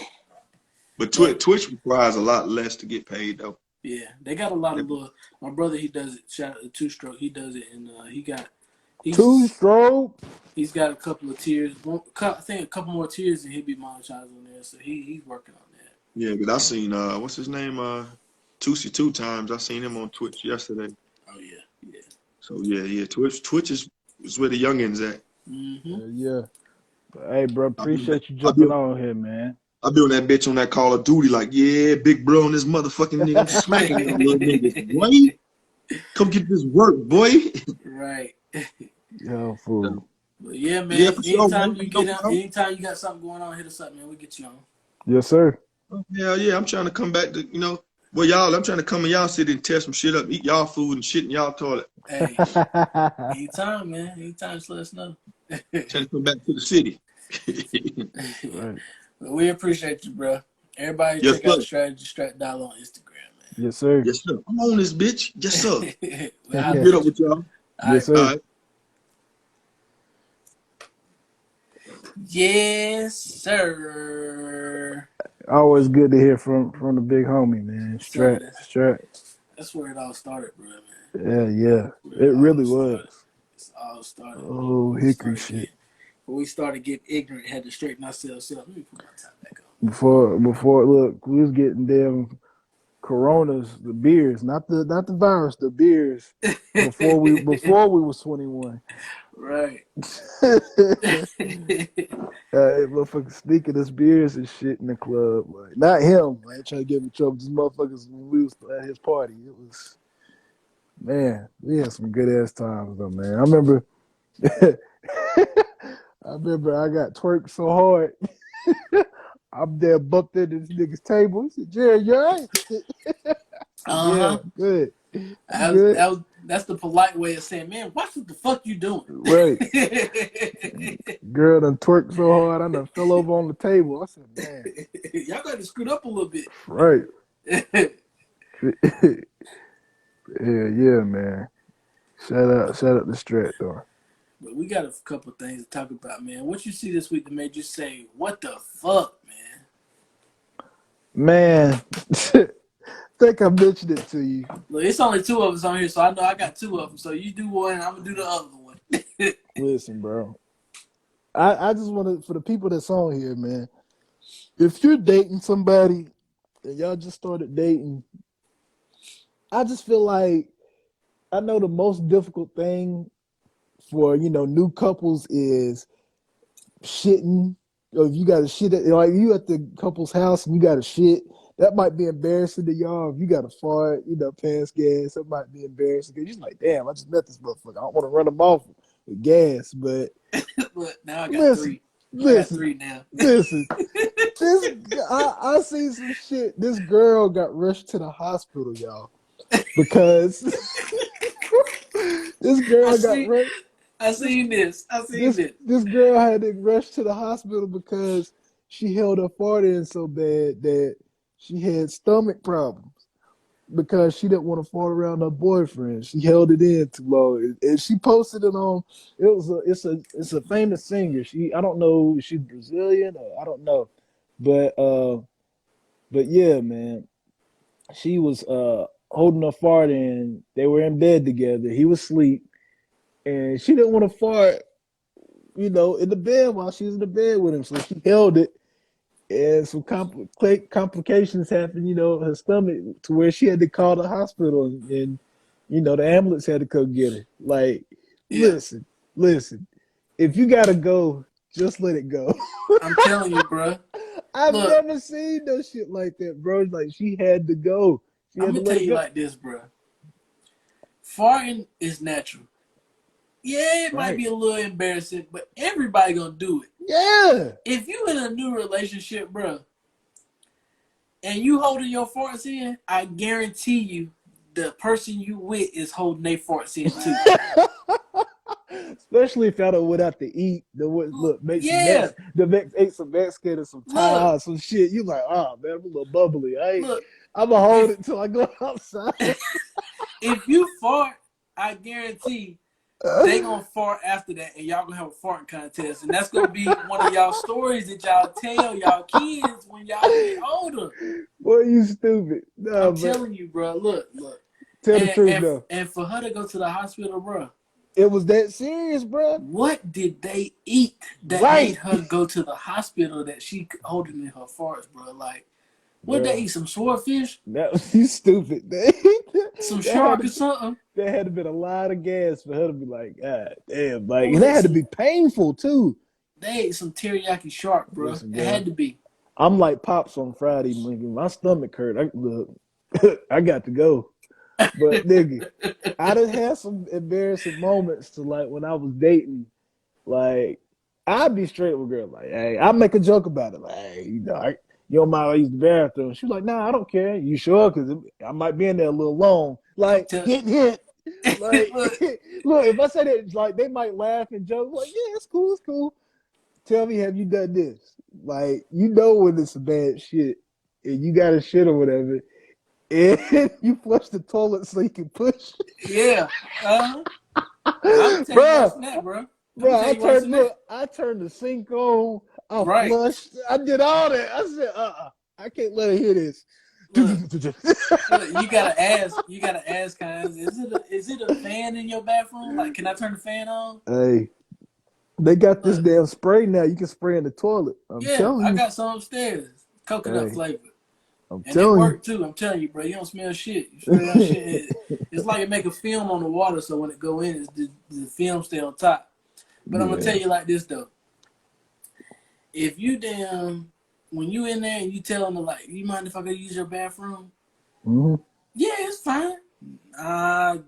But Twitch requires a lot less to get paid, though. Yeah, they got a lot of little. My brother, he does it. Shout out to Two Stroke. He does it, and Two Stroke. He's got a couple of tiers. I think a couple more tiers, and he'll be monetized on there. So he's working on that. Yeah, but I seen what's his name? Tusi 2 times. I seen him on Twitch yesterday. Oh yeah. So yeah. Twitch is where the youngins at. Mm-hmm. Yeah. But, hey, bro, appreciate you jumping on here, man. I'll be on that bitch on that Call of Duty, like, yeah, big bro on this motherfucking nigga. I'm smacking y'all little niggas. Boy, come get this work, boy. Right. Yo, fool. But yeah, man. Yeah, for sure, man. Anytime you got something going on, hit us up, man. We'll get you on. Yes, sir. Hell yeah, I'm trying to come back to, I'm trying to come in y'all city and tear some shit up, eat y'all food and shit in y'all toilet. Hey, anytime, man. Anytime, just let us know. Trying to come back to the city. Right. But we appreciate you, bro. Everybody check out Strategy Strat Dollar on Instagram, man. Yes, sir. Yes, sir. I'm on this bitch. Yes, sir. I'll get up with y'all. Yes, sir. All right. Yes, sir. Always good to hear from the big homie, man. Strat. That's where it all started, bro, man. Yeah. It really was. It's all started. Oh, hickory shit. When we started getting ignorant, had to straighten ourselves up. Let me put my time back on. Before, look, we was getting them Coronas, the beers, not the virus, the beers. Before we was 21. Right. Motherfuckers sneaking us beers and shit in the club. Like, not him. I ain't trying to get him in trouble. Just motherfuckers when we was at his party. It was, man, we had some good ass times though, man. I remember I got twerked so hard. I'm there bumped into this nigga's table. He said, Jerry, you all right? Yeah, good. That's the polite way of saying, man, watch what the fuck you doing. Right. Girl done twerked so hard, I done fell over on the table. I said, man. Y'all got to screw up a little bit. Right. Yeah, man. Shout out to Strat, though. But we got a couple things to talk about, man. What you see this week that made you say, what the fuck, man? Man, think I mentioned it to you. Look, it's only two of us on here, so I know I got two of them. So you do one, and I'm going to do the other one. Listen, bro. I just want to, for the people that's on here, man, if you're dating somebody and y'all just started dating, I just feel like I know the most difficult thing for, new couples is shitting, or if you got to shit at, like you at the couple's house and you got to shit, that might be embarrassing to y'all. If you got to fart, pants gas, that might be embarrassing because you're like, damn, I just met this motherfucker. I don't want to run him off with gas, but Look, now I got listen, three. I got listen, three now. listen. This I see some shit. This girl got rushed to the hospital, y'all, because this I girl got see. rushed. I This seen this. I seen this this. this girl had to rush to the hospital because she held her fart in so bad that she had stomach problems because she didn't want to fart around her boyfriend. She held it in too long, and she posted it on. It's a famous singer. I don't know if she's Brazilian or I don't know, but yeah, man, she was holding her fart in. They were in bed together. He was asleep, and she didn't want to fart in the bed while she was in the bed with him. So she held it, and some complications happened, her stomach, to where she had to call the hospital, and the ambulance had to come get her. Like, Yeah, listen, if you gotta go, just let it go. I'm telling you, bro. I've Look, never seen no shit like that, bro. Like, she had to go. She I'm had to gonna let tell it you go. like this, bro. Farting is natural. Yeah, it might Right. be a little embarrassing, but everybody gonna do it. Yeah. If you in a new relationship, bro, and you holding your farts in, I guarantee you, the person you with is holding their farts in too. Especially if y'all done went out to eat. Look, make some Yeah, Mex, ate some Mexican and some look, Thai or some shit. You like, oh man, I'm a little bubbly. look. I'm gonna hold If it until I go outside. if you fart, I guarantee they gonna fart after that, and y'all gonna have a farting contest, and that's gonna be one of y'all stories that y'all tell y'all kids when y'all get older. Boy, you stupid. No, I'm but telling you, bro. Look, tell the and truth and though. and for her to go to the hospital, bro. It was that serious, bro. What did they eat that made Right, her go to the hospital that she holding in her farts, bro? Like, what they bro. eat? Some swordfish, That was you stupid. some that had shark or to something? that had to been a lot of gas for her to be like, God damn, like, Who and that ate had to some? be painful too. They ate some teriyaki shark, bro. Listen, It bro. had to be. I'm like Pops on Friday, nigga. My stomach hurt. Look, I got to go. But nigga, I done had some embarrassing moments to, like, when I was dating. Like, I'd be straight with girls. Like, hey, I make a joke about it. Like, hey, you don't mind if I use the bathroom? She's like, nah, I don't care. You sure? Because I might be in there a little long. I'm Like, telling. hit. Like, Look, look, if I say that, like, they might laugh and joke. Like, yeah, it's cool, it's cool. Tell me, have you done this? Like, when it's a bad shit and you got a shit or whatever, and you flush the toilet so you can push. yeah. I'm gonna tell you worse Bruh, than that, bro. I'm gonna bruh, tell you worse than that. I turned the sink on, I Right. flushed, I did all that. I said, I can't let her hear this. Look, look. You gotta ask, guys. Is it a fan in your bathroom? Like, can I turn the fan on? Hey, they got this Look, damn spray now. You can spray in the toilet. I'm yeah, telling I you. got some upstairs, coconut Hey, flavor, I'm and it telling worked too. I'm telling you, bro. You don't smell shit. You spray that shit. It's like it make a film on the water, so when it go in, the film stay on top. But I'm gonna tell you. you like this though. If you when you in there and you telling them like, you mind if I go use your bathroom? Yeah. Hmm. Yeah, it's fine.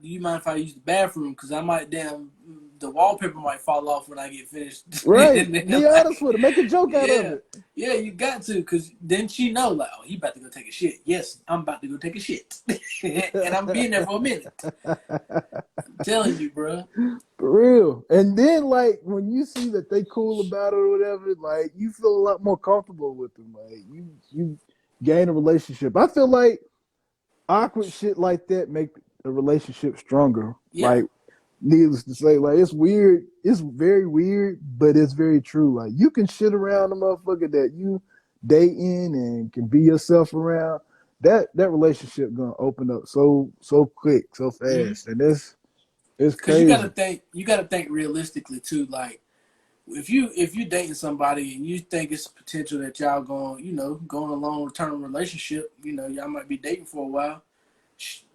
You mind if I use the bathroom? Because I might the wallpaper might fall off when I get finished. Right. And then, Be honest like, with her. Make a joke out of yeah, it. yeah, you got to, because then she know like, oh, he about to go take a shit. Yes, I'm about to go take a shit, and I'm being there for a minute. I'm telling you, bro. For real. And then, like, when you see that they cool about it or whatever, like, you feel a lot more comfortable with them. Like, you gain a relationship. I feel like awkward shit like that make a relationship stronger. Yeah, Like, needless to say, like, it's weird. It's very weird, but it's very true. Like, you can shit around a motherfucker that you dating and can be yourself around. That relationship gonna open up so quick, so fast, and it's because crazy. you gotta think realistically too. Like, if you dating somebody and you think it's potential that y'all going a long term relationship, y'all might be dating for a while.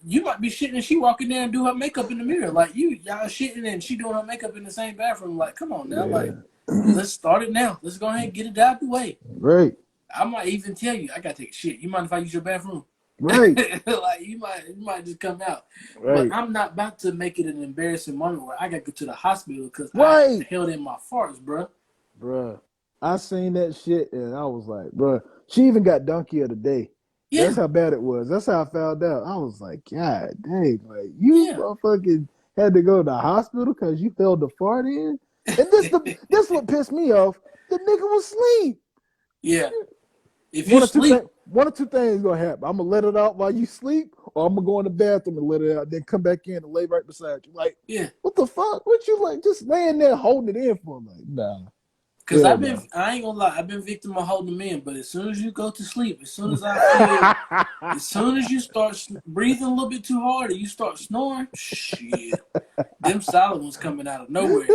You might be shitting and she walk in there and do her makeup in the mirror. Like, y'all shitting and she doing her makeup in the same bathroom. Like, come on now, Yeah, like, let's start it now. Let's go ahead and get it out of the way. Right. I might even tell you, I gotta take a shit. You mind if I use your bathroom? Right. Like you might just come out. Right. But I'm not about to make it an embarrassing moment where I gotta go to the hospital because I Right. held in my farts, bro. Bruh. I seen that shit and I was like, bruh. She even got donkey of the day. That's Yeah, how bad it was. That's how I found out. I was like, God dang, like you yeah. motherfucking had to go to the hospital because you held the fart in. And this what pissed me off. The nigga was asleep. Yeah. If you sleep, One or two things gonna happen. I'm gonna let it out while you sleep, or I'm gonna go in the bathroom and let it out, then come back in and lay right beside you. Like, yeah. what the fuck? What you like just laying there holding it in for? Like, nah. Cause Hell no. I ain't gonna lie, I've been victim of holding them in. But as soon as you go to sleep, as soon as I feel, as soon as you start breathing a little bit too hard and you start snoring, shit, them solid ones coming out of nowhere.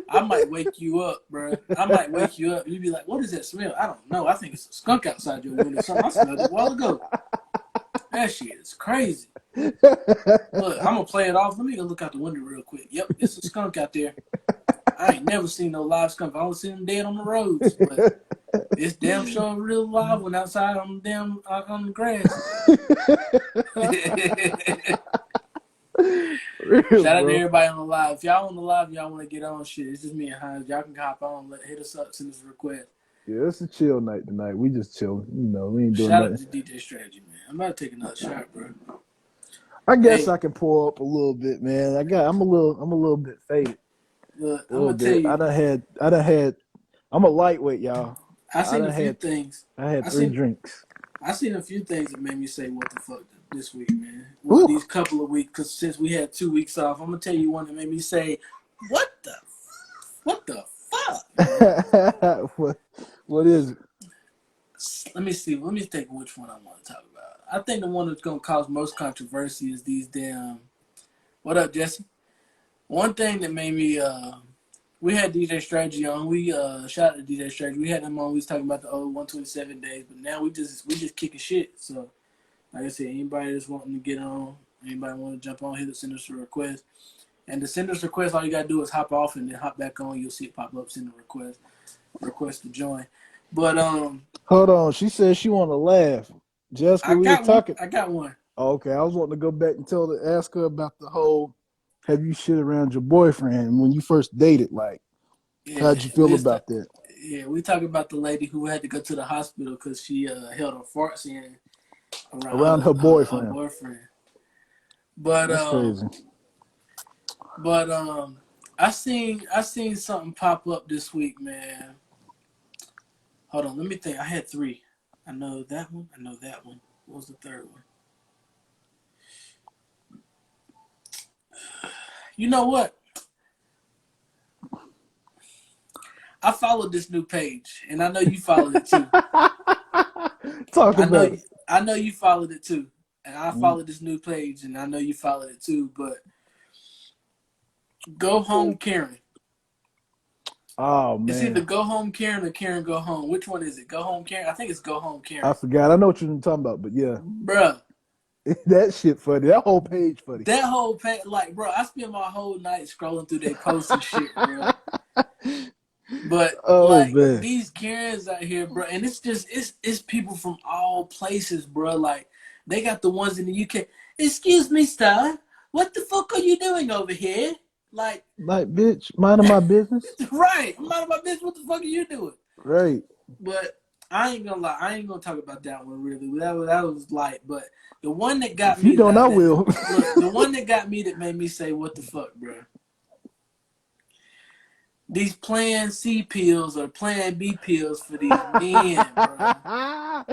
I might wake you up, bro. I might wake you up. You be like, "What is that smell?" I don't know. I think it's a skunk outside your window. Something I smelled it a while ago. That shit is crazy. Look, I'm gonna play it off. Let me go look out the window real quick. Yep, it's a skunk out there. I ain't never seen no live skunk. I only seen them dead on the roads, but it's damn sure real live one outside on the damn on the grass. Real, Shout out to bro. everybody on the live. If y'all on the live, y'all want to get on shit. It's just me and Hines. Y'all can hop on, hit us up, send us a request. Yeah, it's a chill night tonight. We just chilling. You know, we ain't doing Shout out nothing. to DJ Strategy, man. I'm about to take another shot, bro. I guess Hey, I can pour up a little bit, man. I'm a little bit faded. look, A I'm little gonna tell bit. you. I done had I'm a lightweight, y'all. I I seen a done few had things. I had I three seen drinks. I seen a few things that made me say, "What the fuck?" This week, man. Well, Whew. these couple of weeks, because since we had 2 weeks off, I'm gonna tell you one that made me say, what the fuck, man?" What is it? Let me see. Let me think which one I want to talk about. I think the one that's gonna cause most controversy is these damn. What up, Jesse? One thing that made me we had DJ Strategy on. We shout out to DJ Strategy. We had him on. We was talking about the old 127 days, but now we just kicking shit. So like I said, anybody that's wanting to get on, anybody want to jump on, hit us, send us a request. And to send us a request, all you gotta do is hop off and then hop back on. You'll see it pop up, send a request to join. But Hold on. She said she want to laugh. Jessica, I we were got one. talking. I got one. Oh, okay, I was wanting to go back and ask her about the whole have you shit around your boyfriend when you first dated? Like, Yeah, how'd you feel about that? yeah, we talking about the lady who had to go to the hospital because she held her farts in Around around her her boyfriend. boyfriend. But That's crazy. but I seen something pop up this week, man. Hold on, let me think. I had three. I know that one. I know that one. What was the third one? You know what? I followed this new page, and I know you followed it too. Talk I know about it. I know you followed it too, and I Mm. followed this new page, and I know you followed it too. But Go Home Karen. Oh It's either man, Go Home Karen or Karen Go Home. Which one is it? Go Home Karen? I think it's Go Home I Karen. forgot. I know what you're talking about, but yeah, Bruh, that shit funny. That whole page funny. that whole page, like, bro, I spent my whole night scrolling through their posts and shit, bro. But Oh like man. these Karens out here, bro, and it's people from all places, bro. Like they got the ones in the UK. Excuse me, sir. What the fuck are you doing over here? Like, Like, bitch, minding my business. right? I'm out of my business. What the fuck are you doing? Right. But I ain't gonna lie. I ain't gonna talk about that one really. That was light. But the one that got If you me don't, I that will. look, the one that got me that made me say, "What the fuck, bro?" These Plan C pills or Plan B pills for these men, bro.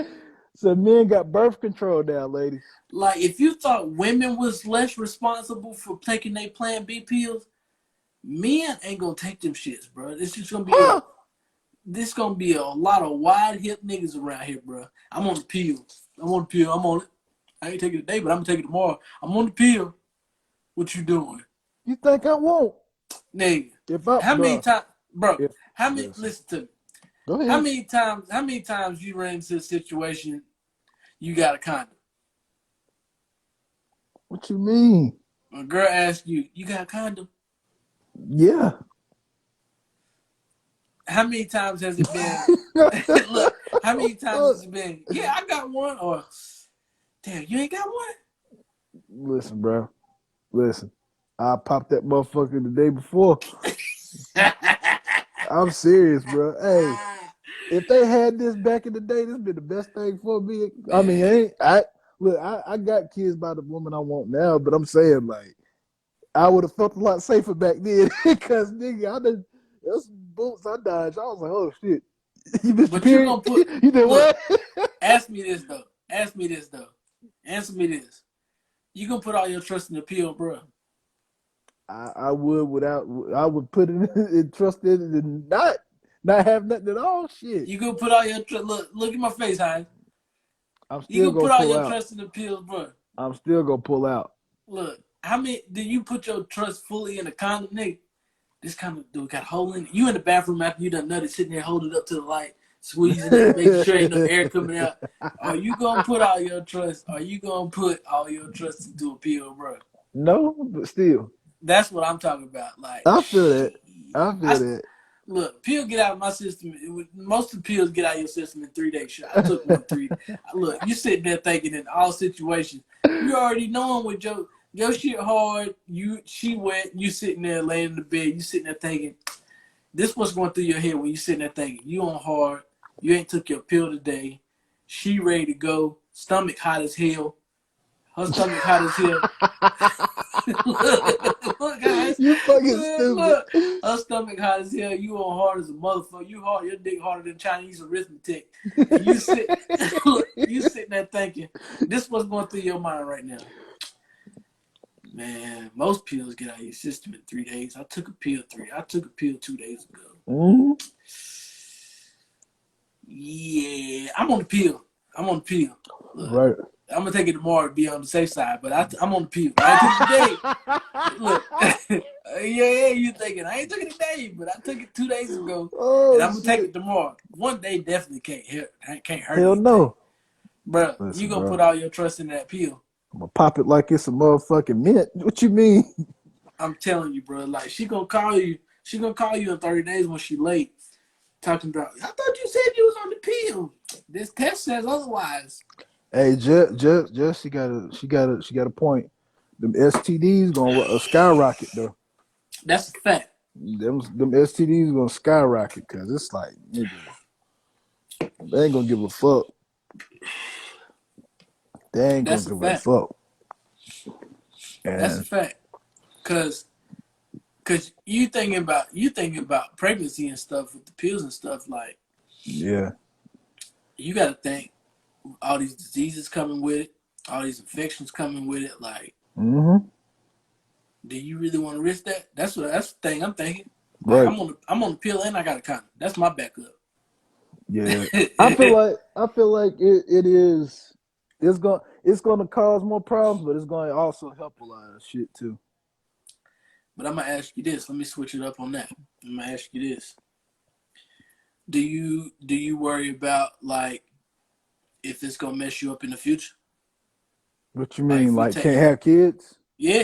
So men got birth control now, ladies. Like, if you thought women was less responsible for taking their Plan B pills, men ain't gonna take them shits, bro. It's just gonna be Huh? a lot of wide hip niggas around here, bro. I'm on the pill. I'm on the pill. I'm on it. I ain't taking it today, but I'm gonna take it tomorrow. I'm on the pill. What you doing, You think I won't? nigga? If I, How many bro, times, bro? if How many? listen, Listen to me. go How ahead. many times? How many times you ran into a situation you got a condom? What you mean? A girl asks you, "You got a condom?" Yeah. how many times has it been? Look, how many times has it been? Yeah, I got one. Or damn, you ain't got one. Listen, bro. Listen. I popped that motherfucker the day before. I'm serious, bro. Hey, if they had this back in the day, this been the best thing for me. I mean, I got kids by the woman I want now, but I'm saying like I would have felt a lot safer back then because nigga, there's some boots I dodged. I was like, oh shit, you missed your But you period. gonna put You did look. what? Ask me this though. Answer me this. You gonna put all your trust in the pill, bro? I would put it in trust in it and not have nothing at all. Shit, You gonna put all your trust? Look at my face, Hines. I'm You still gonna gonna put all pull your out. trust in the pills, bro? I'm still gonna pull out. Look, how many do you put your trust fully in a condom, nigga? This condom dude got a hole in it. You in the bathroom after you done nutted, sitting there holding it up to the light, squeezing it, making sure ain't no air coming out. Are you gonna put all your trust? Are you gonna put all your trust into a pill, bro? No, but still, That's what I'm talking about. Like, I feel that. shit. I feel that. Look, pill get out of my system. Most of the pills get out of your system in 3 days. Shit, I took one three. Look, you sitting there thinking in all situations, you already knowing with your shit hard. She wet. You sitting there laying in the bed. You sitting there thinking, this what's going through your head when you sitting there thinking you on hard. You ain't took your pill today. She ready to go. Stomach hot as hell. Her stomach hot as hell. Look, guys. You fucking stupid. Look. Her stomach hot as hell. You on hard as a motherfucker. You hard. Your dick harder than Chinese arithmetic. And you sitting there thinking, this what's going through your mind right now. Man, most pills get out of your system in 3 days. I took a pill 2 days ago. Mm-hmm. Yeah, I'm on the pill. Look, Right. I'm gonna take it tomorrow to be on the safe side, but I'm on the pill. I took it today. Look, yeah, you thinking I ain't took it today, but I took it 2 days ago, Oh, and I'm gonna shit. take it tomorrow. One day definitely can't hurt Hell anything, no. bro. Listen, You gonna bro. put all your trust in that pill? I'm gonna pop it like it's a motherfucking mint. What you mean? I'm telling you, bro. Like she gonna call you. She gonna call you in 30 days when she late. Talking about, I thought you said you was on the pill. This test says otherwise. Hey, just she got a point. Them STDs gonna skyrocket though. That's a fact. Them STDs gonna skyrocket because it's like nigga, they ain't gonna give a fuck. They ain't gonna That's a give a fact. fuck. That's a And fact. Cause you thinking about pregnancy and stuff with the pills and stuff, like yeah, you gotta think all these diseases coming with it, all these infections coming with it, like mm-hmm. do you really want to risk that? That's the thing I'm thinking. Like Right. I'm on the pill and I got a condom. That's my backup. Yeah. I feel like it is it's gonna cause more problems, but it's gonna also help a lot of shit too. But I'm gonna ask you this. Let me switch it up on that. I'm gonna ask you this. Do you worry about like if it's gonna mess you up in the future? What you Like mean, if we like take can't have kids? yeah.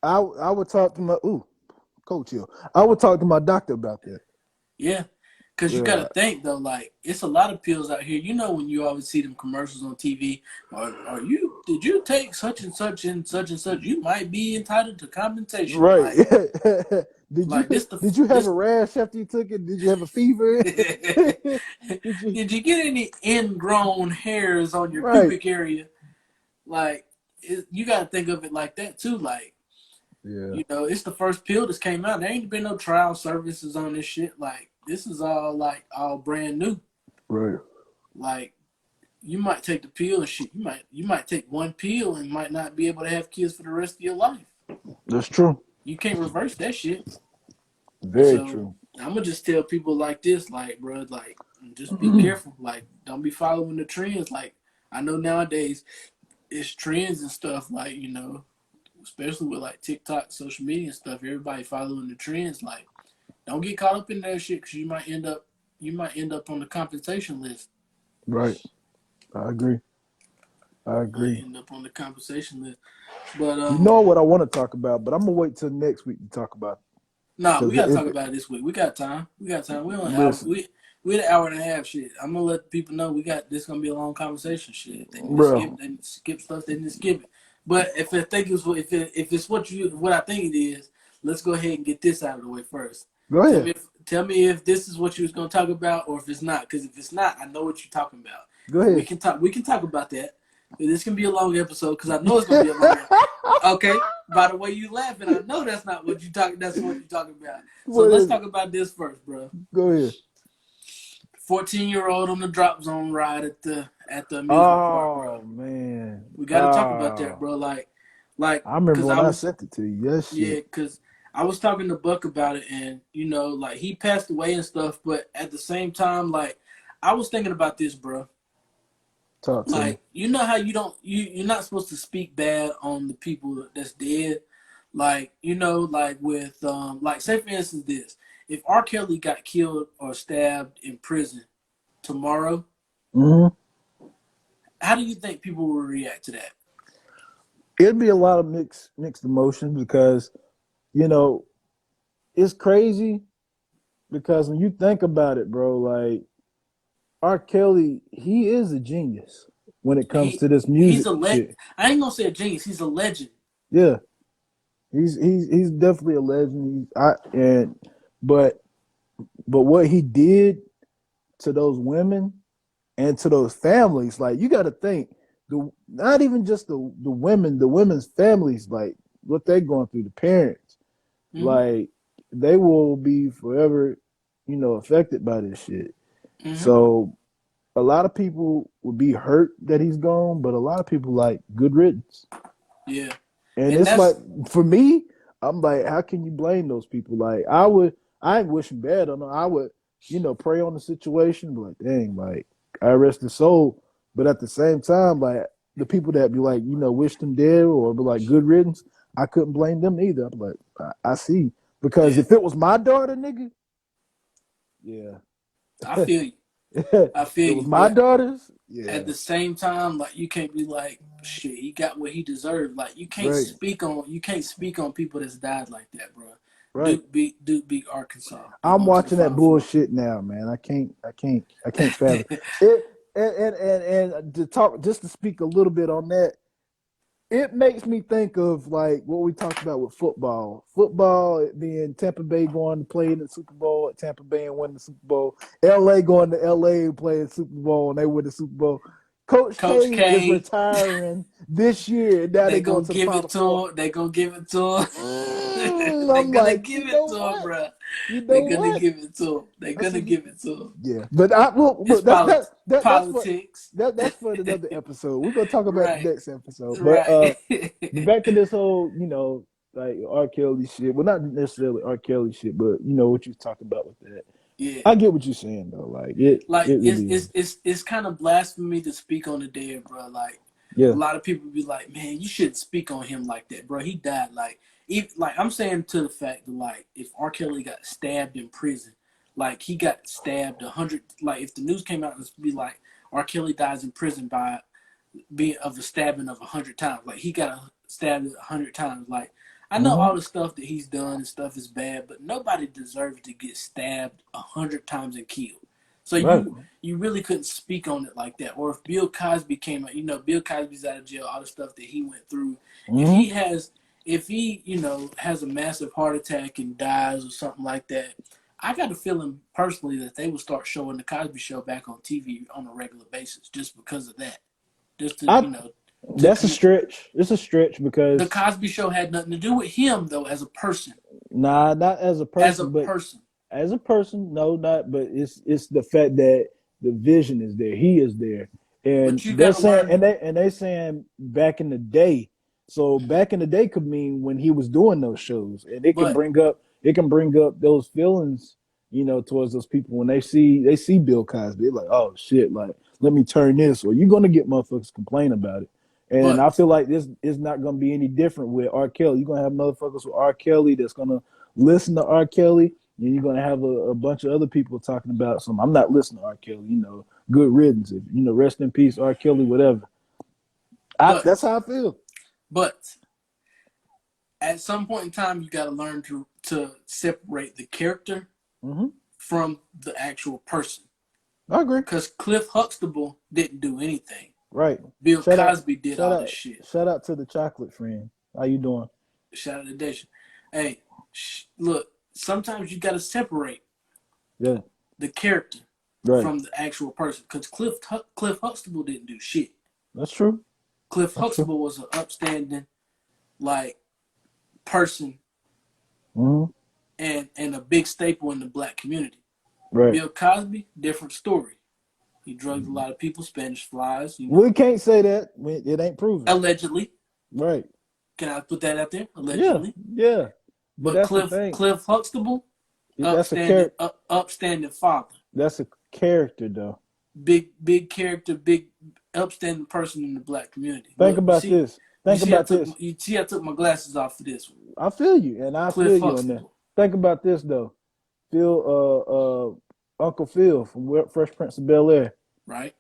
I would talk to my coach here. I would talk to my doctor about that. Yeah, because you got to Yeah. think though, like it's a lot of pills out here. You know, when you always see them commercials on TV, or did you take such and such and such and such? You might be entitled to compensation. Right. Like, did you like this the did you have this. a rash after you took it? Did you have a fever? Did you Did you get any ingrown hairs on your right? pubic area? Like, you got to think of it like that too. Like, Yeah. you know, it's the first pill that came out. There ain't been no trial services on this shit. Like, this is all brand new. Right. Like, you might take the pill and shit. You might take one pill and might not be able to have kids for the rest of your life. That's true. You can't reverse that shit. Very So true. I'm gonna just tell people like this, like, bro, like, just be careful. Like, don't be following the trends. Like, I know nowadays it's trends and stuff. Like, you know, especially with like TikTok, social media and stuff. Everybody following the trends. Like, don't get caught up in that shit because you might end up on the compensation list. Right. I agree. I You might agree. end up on the compensation list. But You know what I want to talk about, but I'm gonna wait till next week to talk about it. Nah, we gotta if talk about it this week. We got time. We don't have listen, we an hour and a half. Shit, I'm gonna let people know we got this. Gonna be a long conversation. Shit, if they need to skip, bro, they need to skip stuff. They need to skip it. But if I think if it's what I think it is, let's go ahead and get this out of the way first. go ahead, Tell me if this is what you was gonna talk about, or if it's not. Because if it's not, I know what you're talking about, go and we ahead. can talk. We can talk about that. This can be a long episode because I know it's gonna be a long episode. Okay. By the way you laughing, I know that's not what you talking. That's what you're talking about. So What let's is talk it? about this first, bro. Go ahead. 14-year-old on the drop zone ride at the amusement park, bro. Oh man. We got to talk about that, bro. Like, I remember cause when I I was, sent it to you. Yes, yeah, shit. cause I was talking to Buck about it, and like he passed away and stuff, but at the same time, like I was thinking about this, bro. Talk to me. Like, you know how you're not supposed to speak bad on the people that's dead. Like, like with like say for instance this. If R. Kelly got killed or stabbed in prison tomorrow, Hmm. how do you think people will react to that? It'd be a lot of mixed emotions because you know it's crazy because when you think about it, bro, like R. Kelly, he is a genius when it comes He to this he's music shit. I ain't gonna say a genius, he's a legend. Yeah, he's definitely a legend. But what he did to those women and to those families, like you got to think the not even just the women, the women's families, like what they're going through, the parents, Mm-hmm. like they will be forever, affected by this shit. Mm-hmm. So a lot of people would be hurt that he's gone, but a lot of people like good riddance. Yeah. And And it's like that's for me, I'm like, how can you blame those people? Like I ain't wishing bad on them. I would, pray on the situation, but like, dang, like I rest his soul. But at the same time, like the people that be like, wish them dead or be like good riddance, I couldn't blame them either. I'm like, I see. Because yeah, if it was my daughter, nigga, yeah. I feel you. If I it feel was you. my But daughters, at yeah. the same time, like you can't be like, shit, he got what he deserved. Like Right. you can't speak on people that's died like that, bro. Right. Duke beat Arkansas and I'm went to the watching that Final Four. bullshit now, man. I can't fathom it. And to talk, just to speak a little bit on that, it makes me think of like what we talked about with football. Football it being Tampa Bay going to play in the Super Bowl at Tampa Bay and win the Super Bowl. LA going to LA and play the Super Bowl and they win the Super Bowl. Coach Coach K is K, retiring this year. And now they they going gonna to the give Final it to Four. him. They gonna give it to him. They I'm gonna like, give it to him, bro. You They know gonna what? give it to him. They I gonna said, give it to him. yeah, but I well, It's look, that's for politics. that's for another episode. We're gonna talk about the Right, next episode. right. But back to this whole, like R. Kelly shit. Well, not necessarily R. Kelly shit, but what you're talking about with that. Yeah. I get what you're saying though. Like Like it really is. it's kind of blasphemy to speak on the dead, bro. Like a Yeah. lot of people be like, man, you shouldn't speak on him like that, bro. He died. Like I'm saying to the fact that like if R. Kelly got stabbed in prison, like he got stabbed 100. Like if the news came out and be like R. Kelly dies in prison by being of a stabbing of 100 times, like he got stabbed 100 times. Like I know Mm-hmm. all the stuff that he's done and stuff is bad, but nobody deserves to get stabbed 100 times and killed. So Right. you really couldn't speak on it like that. Or if Bill Cosby came out, Bill Cosby's out of jail, all the stuff that he went through. If Mm-hmm. he has, if he has a massive heart attack and dies or something like that, I got a feeling personally that they will start showing the Cosby Show back on TV on a regular basis just because of that. Just to I to That's a stretch. It's a stretch the because Cosby Show had nothing to do with him though as a person. nah, not as a As a person, but person. as a person, no, not. But it's the fact that the vision is there. He is there, and But you they're gotta saying, learn. and they saying back in the day. So back in the day could mean when he was doing those shows, and But it can bring up those feelings, towards those people when they see Bill Cosby. They're like, oh shit, like let me turn this, or you're gonna get motherfuckers complain about it. And I but feel like this is not gonna be any different with R. Kelly. You're gonna have motherfuckers with R. Kelly that's gonna listen to R. Kelly, and you're gonna have a bunch of other people talking about some. I'm not listening to R. Kelly. Good riddance. If, rest in peace, R. Kelly. Whatever. but That's how I feel. but at some point in time you gotta learn to to separate the character from the actual person. I agree. Because Cliff Huxtable didn't do anything. Right. Bill Cosby did all this shit. Shout out to the chocolate friend. How you doing? Shout out to Daisha. Hey, look, sometimes you got to separate the character from the actual person. Because Cliff Huxtable didn't do shit. That's true. Cliff Huxtable was an upstanding, like, person and a big staple in the black community. Right. Bill Cosby, different story. He drugged a lot of people, Spanish flies. We can't say that. It ain't proven. Allegedly. Right. Can I put that out there? Allegedly. Yeah. But that's Cliff Huxtable, upstanding father. That's a character, though. Big character, big upstanding person in the black community. Think about this. You see, I took my glasses off for this one. I feel you, and I feel you on that. Think about this, though. Uncle Phil from Fresh Prince of Bel-Air. Right.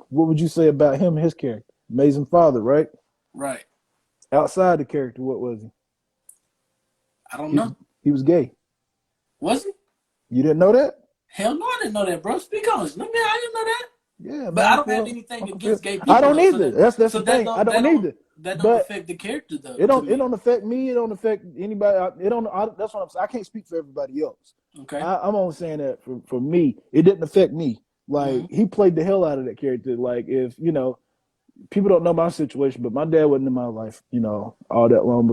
What would you say about him and his character? Amazing father, right? Right. Outside the character, what was he? I don't know. He was gay. Was he? You didn't know that? Hell no, I didn't know that, bro. Speak on it. I didn't know that. Yeah, but I don't have anything against gay people. I don't either. That's the thing. I don't either. That don't affect the character, though. It don't affect me. It don't affect anybody. That's what I'm saying. I can't speak for everybody else. Okay. I'm only saying that for me. It didn't affect me. Like he played the hell out of that character. Like if people don't know my situation, but my dad wasn't in my life, all that long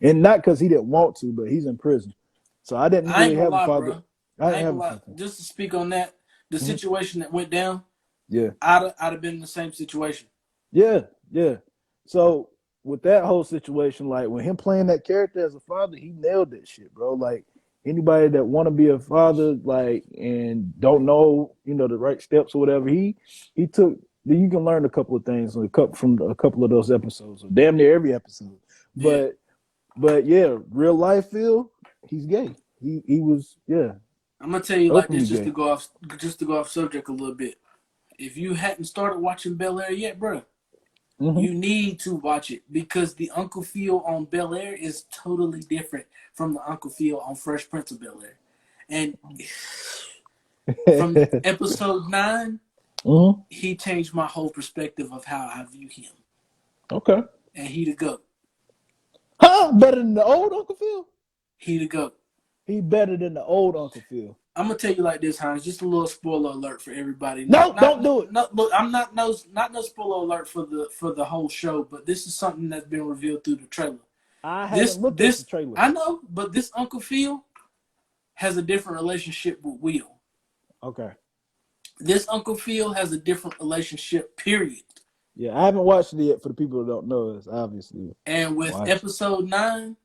not because he didn't want to, but he's in prison. So I didn't really have a father. I ain't gonna lie. Just to speak on that, the situation that went down. Yeah. I'd have been in the same situation. Yeah. So with that whole situation, like when him playing that character as a father, he nailed that shit, bro. Like anybody that want to be a father, like and don't know, the right steps or whatever, he took. You can learn a couple of things from a couple of those episodes, or damn near every episode. Yeah. But yeah, real life Phil, he's gay. He was I'm gonna tell you like this, just to go off subject a little bit. If you hadn't started watching Bel-Air yet, bro, you need to watch it because the Uncle Phil on Bel-Air is totally different from the Uncle Phil on Fresh Prince of Bel-Air. And from episode 9, he changed my whole perspective of how I view him. Okay. And he the GOAT. Better than the old Uncle Phil? He the GOAT. He better than the old Uncle Phil. I'm gonna tell you like this, Hans. Just a little spoiler alert for everybody. Don't do it. No, look, I'm not no spoiler alert for the whole show, but this is something that's been revealed through the trailer. I haven't looked at the trailer. I know, but this Uncle Phil has a different relationship with Will. Okay. This Uncle Phil has a different relationship, period. Yeah, I haven't watched it yet. For the people who don't know, it's obviously. And with episode 9,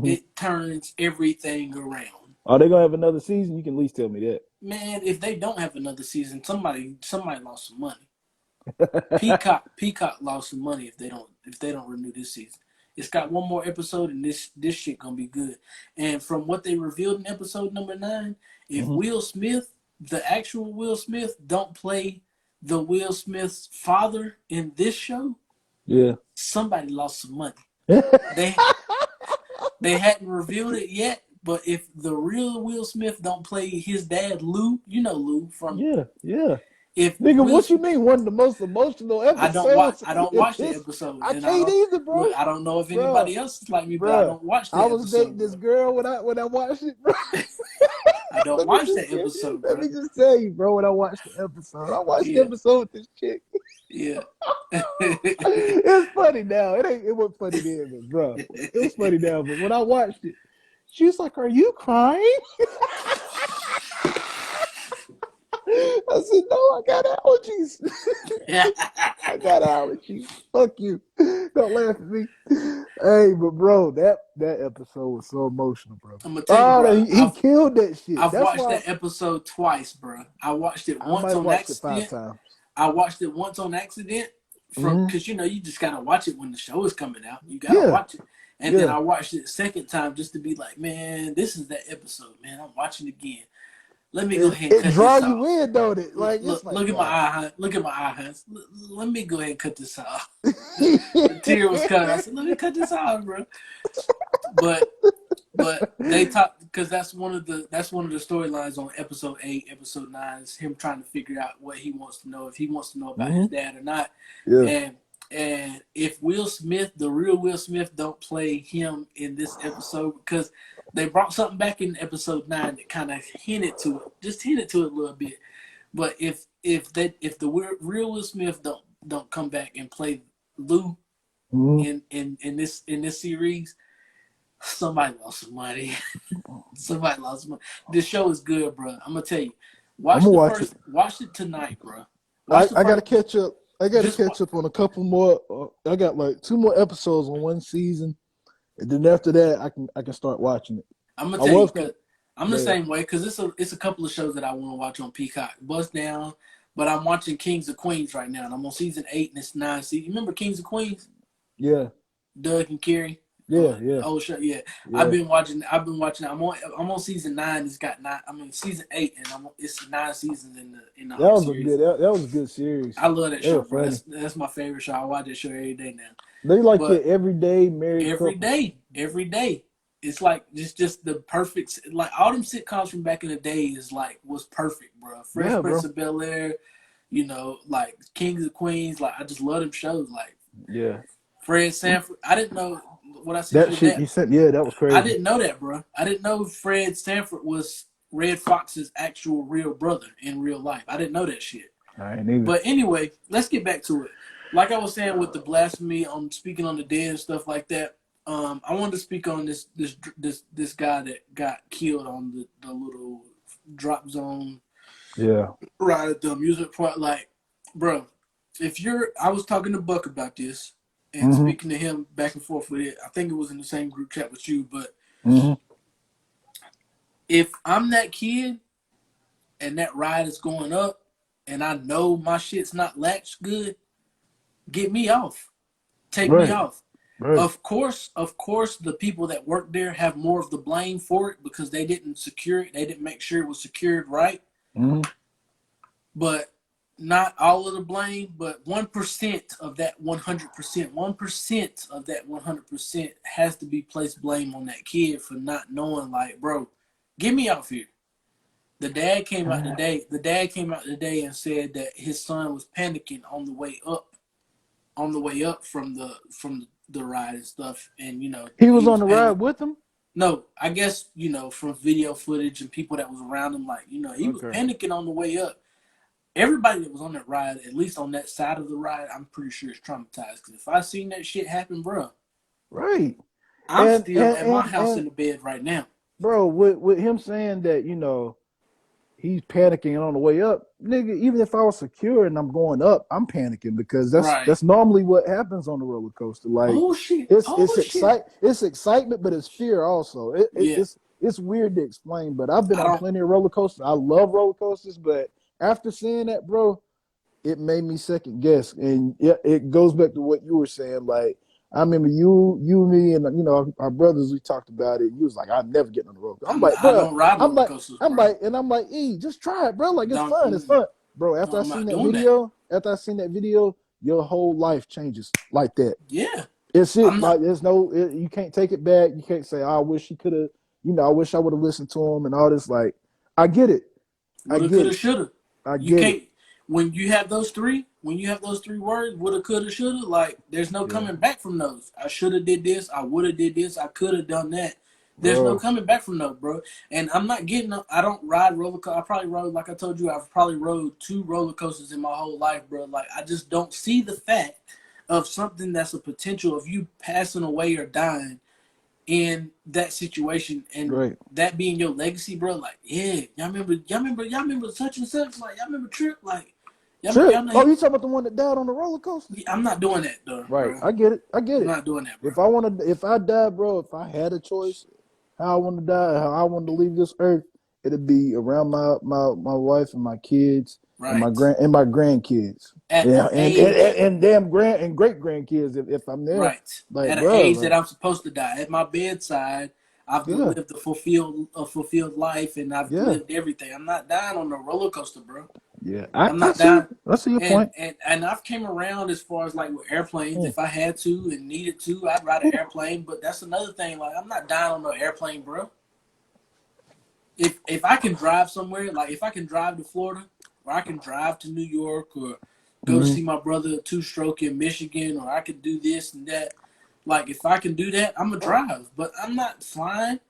it turns everything around. Are they gonna have another season? You can at least tell me that. Man, if they don't have another season, somebody lost some money. Peacock lost some money if they don't renew this season. It's got one more episode, and this shit gonna be good. And from what they revealed in episode number 9, if Will Smith, the actual Will Smith, don't play the Will Smith's father in this show, somebody lost some money. They hadn't revealed it yet. But if the real Will Smith don't play his dad, Lou, Lou from If nigga, what you mean? One of the most emotional episodes. I don't watch the episode. I can't either, bro. I don't know if anybody else is like me, but I don't watch that episode. I was dating this girl when I watched it, bro. I don't watch that episode, bro. Let me just tell you, bro, when I watched the episode. I watched the episode with this chick. Yeah. It's funny now. It wasn't funny then, but bro. It was funny now, but when I watched it, she was like, "Are you crying?" I said, "No, I got allergies." I got allergies. Fuck you. Don't laugh at me. Hey, but bro, that episode was so emotional, bro. I'm gonna tell you, bro, he killed that shit. I've watched that episode twice, bro. I watched it once on accident. 5 times. I watched it once on accident because you just gotta watch it when the show is coming out. You gotta watch it. And then I watched it a second time just to be like, man, this is that episode, man. I'm watching it again. let me go ahead and It cut draw this you off. in, don't it? Like Look, it's like look at my bro. eye, look at my eye. Let me go ahead and cut this off. The tear was coming. I said, let me cut this off, bro. But they talk because that's one of the storylines on episode 8, episode 9 is him trying to figure out what he wants to know, if he wants to know about his dad or not. Yeah. And if Will Smith, the real Will Smith, don't play him in this episode, because they brought something back in episode 9 that kind of hinted to it a little bit. But if the real Will Smith don't come back and play Lou in this series, somebody lost some money. Somebody lost some money. This show is good, bro. I'm gonna tell you. Watch it tonight, bro. I gotta catch up. I gotta catch up on a couple more. I got like 2 more episodes on one season, and then after that, I can start watching it. I'm gonna tell you, cause I'm the same way. Cause it's a couple of shows that I want to watch on Peacock. Bust Down, but I'm watching Kings of Queens right now, and I'm on season 8, and it's 9 seasons. You remember Kings of Queens? Yeah. Doug and Kerry. Yeah. Oh, show. Yeah. I've been watching. I'm on season 9. It's got 9. I mean, season 8, and it's 9 seasons in the whole series. That was a good series. I love that show, bro. That's my favorite show. I watch that show every day now. They like your everyday married every couple. every day. It's like just the perfect, like all them sitcoms from back in the day was perfect, bro. Fresh Prince of Bel-Air, like Kings of Queens. Like I just love them shows. Like Fred Sanford. I didn't know what I said. That shit you sent, that was crazy. I didn't know that, bro. I didn't know Fred Sanford was Red Fox's actual real brother in real life. I didn't know that shit. I ain't either. But anyway, let's get back to it. Like I was saying with the blasphemy, speaking on the dead and stuff like that. I wanted to speak on this guy that got killed on the little drop zone. Yeah. Right at the amusement park. Like, bro, I was talking to Buck about this and speaking to him back and forth with it. I think it was in the same group chat with you, but if I'm that kid and that ride is going up and I know my shit's not latched good, get me off. Take me off. Right. Of course, the people that work there have more of the blame for it because they didn't secure it. They didn't make sure it was secured right. But not all of the blame, but 1% of that 100%, 1% of that 100% has to be placed blame on that kid for not knowing, like, bro, get me off here. The dad came out today and said that his son was panicking on the way up from the ride and stuff, and he was on the ride with him. No, I guess from video footage and people that was around him, like he was panicking on the way up. Everybody that was on that ride, at least on that side of the ride, I'm pretty sure is traumatized. Because if I seen that shit happen, bro, I'm still at my house in the bed right now, bro. With him saying that he's panicking on the way up, nigga. Even if I was secure and I'm going up, I'm panicking because that's normally what happens on the roller coaster. Like, it's excitement, but it's fear also. It's weird to explain, but I've been on plenty of roller coasters. I love roller coasters, but after seeing that, bro, it made me second guess, and it goes back to what you were saying. Like, I remember you, me, and our brothers. We talked about it. You was like, "I'm never getting on the roller coaster." I'm like, "Bro, I don't ride roller coasters." I'm like, just try it, bro. Like, it's fun. It's fun, bro. After I seen that video, your whole life changes like that. Yeah, it's it. Like, there's you can't take it back. You can't say, "Oh, I wish he could have." I wish I would have listened to him and all this. Like, I get it. Woulda, coulda, shoulda. You can't. When you have those three words, woulda, coulda, shoulda, like there's no coming back from those. I shoulda did this, I woulda did this, I coulda done that. There's no coming back from those, bro. And I'm not I don't ride roller coasters. I probably rode, like I told you, I've probably rode 2 roller coasters in my whole life, bro. Like, I just don't see the fact of something that's a potential of you passing away or dying in that situation, and that being your legacy, bro. Like, y'all remember such and such, like, y'all remember Trip, like, Trip. You talking about the one that died on the roller coaster? I'm not doing that, though. Right, bro. I get it. I'm not doing that, bro. If I died, bro, if I had a choice, how I want to die, how I want to leave this earth, it'd be around my wife and my kids and my grandkids. And damn great grandkids if I'm there. Right. Like, at an age that I'm supposed to die. At my bedside, I've Yeah. lived a fulfilled life, and I've Yeah. lived everything. I'm not dying on a roller coaster, bro. Yeah. I'm I not see. dying. I see your And, point. and and I've came around as far as like with airplanes. Mm. If I had to and needed to, I'd ride an airplane. But that's another thing. Like I'm not dying on no airplane, bro. If I can drive somewhere, like if I can drive to Florida, or I can drive to New York, or go to Mm-hmm. see my brother two stroke in Michigan, or I could do this and that. Like if I can do that, I'm gonna drive. But I'm not flying.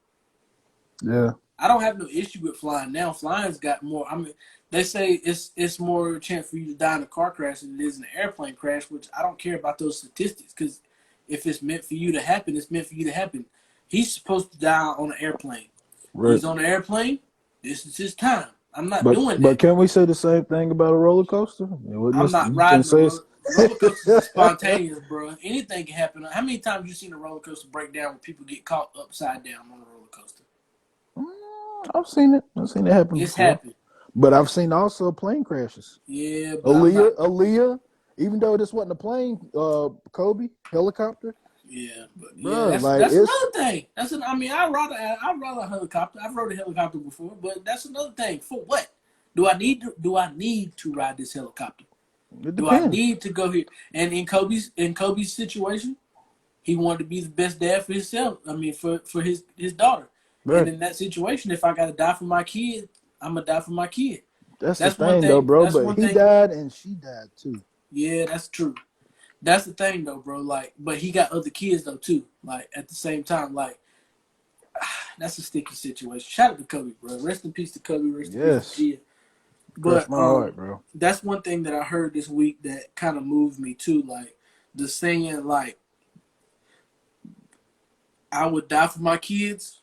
Yeah. I don't have no issue with flying now. Flying's got more. I mean, they say it's more chance for you to die in a car crash than it is in an airplane crash, which I don't care about those statistics because if it's meant for you to happen, it's meant for you to happen. He's supposed to die on an airplane. Right. He's on an airplane. This is his time. I'm not But doing but that. can we say the same thing about a roller coaster? I'm not You can riding a say roller coasters. Are spontaneous, bro. Anything can happen. How many times you seen a roller coaster break down when people get caught upside down on a roller coaster? I've seen it. I've seen it happen It's before. happened. But I've seen also plane crashes. Yeah, but I'm not. Aaliyah, even though this wasn't a plane, Kobe helicopter, Yeah, but yeah, bro. that's Like that's it's another thing. I mean, I rather a helicopter. I've rode a helicopter before, but that's another thing. For what? Do I need to ride this helicopter? it Do I depends, need to go here? And in Kobe's situation, he wanted to be the best dad for himself. I mean, for his daughter. And right? in that situation, if I gotta die for my kid, I'm gonna die for my kid. That's the That's one thing, though, thing. bro. That's But one he thing. died and she died too. Yeah, that's true. That's the thing, though, bro. Like, but he got other kids though too. Like at the same time, like that's a sticky situation. Shout out to Kobe, bro. Rest in peace to Kobe. Rest in peace to Yes, Gia. cross But my heart, bro. that's one thing that I heard this week that kind of moved me too. Like the saying, like I would die for my kids,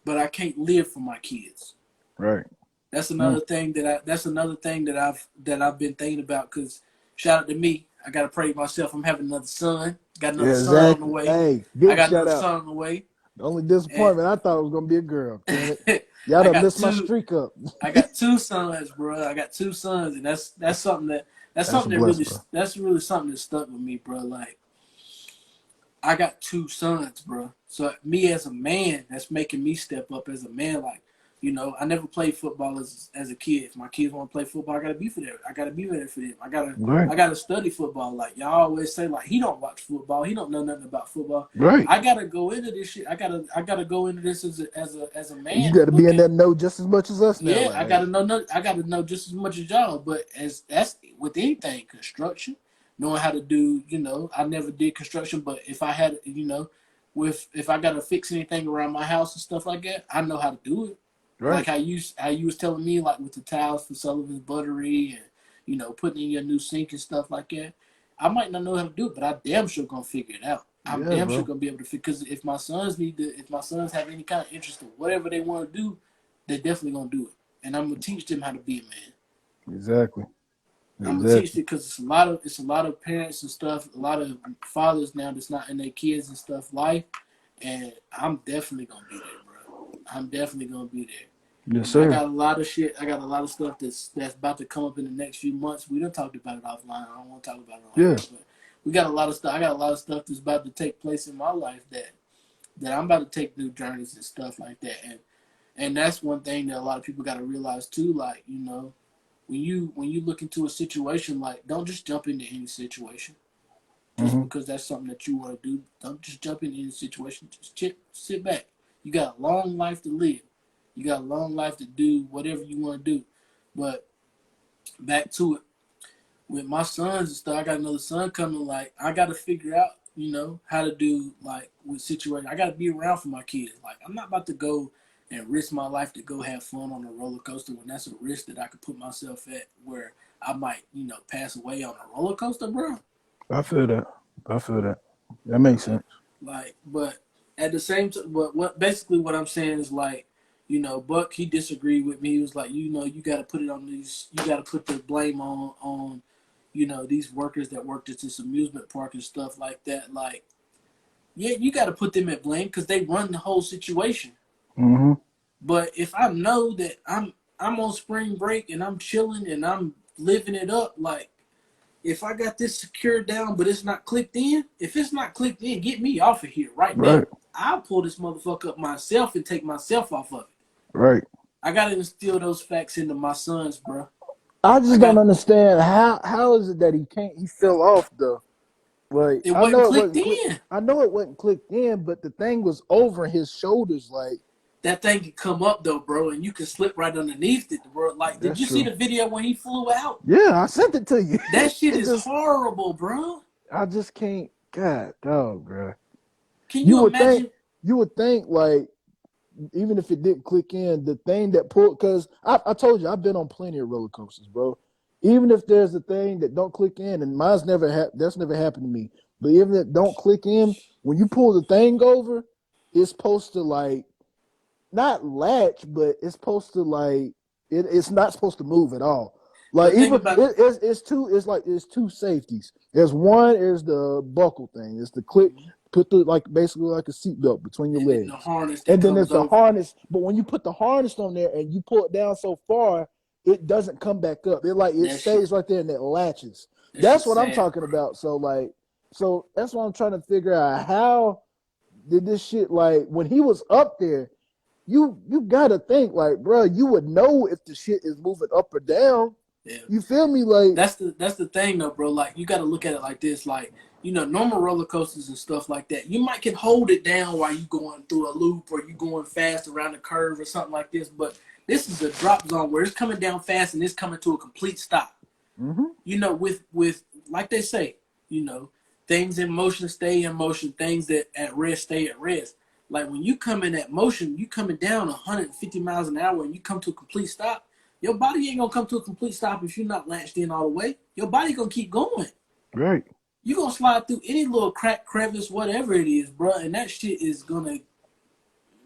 but I can't live for my kids. Right. That's Mm. another thing that I've been thinking about. Cause shout out to me. I gotta pray myself. I'm having another son. Got another Yeah, son on the exactly. way. Hey, I big got shout another out. son on the way. The only And disappointment I thought it was gonna be a girl. Damn it, y'all I done got messed my two. streak up. I got two sons, bro. I got two sons, and that's something That's a that really blessing, bro. that's really something that stuck with me, bro. Like I got two sons, bro. So me as a man, that's making me step up as a man. Like, I never played football as a kid. If my kids want to play football, I gotta be for them. I gotta be there for them. I gotta Right. I gotta study football. Like y'all always say, like he don't watch football. He don't know nothing about football. Right. I gotta go into this shit. I gotta go into this as a You man got to be in looking. that know just as much as us now. Yeah, Like, I hey, gotta know. I gotta know just as much as y'all. But as that's with anything, construction, knowing how to do. I never did construction, but if I had, if I gotta fix anything around my house and stuff like that, I know how to do it. Like right. how you was telling me, like with the tiles for Sullivan's Buttery and putting in your new sink and stuff like that. I might not know how to do it, but I damn sure gonna figure it out. I'm Yeah, damn sure bro. gonna be able to figure. Because if my sons have any kind of interest in whatever they want to do, they're definitely gonna do it, and I'm gonna teach them how to be a man. Exactly. I'm gonna teach Exactly. it because it's a lot of parents and stuff, a lot of fathers now that's not in their kids and stuff life, and I'm definitely gonna be there, bro. I'm definitely gonna be there. Yes, And I sir. got a lot of shit. I got a lot of stuff that's about to come up in the next few months. We done talked about it offline. I don't want to talk about it on Yeah. here, but we got a lot of stuff. I got a lot of stuff that's about to take place in my life that I'm about to take new journeys and stuff like that. And that's one thing that a lot of people got to realize too. Like when you look into a situation, like don't just jump into any situation just Mm-hmm. because that's something that you want to do. Don't just jump into any situation. Just sit back. You got a long life to live. You got a long life to do whatever you want to do. But back to it. With my sons and stuff, I got another son coming. Like I got to figure out, how to do like with situations. I got to be around for my kids. Like I'm not about to go and risk my life to go have fun on a roller coaster when that's a risk that I could put myself at where I might, pass away on a roller coaster, bro. I feel that. I feel that. That makes sense. But at the same time, but what I'm saying is like, Buck he disagreed with me. He was like, you got to put it on these. You got to put the blame on these workers that worked at this amusement park and stuff like that. Like, yeah, you got to put them at blame because they run the whole situation. Mm-hmm. But if I know that I'm on spring break and I'm chilling and I'm living it up, like if I got this secured down, but it's not clicked in, if it's not clicked in, get me off of here right now. Right. I'll pull this motherfucker up myself and take myself off of it. Right. I gotta instill those facts into my sons, bro. I just don't understand how is it that he fell off though. Like It I wasn't know it clicked wasn't in. I know it wasn't clicked in, but the thing was over his shoulders. Like that thing can come up though, bro, and you can slip right underneath it, bro. Like, did that's you see true. the video when he flew out? Yeah, I sent it to you. That shit It is just horrible, bro. I just can't. God, dog, bro. Can You you would think imagine? like even if it didn't click in, the thing that pulled because I told you I've been on plenty of roller coasters, bro. Even if there's a thing that don't click in, and that's never happened to me. But even if it don't click in, when you pull the thing over, it's supposed to like not latch, but it's supposed to like it's not supposed to move at all. Like But think even about it's two safeties. There's one is the buckle thing. It's the clip put the like basically like a seatbelt between your and then the legs. harness that And then comes there's the over. harness. But when you put the harness on there and you pull it down so far, it doesn't come back up. It That shit, stays right there and it latches. that That's shit's what I'm sad, talking bro. about. So that's what I'm trying to figure out. How did this shit like when he was up there? You gotta think like, bro, you would know if the shit is moving up or down. Yeah. You feel me? Like that's the thing though, bro. Like you got to look at it like this. Like normal roller coasters and stuff like that. You might can hold it down while you going through a loop or you going fast around a curve or something like this. But this is a drop zone where it's coming down fast and it's coming to a complete stop. With like they say, things in motion stay in motion. Things that at rest stay at rest. Like when you come in at motion, you coming down 150 miles an hour and you come to a complete stop. Your body ain't gonna come to a complete stop if you're not latched in all the way. Your body gonna keep going. right. You gonna slide through any little crack, crevice, whatever it is, bro. And that shit is gonna,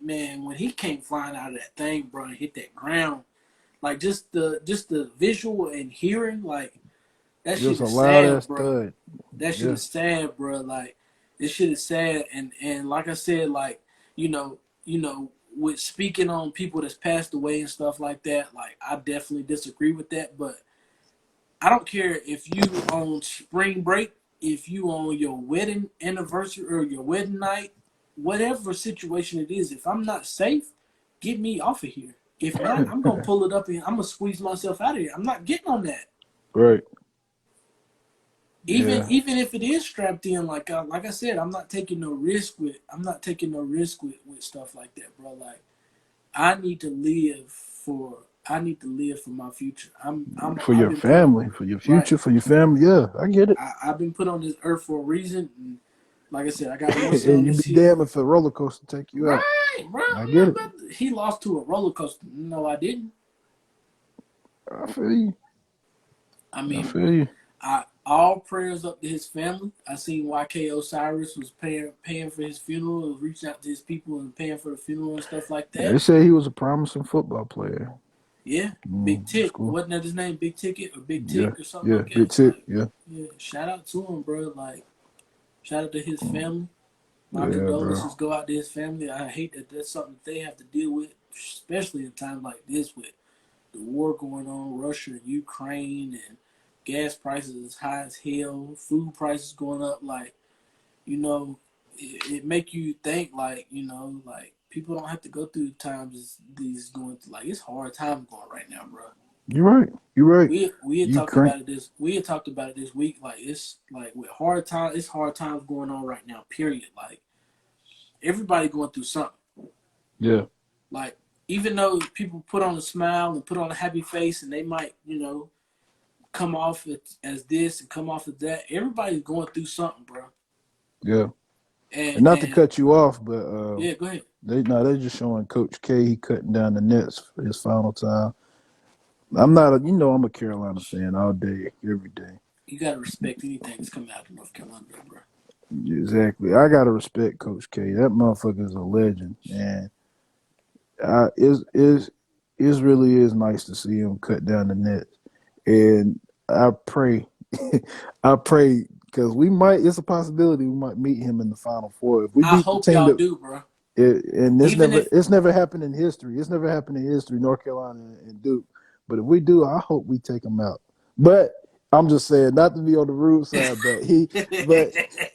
man. When he came flying out of that thing, bro, and hit that ground, like just the visual and hearing, like that It was shit a is loud sad, ass bro. thud. That shit Yeah. is sad, bro. Like this shit is sad, and like I said, like with speaking on people that's passed away and stuff like that, like I definitely disagree with that. But I don't care if you on spring break, if you on your wedding anniversary or your wedding night, whatever situation it is. If I'm not safe, get me off of here. If not, I'm gonna pull it up and I'm gonna squeeze myself out of here. I'm not getting on that. Right. Even Yeah. even if it is strapped in, like I said, I'm not taking no risk with with stuff like that, bro. Like I need to live for my future. For I've your been put on family, for your right. future, for your family. Yeah, I get it. I've been put on this earth for a reason. And like I said, I got one And son you this be year. damned if a roller coaster take you out. Right, bro. I I'm get not it. about to, he lost to a roller coaster. No, I didn't. I feel you. I I mean, feel you. all prayers up to his family. I seen YK Osiris was paying for his funeral, was reaching out to his people and paying for the funeral and stuff like Yeah, they that. say he was a promising football player. Yeah, Big That's Tick. cool. Wasn't that his name? Big Ticket or Big Yeah, Tick or something yeah, like big that. tip. Like, Yeah, yeah, shout out to him, bro. Like, shout out to his family. My yeah, bro. condolences go out to his family. I hate that that's something that they have to deal with, especially in times like this with the war going on, Russia and Ukraine, and gas prices as high as hell, food prices going up. Like, it make you think like, like people don't have to go through times these going through. Like, it's hard times going right now, bro. You're right. You're right. We had You talked crank. about it this. We had talked about it this week. Like it's like with hard times. It's hard times going on right now. Period. Like everybody going through something. Yeah. Like even though people put on a smile and put on a happy face, and they might come off as this and come off as that. Everybody's going through something, bro. Yeah. And And not to and cut you off, but yeah, go ahead. they're just showing Coach K. He cutting down the nets for his final time. I'm not I'm a Carolina fan all day, every day. You gotta respect anything that's coming out of North Carolina, bro. Exactly. I gotta respect Coach K. That motherfucker is a legend, and is really is nice to see him cut down the nets. And I pray, I pray because it's a possibility we might meet him in the Final Four if we I beat the hope team y'all that. do, bro. And Even if it's never happened in history. It's never happened in history, North Carolina and Duke. But if we do, I hope we take them out. But I'm just saying, not to be on the rude side, but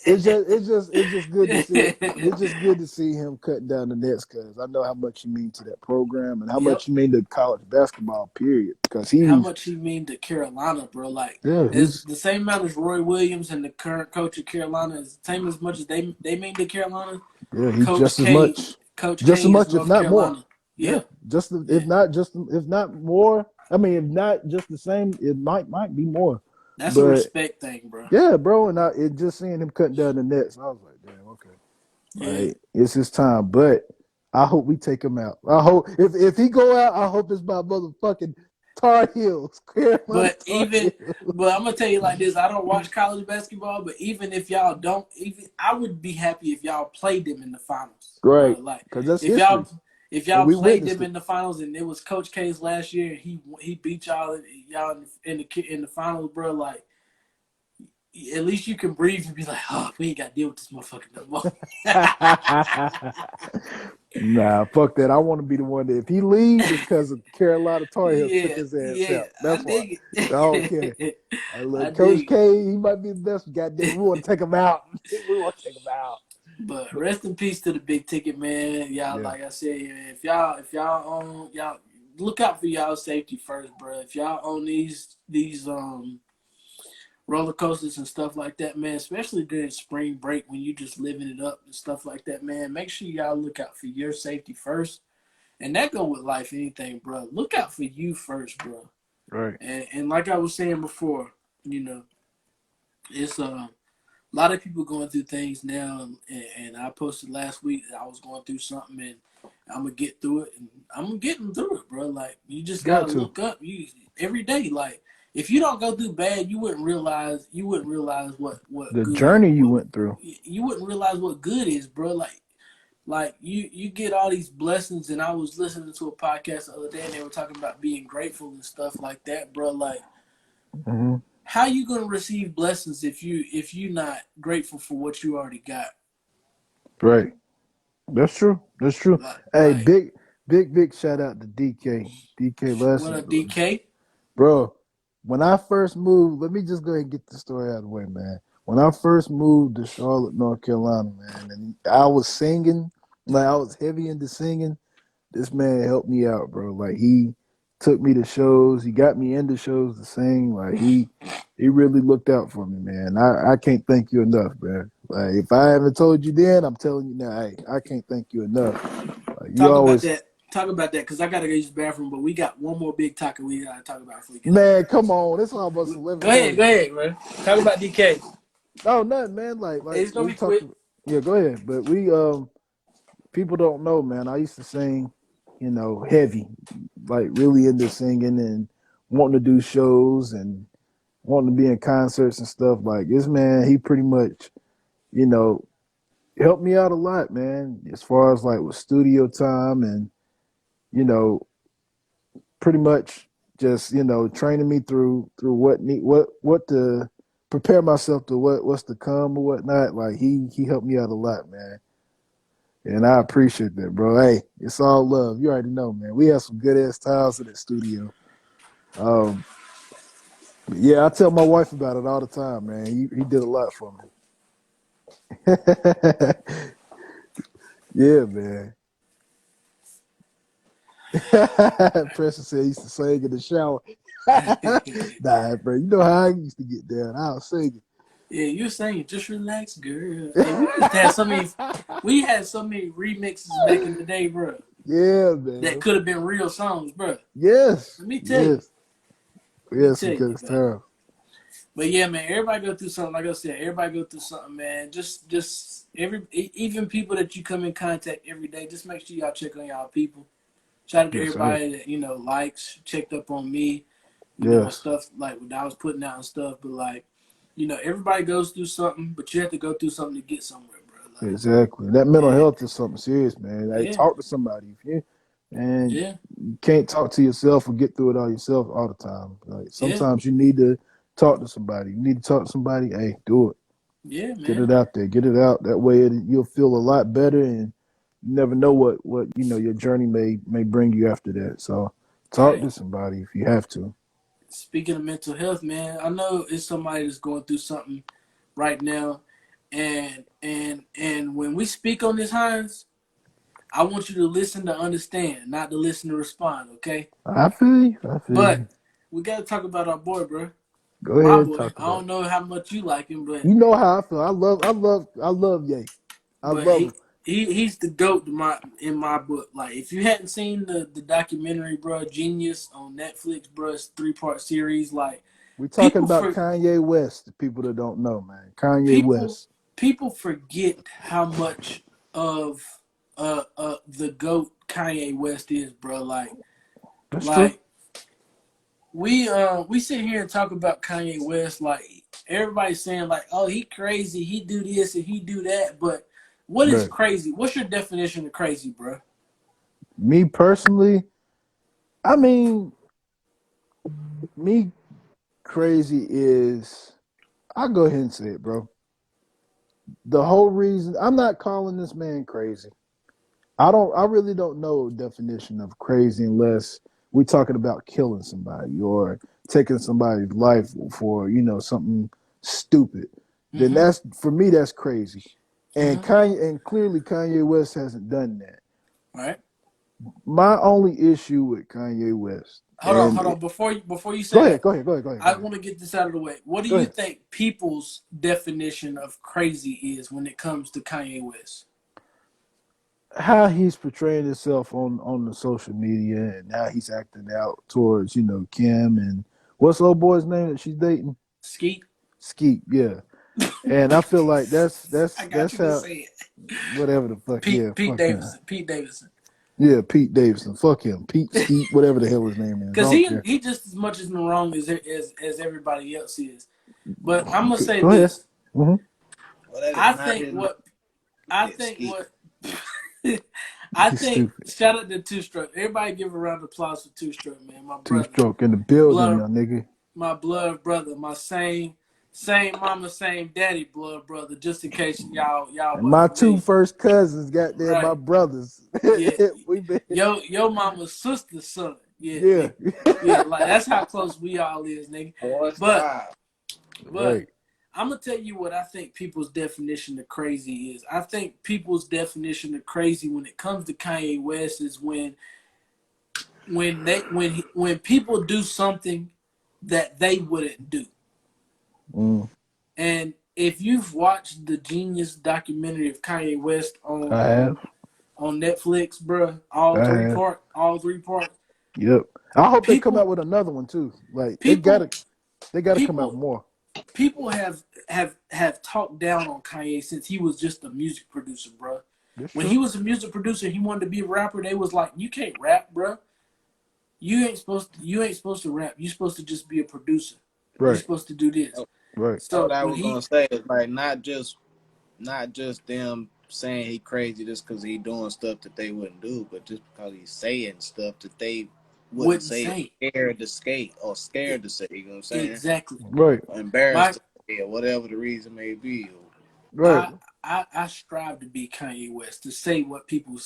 it's just good to see. It's just good to see him cutting down the nets because I know how much he mean to that program and how Yep. much he mean to college basketball. Period. Because How he's much he mean to Carolina, bro? Like, yeah, as he's the same amount as Roy Williams and the current coach of Carolina is the same as much as they mean to Carolina. yeah, he's Coach K, Coach just as K is much, if North not more. Carolina. Yeah, Yeah, if yeah. not more. I mean, if not just the same, it might be more. That's a But respect thing, bro. yeah, bro, and it just seeing him cutting down the nets, I was like, damn, okay. Yeah. Like it's his time, but I hope we take him out. I hope if he go out, I hope it's by motherfucking Tar Heels, Carolina But Tar even, Heels. but I'm gonna tell you like this: I don't watch college basketball, but even if y'all don't, even I would be happy if y'all played them in the finals, bro. Right, Like because that's if history, and y'all we played witnessed them it. in the finals, and it was Coach K's last year, and he beat y'all in the finals, bro. Like at least you can breathe and be like, oh, we ain't got to deal with this motherfucker no more. Nah, fuck that. I want to be the one that if he leave, it's because of Carolina Tar Heels took Yeah, his ass yeah, out. I That's why. dig I don't care. it. I I look, Coach dig K, he might be the best. Goddamn, we want to take him out. We want to take him out. But rest in peace to the big ticket man. Y'all, Yeah, like I said, if y'all own y'all look out for y'all safety first, bro. If y'all own these roller coasters and stuff like that, man, especially during spring break when you just living it up and stuff like that, man, make sure y'all look out for your safety first. And that go with life, anything, bro. Look out for you first, bro. right. And like I was saying before, it's a lot of people going through things now, and I posted last week that I was going through something, and I'm gonna get through it, and I'm getting through it, bro. Like you just Got gotta to. look up, you every day. Like if you don't go through bad, you wouldn't realize what The good journey you went through. you wouldn't realize what good is, bro. Like you get all these blessings, and I was listening to a podcast the other day, and they were talking about being grateful and stuff like that, bro. Like Mm-hmm. how you gonna receive blessings if you not grateful for what you already got? Right. That's true. That's true. Hey, Like big shout out to DK. DK what Lesson. up, DK? Bro, when I first moved, let me just go ahead and get the story out of the way, man. When I first moved to Charlotte, North Carolina, man, and I was singing, like I was heavy into singing, this man helped me out, bro. Like he took me to shows, he got me into shows to sing. Like he really looked out for me, man. I can't thank you enough, man. Like if I haven't told you then, I'm telling you now. Hey, I can't thank you enough. Like you Talk about always, that. Talk about that, because I gotta go use the bathroom. But we got one more big topic we gotta talk about before we get out of man, here. come on. It's almost Go eleven ahead, thirty. go ahead, bro. Talk about DK. Oh, nothing, man. Like It's gonna we be talked. quick. About, yeah, go ahead. But we people don't know, man. I used to sing, heavy, like really into singing and wanting to do shows and wanting to be in concerts and stuff. Like this man, he pretty much, you know, helped me out a lot, man. As far as like with studio time and you know, pretty much just training me through what to prepare myself to what's to come or whatnot. Like he helped me out a lot, man. And I appreciate that, bro. Hey, it's all love. You already know, man. We have some good ass times in the studio. Um, yeah, I tell my wife about it all the time, man. He did a lot for me. Yeah, man. Precious said he used to sing in the shower. Nah, bro. You know how I used to get down. I was singing. Yeah, you're saying just relax, girl. Hey, we used to have so many. We had so many remixes back in the day, bro. Yeah, That man. could have been real songs, bro. Yes. Let me tell you. Yes. Let me Yes, tell you, because bro. time. But yeah, man, everybody go through something. Like I said, everybody go through something, man. Just even people that you come in contact every day, just make sure y'all check on y'all people. Shout out to Yes, sir. everybody that likes, checked up on me, and Yes. stuff like what I was putting out and stuff. But like, everybody goes through something, but you have to go through something to get somewhere, bro. Like, Exactly. That mental yeah, health is something serious, man. Like, yeah, talk to somebody. If you and yeah, you can't talk to yourself or get through it all yourself all the time. Like yeah, sometimes you need to talk to somebody. You need to talk to somebody. Hey, do it. yeah, Get man. it out there. Get it out. That way you'll feel a lot better, and you never know what your journey may bring you after that. So talk Right. to somebody if you have to. speaking of mental health, man, I know it's somebody that's going through something right now, and when we speak on this, Hines, I want you to listen to understand, not to listen to respond. Okay? I feel you. I feel you. But we got to talk about our boy, bro. Go My ahead, boy. talk I about don't it. know how much you like him, You know how I feel. I love Ye. I but love him. he's the goat in my book. Like if you hadn't seen the documentary, bro, Genius on Netflix, bro, it's 3-part series. Like We talking people about for Kanye West. The people that don't know, man. Kanye people West. people forget how much of the goat Kanye West is, bro. That's true. Like we sit here and talk about Kanye West like everybody's saying like, oh, he crazy, he do this and he do that, but what is Right. crazy? What's your definition of crazy, bro? Me personally, I mean, me crazy is I'll go ahead and say it, bro. The whole reason I'm not calling this man crazy. I really don't know a definition of crazy unless we're talking about killing somebody or taking somebody's life for, something stupid. Then Mm-hmm. that's for me that's crazy. And Mm-hmm. Clearly Kanye West hasn't done that. Right. My only issue with Kanye West Hold on. Before you go say ahead, that, go ahead, go ahead, go ahead, go I ahead. want to get this out of the way. What do Go you ahead. think people's definition of crazy is when it comes to Kanye West? How he's portraying himself on the social media and how he's acting out towards, Kim and what's the old boy's name that she's dating? Skeet. Skeet, yeah. And I feel like that's I that's got that's you to how say it. whatever the fuck, yeah, Pete fuck him. Davidson. Pete Davidson. Yeah, Pete Davidson. Fuck him. Pete Skeet, whatever the hell his name is. I Because don't care. he just as much as in the wrong as everybody else is. But I'm gonna say Go ahead. this. Mm-hmm. Well, that is I not think his name. what I It's think Skeet. what I He's think. stupid. Shout out to Two Stroke. Everybody give a round of applause for Two Stroke, man. My Two brother, stroke in the building, blood, young nigga. my blood brother, my same mama, same daddy, blood brother. Just in case y'all And wasn't my two familiar, first cousins got there, my right? brothers. Yeah, We been your mama's sister's son. Yeah, yeah. nigga. Yeah, like that's how close we all is, nigga. Boy, But stop. but Right. I'm gonna tell you what I think people's definition of crazy is. I think people's definition of crazy when it comes to Kanye West is when people do something that they wouldn't do. Mm, And if you've watched the Genius documentary of Kanye West I have. on Netflix, bro, I have. all 3 parts, Yep. I hope they come out people with another one too. Like people they gotta come out people more. people have talked down on Kanye since he was just a music producer, bro. That's When true. he was a music producer, he wanted to be a rapper. They was like, "You can't rap, bro. You ain't supposed to rap. You supposed to just be a producer. You Right. supposed to do this." Oh, Right. that's what So I when was gonna he say. It's like not just them saying he crazy just because he doing stuff that they wouldn't do, but just because he's saying stuff that they wouldn't wouldn't say, say scared to skate or it, scared to say. You know what I'm saying? exactly, Right. Or embarrassed my to say, or whatever the reason may be. Right. I strive to be Kanye West to say what people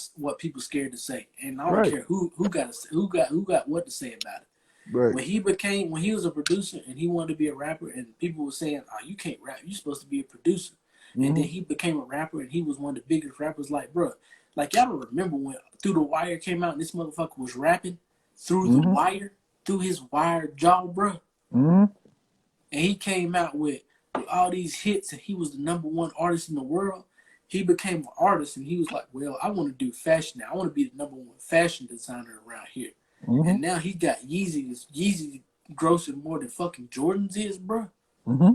scared to say, and I don't Right. care who got what to say about it. Right. When he was a producer and he wanted to be a rapper and people were saying, "Oh, you can't rap. You're supposed to be a producer." And then Mm-hmm. he became a rapper and he was one of the biggest rappers. Like, bro, like y'all don't remember when Through the Wire came out and this motherfucker was rapping through the Mm-hmm. wire, through his wired jaw, bro. Mm-hmm. And he came out with all these hits and he was the #1 artist in the world. He became an artist and he was like, well, I want to do fashion now. I want to be the #1 fashion designer around here. Mm-hmm. And now he got Yeezy grossing more than fucking Jordans is, bro. Mm-hmm.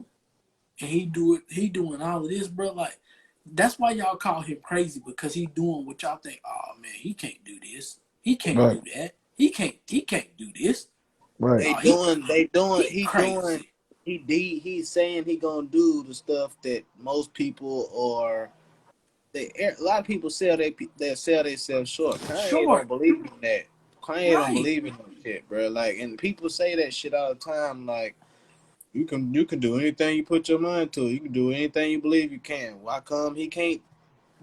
And he doing all of this, bro. Like that's why y'all call him crazy because he doing what y'all think. Oh man, he can't do this. He can't Right. do that. He can't do this. Right. They Oh, doing, they doing, he crazy. he's saying he gonna do the stuff that most people or a lot of people they sell themselves short. Kanye don't Short, believe in that. Kanye don't right, believe in that shit, bro. Like, and people say that shit all the time. Like, you can do anything you put your mind to. You can do anything you believe you can. Why come he can't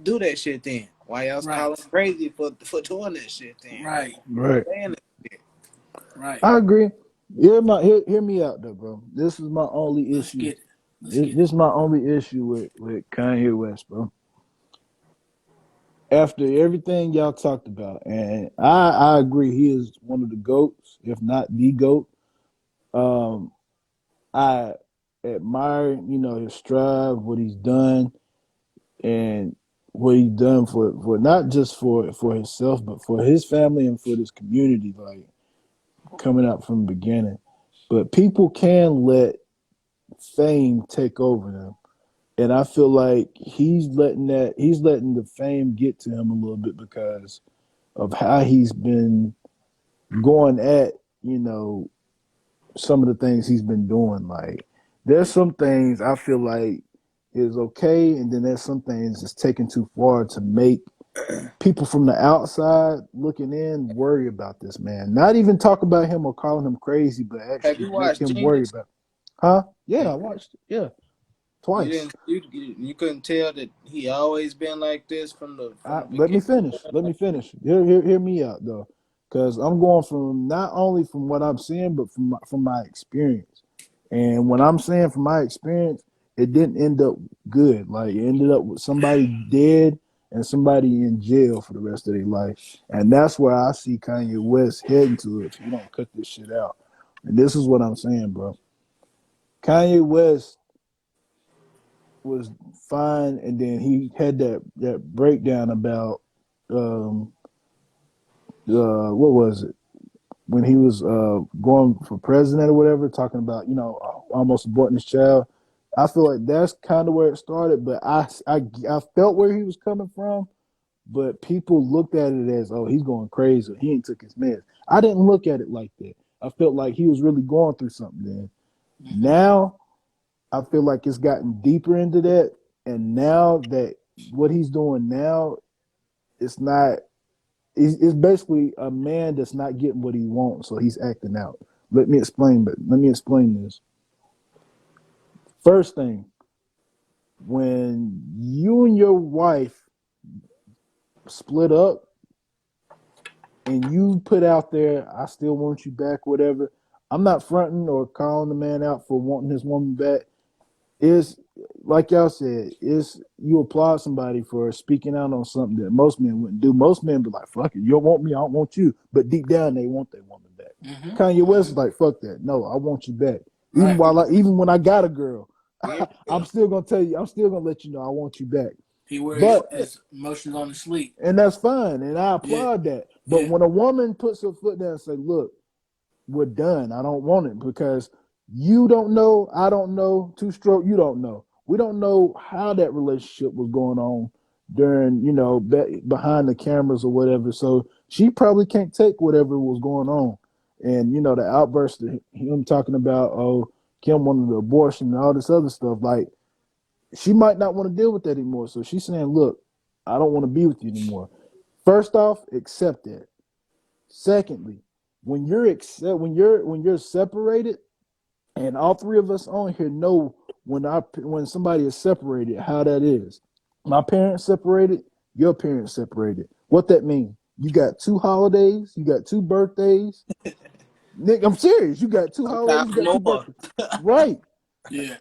do that shit then? Why y'all call him right, crazy for doing that shit then? right, Right. Saying that shit. right. I agree. Hear me out though, bro. This is my only Let's issue. get it. Let's get it. This is my only issue with Kanye West, bro. After everything y'all talked about, and I agree, he is one of the goats, if not the goat. Um, I admire, his strive, what he's done, and what he's done for not just for himself, but for his family and for this community, like coming up from the beginning. But people can let fame take over them. And I feel like he's letting the fame get to him a little bit because of how he's been going at, some of the things he's been doing. Like there's some things I feel like is okay, and then there's some things that's taken too far to make people from the outside looking in worry about this man. Not even talk about him or calling him crazy, but Have actually you make watched him worry Genius? about. Huh? Have Yeah, I you, watched it. Yeah, you twice. didn't you couldn't tell that he always been like this from the Let me beginning. finish. Let me finish. Hear me out though, because I'm going from not only from what I'm seeing, but from my experience. And when I'm saying from my experience, it didn't end up good. Like it ended up with somebody dead and somebody in jail for the rest of their life. And that's where I see Kanye West heading to if he don't cut this shit out. And this is what I'm saying, bro. Kanye West was fine, and then he had that breakdown about um what was it when he was going for president or whatever, talking about almost aborting his child. I feel like that's kind of where it started, but I felt where he was coming from, but people looked at it as, oh, he's going crazy, he ain't took his meds. I didn't look at it like that. I felt like he was really going through something then. Mm-hmm. Now I feel like it's gotten deeper into that, and now that what he's doing now, it's not. It's basically a man that's not getting what he wants, so he's acting out. Let me explain this. First thing, when you and your wife split up and you put out there, I still want you back, whatever. I'm not fronting or calling the man out for wanting his woman back. Is like y'all said, is you applaud somebody for speaking out on something that most men wouldn't do. Most men be like, fuck it, you don't want me, I don't want you. But deep down they want their woman back. Mm-hmm. Kanye West Mm-hmm. is like, fuck that. No, I want you back. Right. Even when I got a girl, Here we I'm go. still gonna tell you, I'm still gonna let you know I want you back. He wears But his emotions on his sleeve. and that's fine, and I Yeah. applaud that. But Yeah. when a woman puts her foot down and say, look, we're done. I don't want it because you don't know, I don't know, two stroke, you don't know. We don't know how that relationship was going on during, behind the cameras or whatever. So she probably can't take whatever was going on. And, the outburst of him talking about, oh, Kim wanted the abortion and all this other stuff, like she might not want to deal with that anymore. So she's saying, look, I don't want to be with you anymore. First off, accept that. Secondly, when you're separated, and all three of us on here know when somebody is separated, how that is. My parents separated, your parents separated. What that mean? You got two holidays, you got two birthdays. Nick, I'm serious. You got two holidays, you Sometimes got two more. birthdays. Right. Yeah.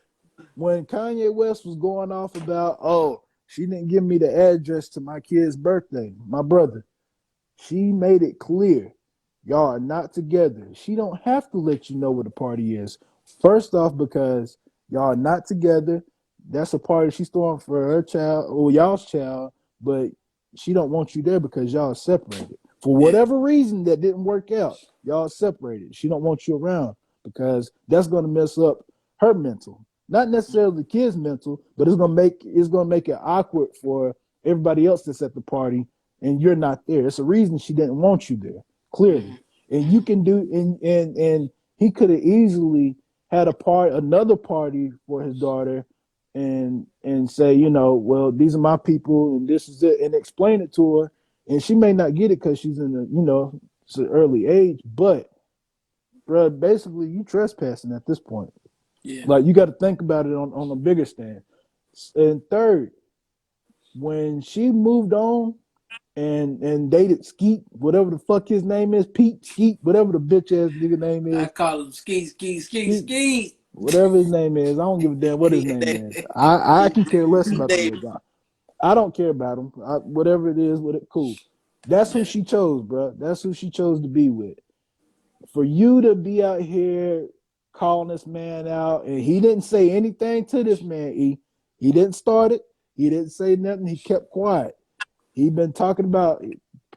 When Kanye West was going off about, oh, she didn't give me the address to my kid's birthday, my brother. She made it clear y'all are not together. She don't have to let you know where the party is. First off, because y'all are not together. That's a party she's throwing for her child or y'all's child, but she don't want you there because y'all are separated. For Yeah. whatever reason that didn't work out, y'all are separated. She don't want you around because that's gonna mess up her mental. Not necessarily the kid's mental, but it's gonna make it awkward for everybody else that's at the party and you're not there. It's a reason she didn't want you there, clearly. And Mm-hmm. you can do and he could have easily had another party for his daughter and say, well, these are my people and this is it, and explain it to her. And she may not get it because she's in it's an early age, but bro, basically you trespassing at this point. Yeah. Like you got to think about it on a bigger stand. And third, when she moved on and dated Skeet, whatever the fuck his name is, Pete Skeet, whatever the bitch ass nigga name I is, call him Ski. Skeet, whatever his name is. I don't give a damn what his name is. I can care less about the They- little guy. I don't care about him. Whatever it is, with it, cool. That's who she chose, bro. That's who she chose to be with. For you to be out here calling this man out, and he didn't say anything to this man. He didn't start it. He didn't say nothing. He kept quiet. He been talking about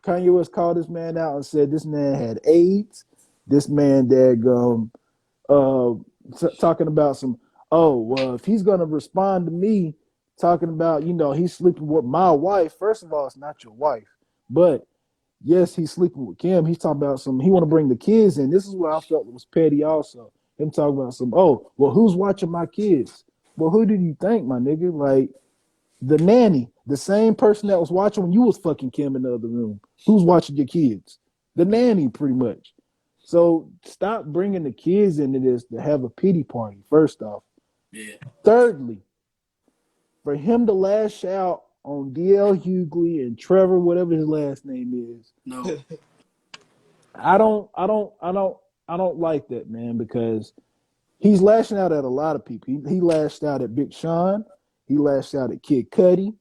Kanye West called this man out and said this man had AIDS. This man talking about some, oh well, if he's gonna respond to me talking about, he's sleeping with my wife. First of all, it's not your wife. But yes, he's sleeping with Kim. He's talking about he want to bring the kids in. This is what I felt was petty also. Him talking about oh, well, who's watching my kids? Well, who did you think, my nigga? Like, the nanny, the same person that was watching when you was fucking Kim in the other room. Who's watching your kids? The nanny, pretty much. So stop bringing the kids into this to have a pity party, first off. Yeah. Thirdly, for him to lash out on DL Hughley and Trevor, whatever his last name is. No. I don't like that, man, because he's lashing out at a lot of people. He lashed out at Big Sean. He lashed out at Kid Cudi.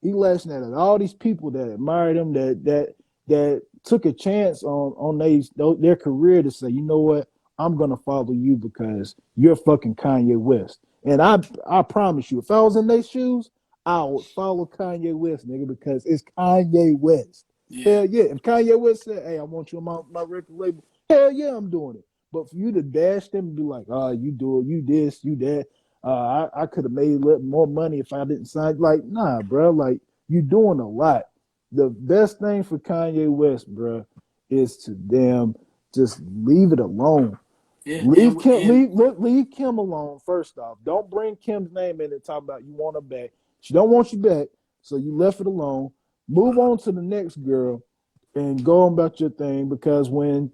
He lashed out at all these people that admired him, that took a chance on their career to say, you know what, I'm gonna follow you because you're fucking Kanye West. And I promise you, if I was in their shoes, I would follow Kanye West, nigga, because it's Kanye West. Yeah. Hell yeah. If Kanye West said, hey, I want you on my record label, hell yeah, I'm doing it. But for you to dash them and be like, you do it, you this, you that, I could have made a little more money if I didn't sign. Like, nah, bro. Like, you're doing a lot. The best thing for Kanye West, bro, is to just leave it alone. Yeah. Leave Kim alone. First off, don't bring Kim's name in and talk about you want her back. She don't want you back, so you left it alone. Move on to the next girl and go on about your thing. Because when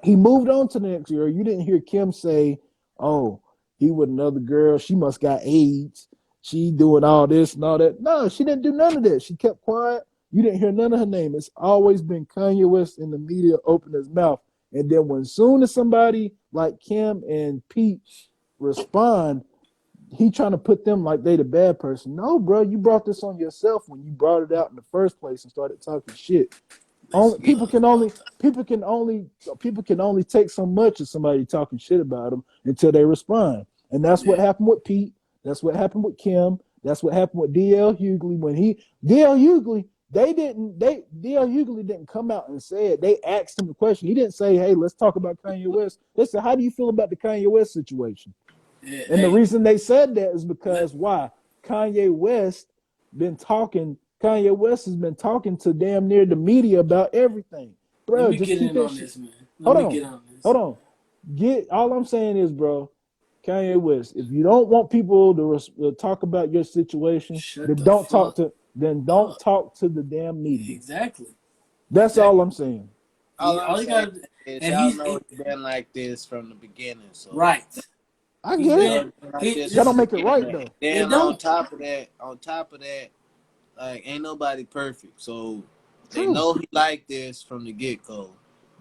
he moved on to the next girl, you didn't hear Kim say, "Oh, he with another girl. She must got AIDS. She doing all this and all that." No, she didn't do none of that. She kept quiet. You didn't hear none of her name. It's always been Kanye West in the media open his mouth. And then when soon as somebody like Kim and Pete respond, he trying to put them like they the bad person. No, bro, you brought this on yourself when you brought it out in the first place and started talking shit. People can only take so much of somebody talking shit about them until they respond. And that's what happened with Pete. That's what happened with Kim. That's what happened with DL Hughley when DL Hughley didn't come out and say it. They asked him the question. He didn't say, "Hey, let's talk about Kanye West." They said, "How do you feel about the Kanye West situation?" Yeah, and the reason they said that is because why? Kanye West has been talking to damn near the media about everything. Bro, let me just get keep in that on shit. this, man. Hold on. All I'm saying is, bro, Kanye West, if you don't want people to talk about your situation, then don't talk to the damn media. Exactly. That's all I'm saying. All I'm saying gotta, is and y'all know it's been like this from the beginning. So right. I get it. That don't make it right though. Then on top of that, like ain't nobody perfect. So they know he like this from the get go.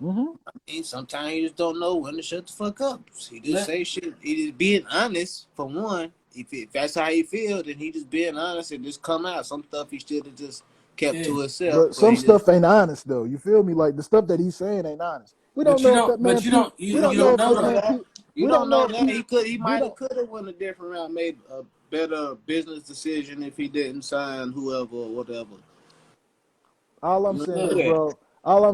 Mm-hmm. I mean, sometimes you just don't know when to shut the fuck up. He just say shit. He just being honest for one. If that's how he feel, then he just being honest and just come out. Some stuff he should have just kept to himself. But some stuff ain't honest though. You feel me? Like the stuff that he's saying ain't honest. We don't know if that man Pete. We don't know if that man Pete. You don't know that he might have could have went a different route, made a better business decision if he didn't sign whoever or whatever. All I'm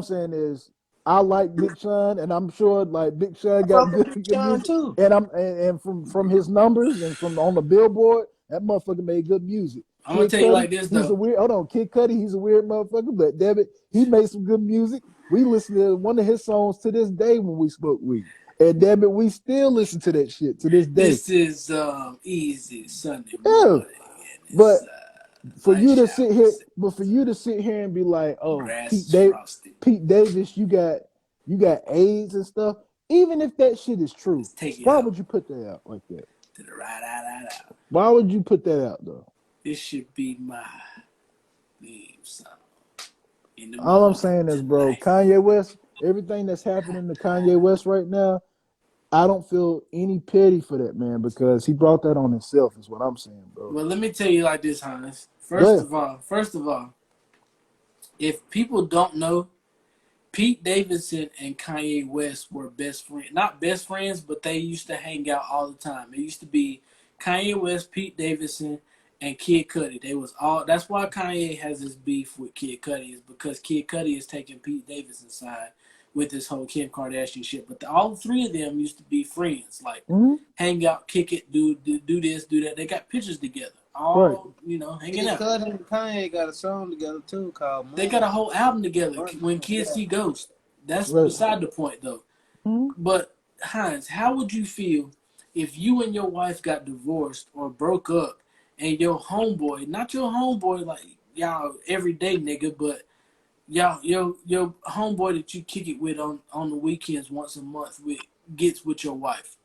saying is, I like Big Sean, and I'm sure like Big Sean got good music, too. and from his numbers and from on the Billboard, that motherfucker made good music. I'm gonna tell you like this though. Kid Cudi, he's a weird motherfucker, but damn it, he made some good music. We listen to one of his songs to this day when we smoke weed. And damn it, we still listen to that shit to this day. This is easy Sunday morning. But for you to sit here and be like, "Oh, Pete Davis, you got AIDS and stuff," even if that shit is true, why would you put that out like that? Why would you put that out though? This should be my theme song. in the All I'm mud saying is, bro, tonight. Kanye West, everything that's happening to Kanye West right now, I don't feel any pity for that man because he brought that on himself. Is what I'm saying, bro. Well, let me tell you like this, Hans. Go ahead. First of all, if people don't know, Pete Davidson and Kanye West were best friends. Not best friends, but they used to hang out all the time. It used to be Kanye West, Pete Davidson, and Kid Cudi. They was all. That's why Kanye has this beef with Kid Cudi, is because Kid Cudi is taking Pete Davidson's side with this whole Kim Kardashian shit. But all three of them used to be friends, like Mm-hmm. hang out, kick it, do this, do that. They got pictures together, Right. all hanging Kid out. Cudi and Kanye got a song together too called They got a Money. whole album together. When Yeah. Kids See Ghosts. That's Right. beside the point, though. Mm-hmm. But Heinz, how would you feel if you and your wife got divorced or broke up, and your homeboy, not your homeboy like y'all everyday nigga, but y'all your homeboy that you kick it with on the weekends once a month with gets with your wife?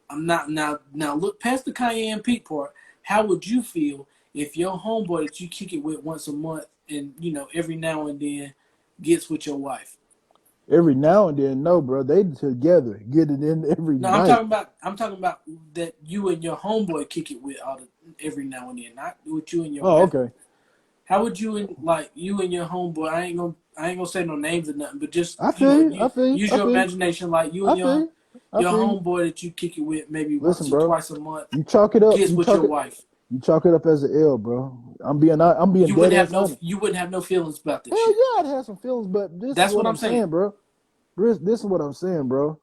I'm not now look past the Kanye and Pete part. How would you feel if your homeboy that you kick it with once a month and every now and then gets with your wife? Every now and then, no, bro. They together, get it in every No, night. I'm talking about that you and your homeboy kick it with every now and then, not with you and your Oh, wife. okay. How would you and you and your homeboy? I ain't gonna say no names or nothing, but just I feel you. I you feel you. use I your feel you. imagination. Like you I and feel your you. I your feel you. homeboy that you kick it with maybe once Listen, or bro. twice a month You chalk it up. gets with your wife. You chalk it up as an L, bro. I'm being dead ass honest. You wouldn't have no feelings about this Hell shit. yeah, I'd have some feelings, but this is That's what what I'm I'm saying. saying, bro. This is what I'm saying, bro.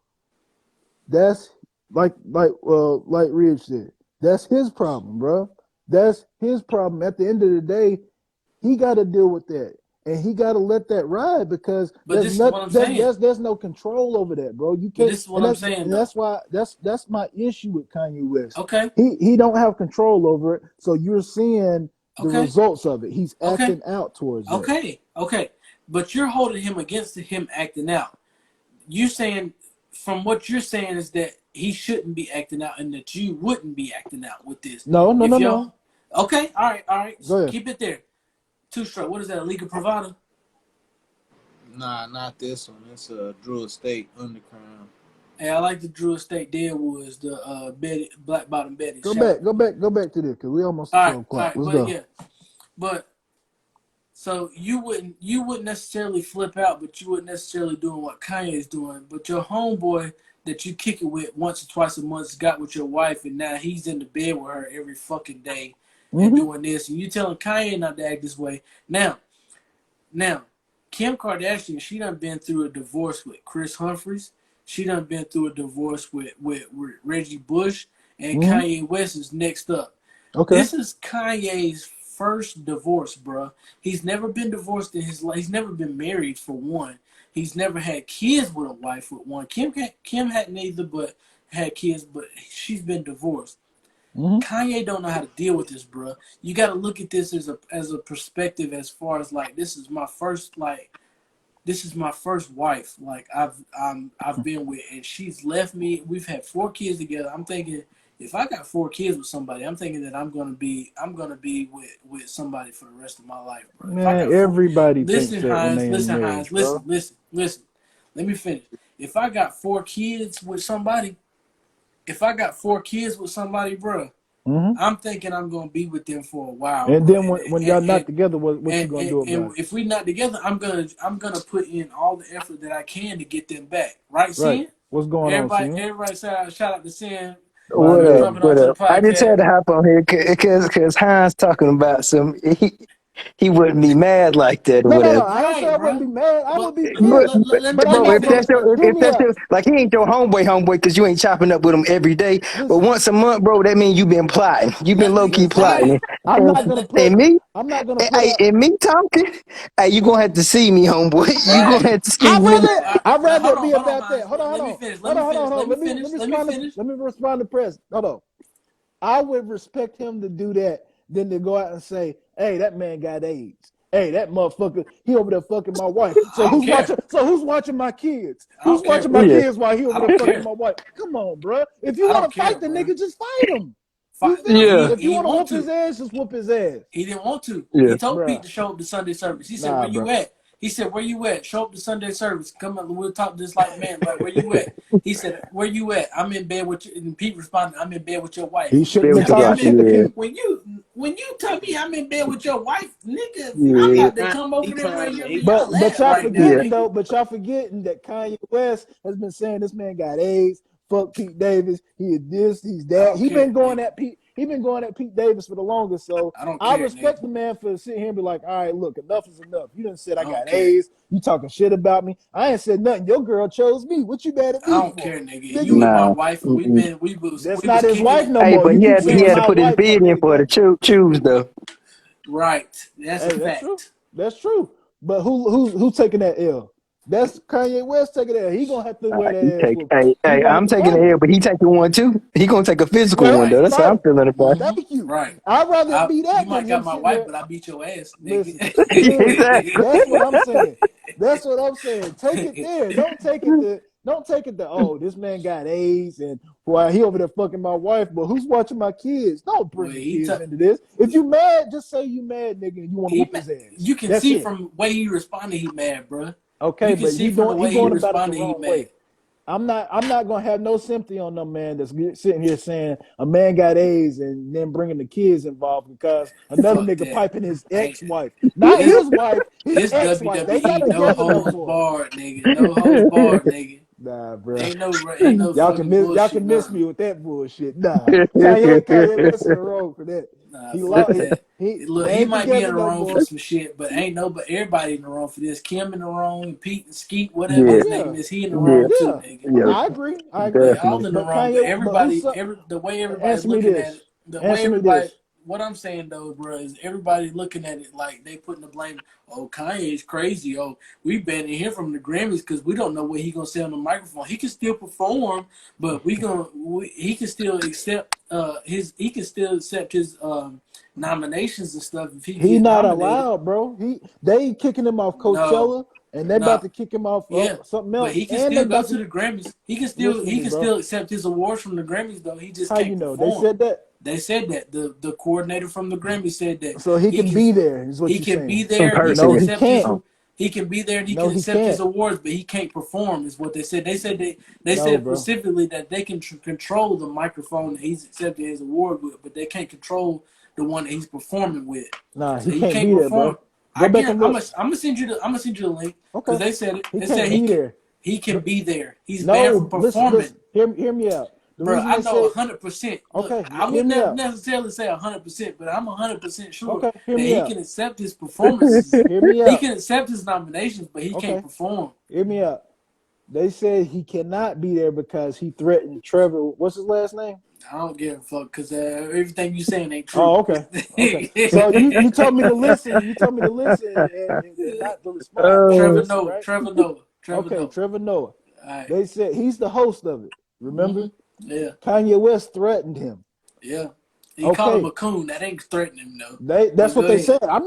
That's like Ridge said. That's his problem, bro. That's his problem. At the end of the day, he got to deal with that, and he got to let that ride because But this is what I'm saying. there's no control over that, bro. You But can't, this is what I'm saying and though. that's why that's my issue with Kanye West. Okay, He don't have control over it, so you're seeing the okay, results of it. He's okay, acting out towards that. okay. But you're holding him against him acting out. You saying from what you're saying is that he shouldn't be acting out and that you wouldn't be acting out with this. No, no, If no, you're no. okay, all right, Go ahead. keep it there. Two stroke. What is that? A legal provider? Nah, not this one. It's a Drew Estate Underground. Hey, I like the Drew Estate Deadwoods, the Betty Black Bottom Betty. Go Shout back, out. go back to this because we almost All at right, 12 all o'clock. right, Let's but go. yeah, but so you wouldn't necessarily flip out, but you wouldn't necessarily doing what Kanye is doing. But your homeboy that you kick it with once or twice a month got with your wife, and now he's in the bed with her every fucking day and Mm-hmm. doing this, and you telling Kanye not to act this way. Now, Kim Kardashian, she done been through a divorce with Chris Humphries. She done been through a divorce with Reggie Bush, and Mm-hmm. Kanye West is next up. Okay. This is Kanye's first divorce, bro. He's never been divorced in his life. He's never been married for one. He's never had kids with a wife with one. Kim hadn't either, but had kids, but she's been divorced. Mm-hmm. Kanye don't know how to deal with this, bro. You got to look at this as a perspective as far as like this is my first wife. Like I've been with, and she's left me. We've had 4 kids together. I'm thinking if I got 4 kids with somebody, I'm thinking that I'm gonna be with somebody for the rest of my life, bro. If I Man, got four, everybody thinks that when they in Listen, Hines, marriage, bro. listen. Let me finish. If I got 4 kids with somebody, bro, Mm-hmm. I'm thinking I'm gonna be with them for a while, And bro. then when y'all not together, what you gonna do And about it? if we not together, I'm gonna put in all the effort that I can to get them back. Right, Right. Sin? What's going on, Sin? Everybody shout out to Sin My What for up? nigga. jumping What onto the up? I just podcast. had to hop on here because Heinz talking about he wouldn't be mad like that or No, no, no. whatever. I ain't say Right, I wouldn't bro. be mad. I would But be But, pissed. But I let bro, me know, if bro. that's finish. Hear me out. like he ain't your homeboy because you ain't chopping up with him every day, but Listen, once a month, bro, that means you been plotting. You been Let low me key listen. plotting, okay. I'm and, not gonna and put. me. I'm not gonna put Hey, out. and me talking, hey, you gonna have to see me, homeboy. You gonna Right. have to see me. I'd Now, rather it be hold on, about that. Hines. Hold on, hold Let me on, finish. hold on, hold on, hold on. Let me respond to Finish. let me respond to Press. Hold on. I would respect him to do that than to go out and say, "Hey, that man got AIDS. Hey, that motherfucker, he over there fucking my wife. I don't care. So who's watching my kids? I Who's don't care, watching my bro. Yeah, kids while he I over there don't fucking care. my wife? Come on, bro. If you I want don't to fight care, the bro. nigga, just fight him. You feel me? yeah, If He you didn't want to want whoop his to. ass, just whoop his ass, He didn't want to. yeah. He told Pete bro. to show up to Sunday service. He said, "Where Nah, you bro. at?" He said, "Where you at? Show up to Sunday service. Come up, we'll talk just like man. Like, where you at?" He said, "Where you at? I'm in bed with you." And Pete responded, "I'm in bed with your wife." He shouldn't Bill have with been your Tell wife. me, talking shit to Yeah, Pete. when you tell me I'm in bed with your wife, nigga, I'm yeah, about to come over He there where trying to y'all But at y'all right now, yeah, forgetting nigga. though. But y'all forgetting that Kanye West has been saying this man got AIDS. Fuck Pete Davis. He is this. He's I that. don't care, nigga. He been going at Pete Davis for the longest. So I don't I care, nigga. respect the man for sitting here and be like, all right, look, enough is enough. You done said I I don't got care. AIDS. You talking shit about me. I ain't said nothing. Your girl chose me. What you mad at I me don't for, care, nigga. You nigga? with my nah. wife, and Mm-mm. That's we not was his kicking wife it. no Hey, more. but You keep We he saying had was to my put his wife a bid in minute for the ago. choose though. right. That's a Hey, that's true. fact. That's true. But who's taking that L? That's Kanye West taking that L. He gonna have to wear He that ass take. whooping. Hey, He hey, gonna have I'm to taking fight the him. L, but he taking one too. He gonna take a physical one Right, though. Right. That's how I'm right. feeling about Mm-hmm. Thank you. Right. I'd rather it be You that than might him got my sitting wife, there. but I beat your ass, nigga. Listen, it. Exactly. that's what I'm saying. That's what I'm saying. Take it there. Don't take it to oh, this man got AIDS and why he over there fucking my wife, but who's watching my kids? Don't Well, bring the kids into this. If you mad, just say you mad, nigga, and you want to he whoop his ass. you can That's see it. from the way he responded, he mad, bro. Okay, You can but see from the he way he going about it the responded, he wrong mad. way. I'm not gonna have no sympathy on no man that's sitting here saying a man got AIDS and then bringing the kids involved because another Fuck nigga that. piping his Ain't ex-wife, not this his wife, his this ex-wife. They not WWE no together no holds more. barred, nigga. No holds barred, nigga. Nah, bro. Ain't no fucking Y'all bullshit, can miss nothing. me with that bullshit. Nah, Kanye West in the wrong for that. Nah, He fuck lost. that. They Look, he ain't might be in together the no wrong for more. some shit, but ain't no, but everybody in the wrong for this. Kim in the wrong, Pete and Skeet, whatever Oh Yeah, his yeah, name is, he in the yeah, wrong too, yeah. nigga. yeah, I agree. I agree. They all definitely. in the But wrong, but Kanye, but who's everybody, up? the way everybody Answer me looking at this. it, the way Answer me everybody, this. what I'm saying though, bro, is everybody looking at it like they putting the blame. Oh, Kanye's crazy. Oh, we banning him from the Grammys because we don't know what he gonna say on the microphone. He can still perform, but he can still accept he can still accept his nominations and stuff if he He get not nominated. allowed, bro. They kicking him off No, Coachella, and they about no. to kick him off Yeah, something but else, he can and they still go about to to the Grammys. listen to He me, can bro. still accept his awards from the Grammys though. He just How you can't know? They perform. said that, They said that the coordinator from the Grammy said that so he he can can be there. Is what he you can be saying? In there and he can No, person. he accept his can't. Oh, he can be there and he No, can he accept his can't. awards, but he can't perform. Is what they said. They No, said bro. specifically that they can control the microphone that he's accepting his award with, but they can't control the one that he's performing with. Nah, So he he can't can't be there, perform. bro. Go back and look. I'm gonna send you the link because Okay, they said it. he They said can't be there. he can be there. He's banned from No, listen, performing. listen. Hear me out. The Bro, reason I they know say 100%. Look, okay, I hear wouldn't me out. necessarily say 100%, but I'm 100% sure Okay, hear that me he out. can accept his performances. Hear me He out. can accept his nominations, but he can't Okay, perform. hear me out. They said he cannot be there because he threatened Trevor. What's his last name? I don't give a fuck because everything you saying ain't true. Oh, okay. Okay. So you told me to listen. You told me to listen and not to respond. But I'm gonna uh, listen, right? Trevor Okay, Noah. Trevor Noah. All right. They said he's the host of it. Remember? Yeah, Kanye West threatened him. yeah. He called him a Okay. coon. That ain't threatening him though. That's But what go they ahead. said. I'm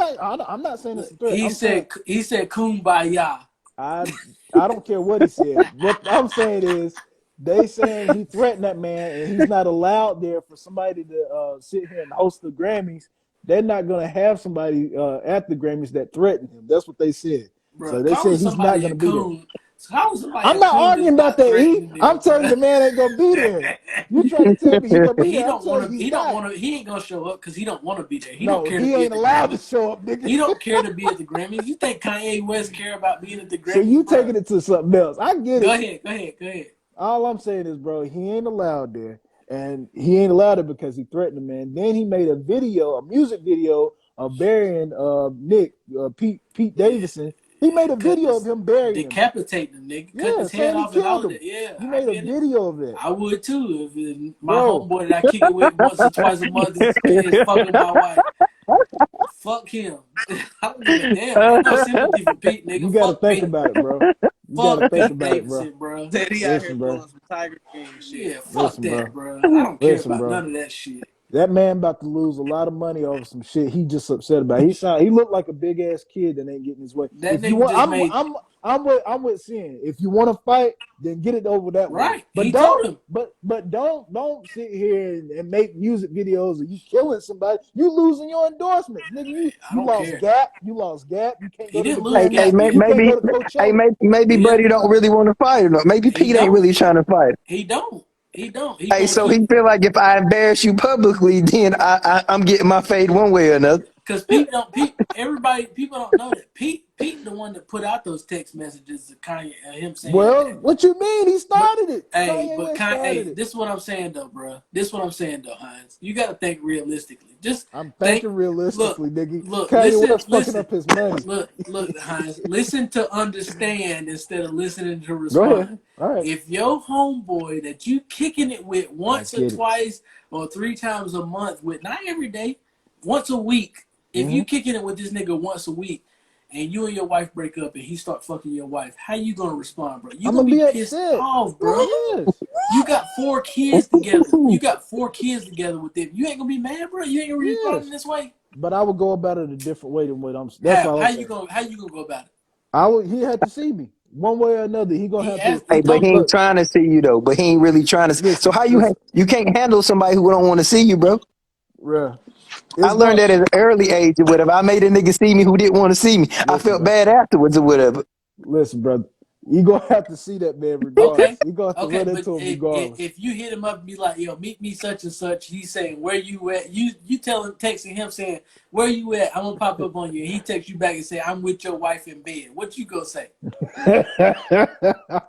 not saying it's a threat. He I'm saying said kumbaya. I I don't care what he said. What I'm saying is they saying he threatened that man and he's not allowed there for somebody to sit here and host the Grammys. They're not gonna have somebody at the Grammys that threatened him. That's what they said. Bro, So they calling said he's not somebody a gonna be there. coon. Calling somebody I'm a not coon is arguing about not that, E. threatening there, I'm telling bro. you the man ain't gonna be there. You trying to tell me he gonna be He there. I'm don't telling want you to. he's not. He ain't gonna show up because he don't want to be there. He don't No, care to he be ain't at the allowed to Grammys. show up, nigga. He don't care to be at the Grammys. You think Kanye West care about being at the So Grammys, you bro? taking it to something else. I get Go it. ahead. Go ahead. Go ahead. All I'm saying is, bro, he ain't allowed there. And he ain't allowed it because he threatened the man. Then he made a music video of burying Pete Yeah. Davidson. He made a Cut video of this, him burying him. decapitate the nigga, cutting Yeah, his head saying he off and all killed of him. that. Yeah, You I made a get it. video of that. I would too if my Bro, homeboy that I kick it with once or twice a month is fucking my wife. Fuck him. I don't give a damn. Ain't no sympathy for Pete, you nigga. got to Fuck think Pete. about it, bro. You got to Fuck think Pete about it, bro. Davidson, bro. Said he out here Listen, bro. pulling some Tiger King shit. Yeah, fuck Listen, that, bro. bro. I don't care Listen, about bro. none of that shit. That man about to lose a lot of money over some shit he just upset about. He looked like a big ass kid that ain't getting his way. That If you nigga want, just made I'm with Sin. If you want to fight, then get it over that way. right. But He told him. don't sit here and make music videos of you killing somebody. You losing your endorsements, nigga. You I you don't lost care. Gap. You lost Gap. You can't He go to didn't the lose Hey, Grammys. Gap yet. You can't maybe, go to hey, Coachella. maybe Yeah, Buddy don't really want to fight or not. Maybe he Pete ain't don't. really trying to fight. He don't. He don't. He Hey, gonna so keep. he feel like if I embarrass you publicly, then I'm getting my fade one way or another. Cause Pete don't. People don't know that Pete the one that put out those text messages to Kanye, him saying Well, that. what you mean? He But started it. Kanye West started it. This is what I'm saying though, bro. This is what I'm saying though, Hines. You got to think realistically. Just I'm think. thinking Look, realistically, nigga. look, Kanye listen, West fucking listen. up his money. Look, Hines. Listen to understand instead of listening to Go respond. ahead. All right. If your homeboy that you kicking it with I once or get it. twice or 3 times a month with, not every day, once a week. If Mm-hmm. you kicking it with this nigga once a week and you and your wife break up and he start fucking your wife, how you gonna respond, bro? You I'm gonna gonna be be pissed upset. off, bro. Yes. You got 4 kids together. You got 4 kids together with them. You ain't gonna be mad, bro. You ain't gonna respond in Yes. this way. But I would go about it a different way than what I'm. That's How? all I'm saying. How you gonna go about it? I would. He had to see me one way or another. He gonna have to Hey, He but told he me. ain't look. trying to see you though. But he ain't really trying to. So Listen. how Listen. you can't handle somebody who don't want to see you, bro? Bruh. I It's learned going. that at an early age or whatever. I made a nigga see me who didn't want to see me. I Listen, felt bro. bad afterwards or whatever. Listen, brother. You gonna have to see that man Okay, regardless. You gonna have to okay, run but into him regardless. if you hit him up and be like, yo, meet me such and such, he's saying where you at? You tell him, texting him saying where you at? I'm gonna pop up on you, and he texts you back and say I'm with your wife in bed. What you gonna say?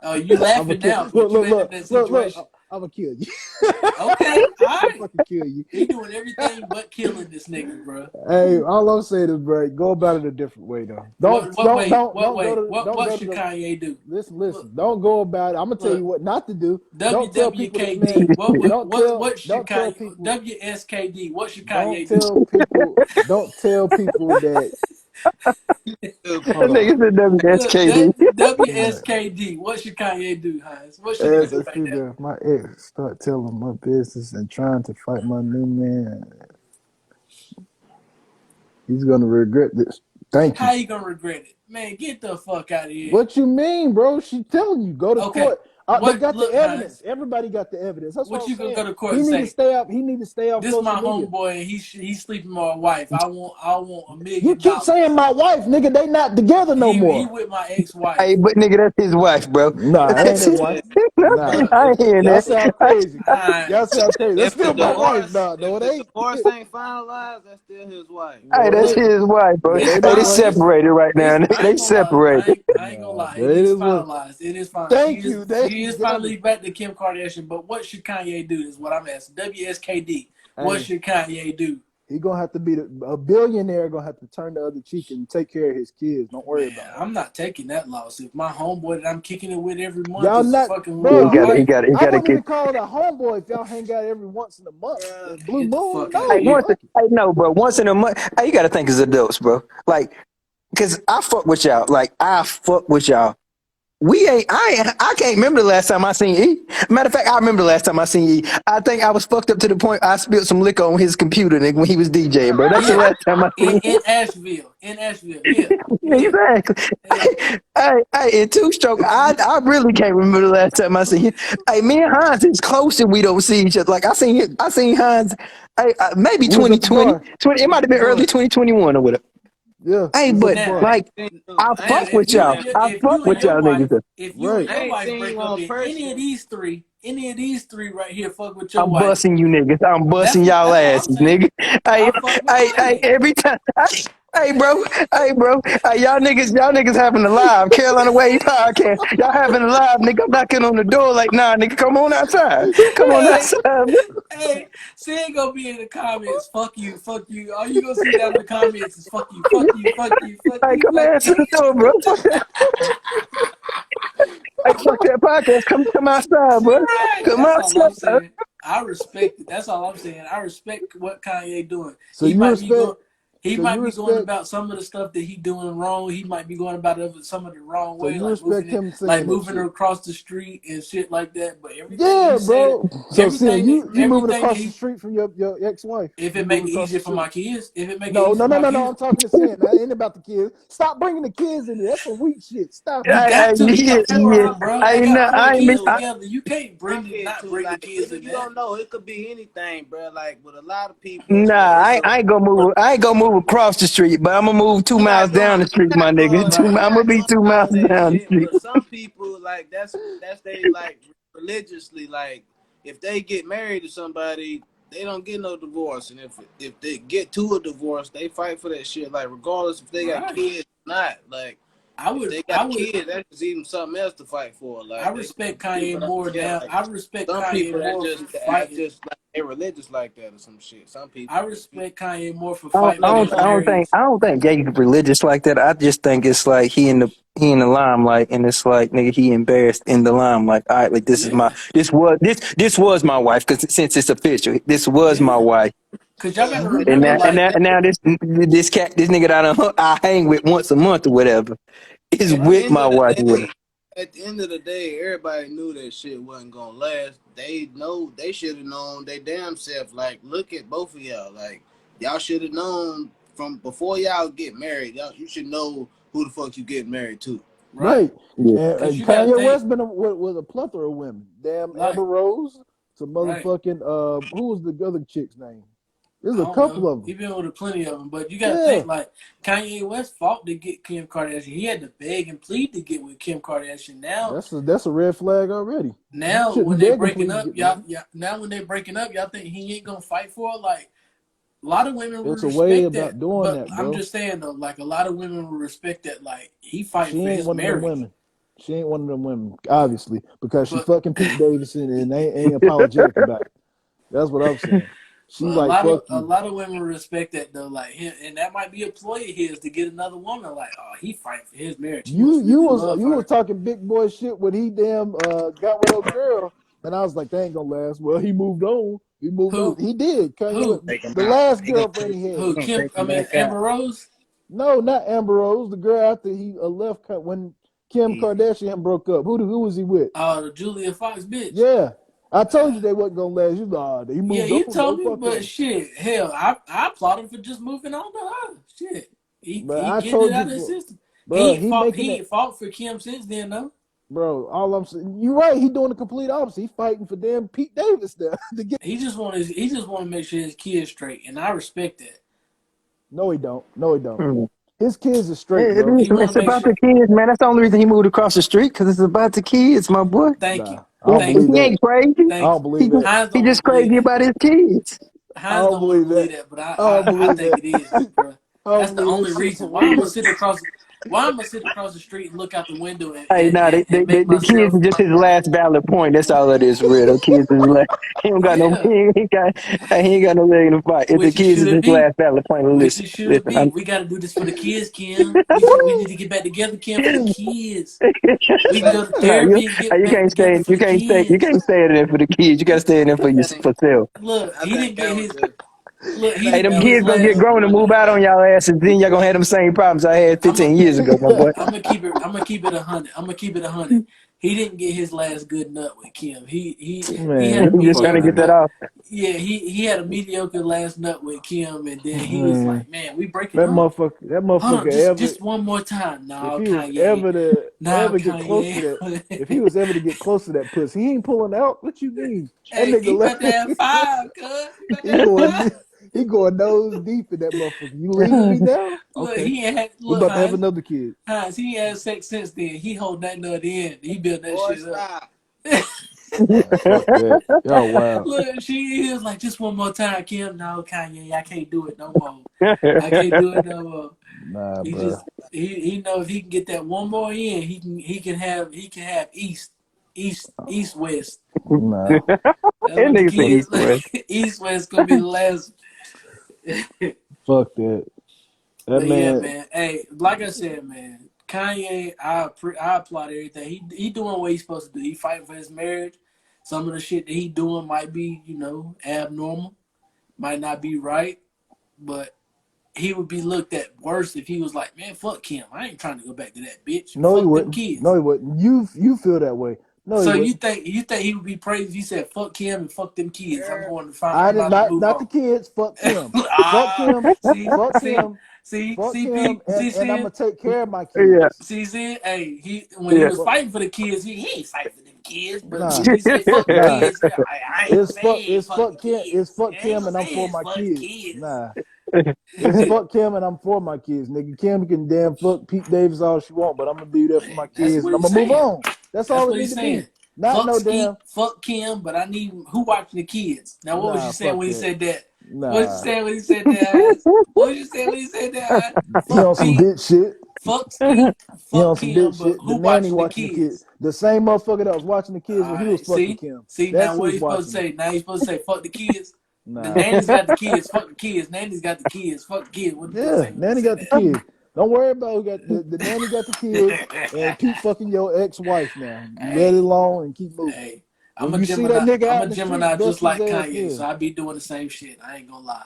Oh, you I'm a laughing kill. now, Look, but you look, ain't in look, that look, look. situation. I'm gonna kill you. Okay, all I'm right. fucking kill you. He doing everything but killing this nigga, bro. Hey, all I'm saying is, bro, go about it a different way, though. Don't, What don't, way? don't, What don't go way? to, don't What go to should the. Kanye do? Listen, Look, listen. Don't go about it. I'm gonna tell you look. what not to do. Don't tell people that, man. WWKD. What should Don't tell Kanye? people. WSKD. What should Don't Kanye do? tell people. Don't tell people that. That Hold on. nigga said Look, WSKD. that Man, WSKD. What should Kanye do, Hines? What should he as do a right now? female, my ex start telling my business and trying to fight my new man. He's gonna regret this. Thank you. How you gonna regret it, man? Get the fuck out of here. What you mean, bro? She telling you go to Okay, court. They what? got the Look, evidence. Hines. Everybody got the evidence. That's what What I'm you gonna saying. go to court He and need to say? stay up. He need to stay off This my social media. homeboy, and he's sleeping with my wife. I want $1 You million. keep saying my wife, nigga. They not together no He more. with my ex wife. Hey, but nigga, that's his wife, bro. Nah, it ain't That's his his. wife. Yeah, Nah, bro. I ain't hearing y'all that. sound crazy. Y'all Hines. sound crazy. That's If the still my wife. divorce, Nah, no, if it the ain't. divorce ain't finalized, that's still his wife. Hey, No, it that's ain't. his wife, bro. That It's ain't Hey, his they fine. wife. separated right now. It's I They ain't gonna lie. separated. I ain't gonna Nah, lie. that It ain't is his wife. finalized. It is fine. Thank you. She is Get under. finally back to Kim Kardashian. But what should Kanye do? Is what I'm asking. WSKD. What Hey, should Kanye do? he gonna have to be a billionaire. Gonna have to turn the other cheek and take care of his kids. Don't worry Man, about it. I'm not taking that loss. If my homeboy that I'm kicking it with every month Y'all is not, fucking with Yeah, bro. my You. wife, I he got to wouldn't get. even call it a homeboy if y'all hang out every once in a month. Bruh, Blue get the Moon, fuck out of Hey, no, here. fuck it. hey, no, bro. Once in a month. Hey, you got to think as adults, bro. Like, cause I fuck with y'all. Like, I fuck with y'all. I can't remember the last time I seen E. Matter of fact, I remember the last time I seen E. I think I was fucked up to the point I spilled some liquor on his computer, nigga, when he was DJing, bro. That's the Yeah, last time I seen in Asheville, Yeah, yeah, Exactly. yeah. Hey, in two stroke, I really can't remember the last time I seen him. Hey, me and Hans is close and we don't see each other. Like I seen Hans, hey, maybe We was at the 2020, bar. 20, it We was might at have the been early bar. 2021 or whatever. Yeah, Hey, we was at but the Now, bar. I ain't like, seen you. I I now, fuck ain't with seen you. y'all. I fuck with y'all niggas. if you and Right. I your ain't wife seen break you up on and person. any of these three right here fuck with your I'm wife, busting you niggas. I'm busting y'all that's all I'm asses, saying. nigga. Hey, I fuck with Kanye. every time. Hey, bro. Hey, bro. Hey, y'all niggas having a live Carolina Way podcast. Y'all having a live, nigga. I'm knocking on the door like, nah, nigga, come on outside. Come on Hey, outside. hey, she ain't gonna be in the comments. Fuck you, fuck you. All you gonna see down in the comments is fuck you, fuck you, fuck you, fuck Hey, you, come fuck answer you. the door, bro. Fuck that. Hey, fuck that podcast. Come outside, bro. Right. Come That's all I'm outside. saying. I respect it. That's all I'm saying. I respect what Kanye doing. So He you might be respect going. He So you might be going respect. about some of the stuff that he doing wrong. He might be going about it some of the wrong So way, you respect him like saying that moving her shit. across the street and shit like that. But everything he Yeah, said, bro. So saying you moving everything that across the he, street from your ex-wife. if You it make moving it across the easier for street. my kids, if it make it No, easier no, for no, my no, no. kids, I'm talking to Sin. That ain't about the kids. Stop bringing the kids in there. That's some weak shit. Stop we it. got to. They got That's four what of yeah. them, bro. I'm They getting got four kids to. together. You can't I'm bring getting not to bring the like kids in you that. don't know. It could be anything, bro. Like with a lot of people, Nah, like it's a I ain't gonna move. I ain't gonna move across the street, but I'm gonna move 2 miles down the street, my nigga. Right. I'm gonna be doing 2 miles all that down the shit. street. But some people like that's they like religiously like if they get married to somebody, they don't get no divorce, and if they get to a divorce, they fight for that shit. Like regardless if they got Right. kids or not, like. I If would. they I got would. kids, that's even something else to fight for. I Like they gonna respect do. Kanye But I'm more saying, now. like I respect some Kanye people more for that fighting. just like they religious like that or some shit. Some people I just be respect Kanye more for I don't, fighting I for don't, his nigga. I don't think, marriage. I don't think Jay religious like that. I just think it's like he in the limelight, and it's like nigga, he embarrassed in the limelight. All right, like Yeah, this was my wife because since it's official, this was my yeah. wife, Cause y'all gotta At and the remember, end now of and the like, now, day, and now this nigga that I hang with once a month or whatever is at the with right, end my of the wife or whatever. day, at the end of the day, everybody knew that shit wasn't gonna last. They know they should have known they damn self. Like, look at both of y'all. Like, y'all should have known from before y'all get married. Y'all, you should know who the fuck you getting married to. right. Right. Yeah. And Cause you gotta Kanye think, West been with a plethora of women. Damn like, Amber Rose. Some right. motherfucking who was the other chick's name? There's I a don't know. couple of He them. been with a plenty of them, but you gotta Yeah. think like Kanye West fought to get Kim Kardashian. He had to beg and plead to get with Kim Kardashian. That's a red flag already. You Now shouldn't when they beg and breaking plead to up, get with him. now when they breaking up, y'all think he ain't gonna fight for her? Like a lot of women would It's a way respect that, about doing but that, I'm bro. just saying though, like a lot of women would respect that. Like he fighting She for ain't his one of them marriage, women. She ain't one of them women, obviously, because she but fucking Pete Davidson and ain't apologetic about it. That's what I'm saying. She but like fuck a you. lot of women respect that though. Like him, and that might be a ploy of his to get another woman. Like oh, he fighting for his marriage. He You must you really was love you was her. talking big boy shit when he damn got with old girl, and I was like, that ain't gonna last. Well, he moved on. He moved on. Who He did. Kanye West, who Take them the out. last They gonna girlfriend take. he had. They who gonna Kim? take I them mean back out. Amber Rose. No, not Amber Rose. The girl after he left when Kim Yeah. Kardashian broke up. Who was he with? The Julia Fox bitch. Yeah, I told Uh, you they wasn't gonna last. You know, he yeah, moved you on though. told me, Fuck but him. shit, hell, I applaud him for just moving on to her. Shit, But he I getting it told out of you, his system. bro, he making He it, ain't fought for Kim since then though. bro. All I'm saying, you right. He doing the complete opposite. He fighting for damn Pete Davis now to get. He just want to make sure his kids straight, and I respect that. No, he don't. No, he don't. Mm. His kids are straight, It bro. is. He want to It's make about sure. the kids, man. That's the only reason he moved across the street because it's about the kids, my boy. Thank you, Nah, I don't thank believe you, He that. ain't crazy. I thank don't you. He believe just that. Hines he don't want just to believe crazy that. about his kids. I Hines don't don't want to believe believe that. that, but I don't I believe think that. it is, bro. I don't That's the believe only that shit reason for why I'm one. gonna sit across. Why I'm gonna sit across the street and look out the window Hey, nah, and make the kids myself. is just his last valid point. That's all it is, for real. The kids is like he don't got no Yeah, he ain't got no leg in the fight. If the which it kids is should his be. last valid point, Which listen, it should listen. be. We got to do this for the kids, Kim. We need to get back together, Kim, for the kids. We can go to No, therapy and get you back can't together stay. for the You kids. can't stay in there for the kids. You gotta stay in there for I your think. for self. Look, I think that was just. I he Hey, think didn't them that get was his kids just gonna get last. grown and move out on y'all asses. Then y'all gonna have them same problems I had I'm a, 15 years ago, my boy. I'm gonna keep it. I'm gonna keep it 100. I'm gonna keep it 100. He didn't get his last good nut with Kim. He had a Man, You just fuck trying to mediocre get out that of nut. off. Yeah, he had a mediocre last nut with Kim, and then here. he was Man, like, "Man, we breaking that up." motherfucker, that Hold motherfucker on, ever, just one more time. if No, he was Kanye. ever to No, ever get close to Kanye. that, if he was ever to get close to that pussy, he ain't pulling out. What you mean? That Hey, he nigga about to have left. five, cuz. He about to he have going, five. he going nose deep in that motherfucker. You leaving me now? Look, Okay, we look, about to have another kid. Hines, he ain't had sex since then. He hold that nut in. He built that boy shit up. stop. Man, fuck that. Y'all wild. Look, he was like, just one more time, Kim. No, Kanye, I can't do it no more. I can't do it no more. Nah, He bro. just he know if he can get that one more in, he can have east west. Nah. That's That what the nigga say kids east west. east west gonna be the last. Fuck that. That But yeah, man, man. Hey, like I said, man, Kanye, I applaud everything. He doing what he's supposed to do. He fighting for his marriage. Some of the shit that he doing might be, abnormal, might not be right, but he would be looked at worse if he was like, man, fuck Kim. I ain't trying to go back to that bitch. No, he Fuck them wouldn't. kids. No, he wouldn't. You feel that way. No, he So you wouldn't. think he would be praised if he said fuck Kim and fuck them kids? I'm going to find. I I'm did about to not. move Not the on. kids. Fuck Kim. Fuck Ah, Kim. see, Fuck see, Kim. see, Fuck see, Kim. Pete, see, And I'm see, gonna take care of my Yeah, kids. see, hey, when he yeah. was Fuck. fighting for the kids, he ain't fighting for them kids. But as soon Nah. as he say fuck the Nah. kids, I ain't gonna say he ain't It's fuck the fuck Kim. It's kids. fuck I ain't Kim, gonna and I'm say for it's my fuck the kids. kids. Nah. It's fuck Kim, and I'm for my kids, nigga. Kim can damn fuck Pete Davis all she want, but I'm gonna be there for my That's kids, what and I'm he's gonna move saying. on. That's That's all it what need he's to saying. be. Not Fuck no damn. Skeet, fuck Kim, but I need who watching the kids. Now, what was you Nah. saying Fuck when he that. said that? What was you Nah. saying when he said that? Eyes? What was you saying when he said that? Eyes? He on Fuck some Pete, bitch shit. fuck Skeet, He fuck on some Kim, bitch but shit. The who nanny watching the watching the kid. kids? The same motherfucker that was watching the kids All when he was right, fucking see, Kim. now That's what who's he's supposed to watching them. say? Now he's supposed to say fuck the kids. The Nah. nanny's got the kids. Fuck the kids. Nanny's got the kids. Fuck the kids. What he supposed to Yeah, say when he nanny say got the kids. Don't worry about who got the nanny got the kids, and that? Pete fucking your ex-wife now. Let it Hey, alone and keep moving. hey, I'm When a you see that Gemini. nigga I'm out a in the street, Gemini dust just his like ass. Kanye, Yeah. so I be doing the same shit. I ain't gonna lie.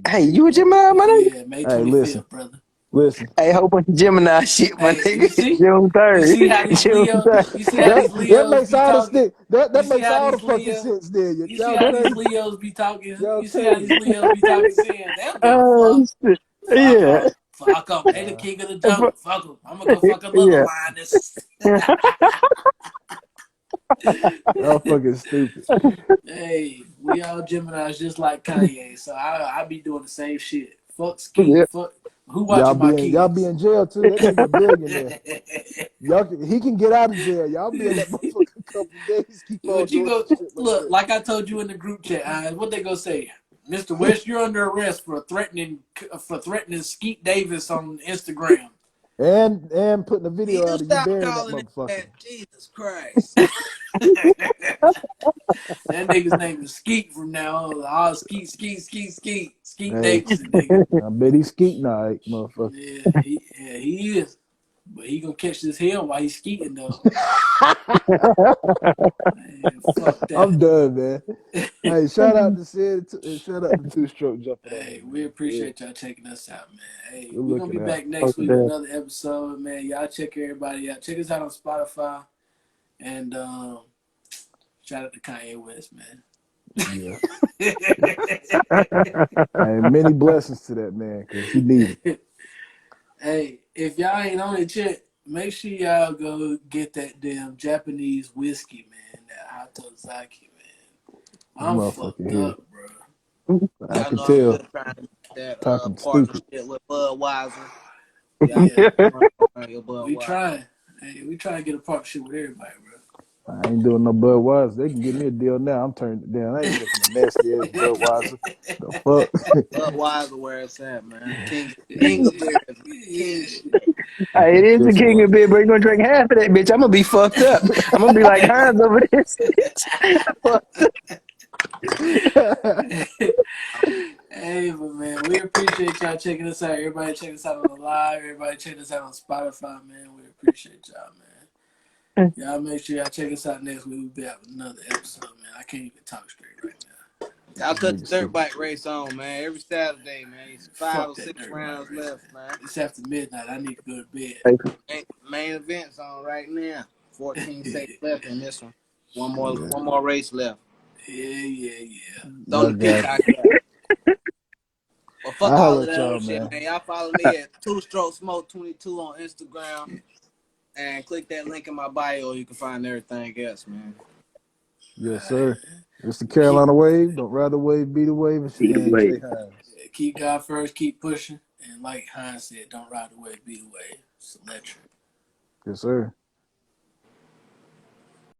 Hey, you a Gemini, my nigga? Yeah, May Hey, listen, 25th, brother. listen. Hey, whole bunch of Gemini shit, my Hey, nigga. June you 3rd. see how these June Leo, 3rd. you see how these That Leos makes be all the talking. stick. That You see makes how all the these fucking Leo, sense there. you see Y'all how these crazy. Leos be talking. Y'all You see how these crazy. Leos be talking. Saying they don't give a Oh, fuck. shit. Fuck Yeah. them. Fuck them. They the Nah. king of the jungle. Fuck them. I'm gonna go fuck another Yeah. lioness. Y'all fucking stupid. Hey, we all Geminis just like Kanye, so I be doing the same shit. Fuck Skeet, Yeah. fuck who watching my Y'all be kids. in jail too. That nigga a billionaire. He can get out of jail. Y'all be in that motherfucker a couple days. Keep on But you doing go some shit like look, that. like I told you in the group chat, what they gonna say? Mr. West, you're under arrest for threatening Skeet Davis on Instagram. And putting a video You out of you stop burying that calling it motherfucker. that. Jesus Christ. That nigga's name is Skeet from now on. Oh, Skeet Hey, Davidson, nigga. I bet he's skeeting all right, motherfucker. He is. But he gonna catch this hell while he's skeeting though. Man, fuck that. I'm done, man. Hey, shout out to Sid and shout out to Two Stroke jumping on Hey, here, we man. For real. appreciate y'all checking us out, man. Hey, Good we're gonna be looking out. back next Okay, week with damn. another episode, man. Y'all check everybody out. Check us out on Spotify and shout out to Kanye West, man. Yeah. Hey, many blessings to that man, because he needed. Hey, if y'all ain't on it yet, make sure y'all go get that damn Japanese whiskey, man. That Hatozaki, man. This I'm motherfucker fucked here. up, bro. I Y'all can know I'm tell. still trying to get that Talking stupid. partnership with Budweiser. Y'all Yeah, run your we Budweiser. trying. Hey, we trying to get a partnership with everybody, bro. I ain't doing no Budweiser. They can give me a deal now. I'm turning it down. I ain't drinking the nasty ass Budweiser. The fuck? Budweiser where it's at, man. King of beers, man. King Yeah. shit. Hey, it is the Yes, king sir. of beer, but you're gonna drink half of that bitch. I'm gonna be fucked up. I'm gonna be like Hines over this bitch. Hey, but man, we appreciate y'all checking us out. Everybody check us out on the live. Everybody check us out on Spotify, man. We appreciate y'all, man. Y'all make sure y'all check us out next week. We'll be out with another episode, man. I can't even talk straight right now. Y'all cut the Nigga dirt stupid. bike race on, man. Every Saturday, man. It's five Fuck or that six dirt bike rounds race, left, man. man. It's after midnight. I need to go to bed. Main event's on right now. 14 Yeah, seconds left in this one. One more Yeah. one more race left. yeah. Throw Y'all the got it. Peacock cap. Well, fuck I'll all holler of at that y'all, old shit, man. man. Y'all follow me at Two Stroke Smoke 22 on Instagram and click that link in my bio. You can find everything else, man. Yes, sir. It's the Keep Carolina Wave. Don't ride the wave, be the wave. It's your man, Jay Hines. keep God first. Keep pushing. And like Hines said, don't ride the wave, be the wave. It's electric. Yes, sir.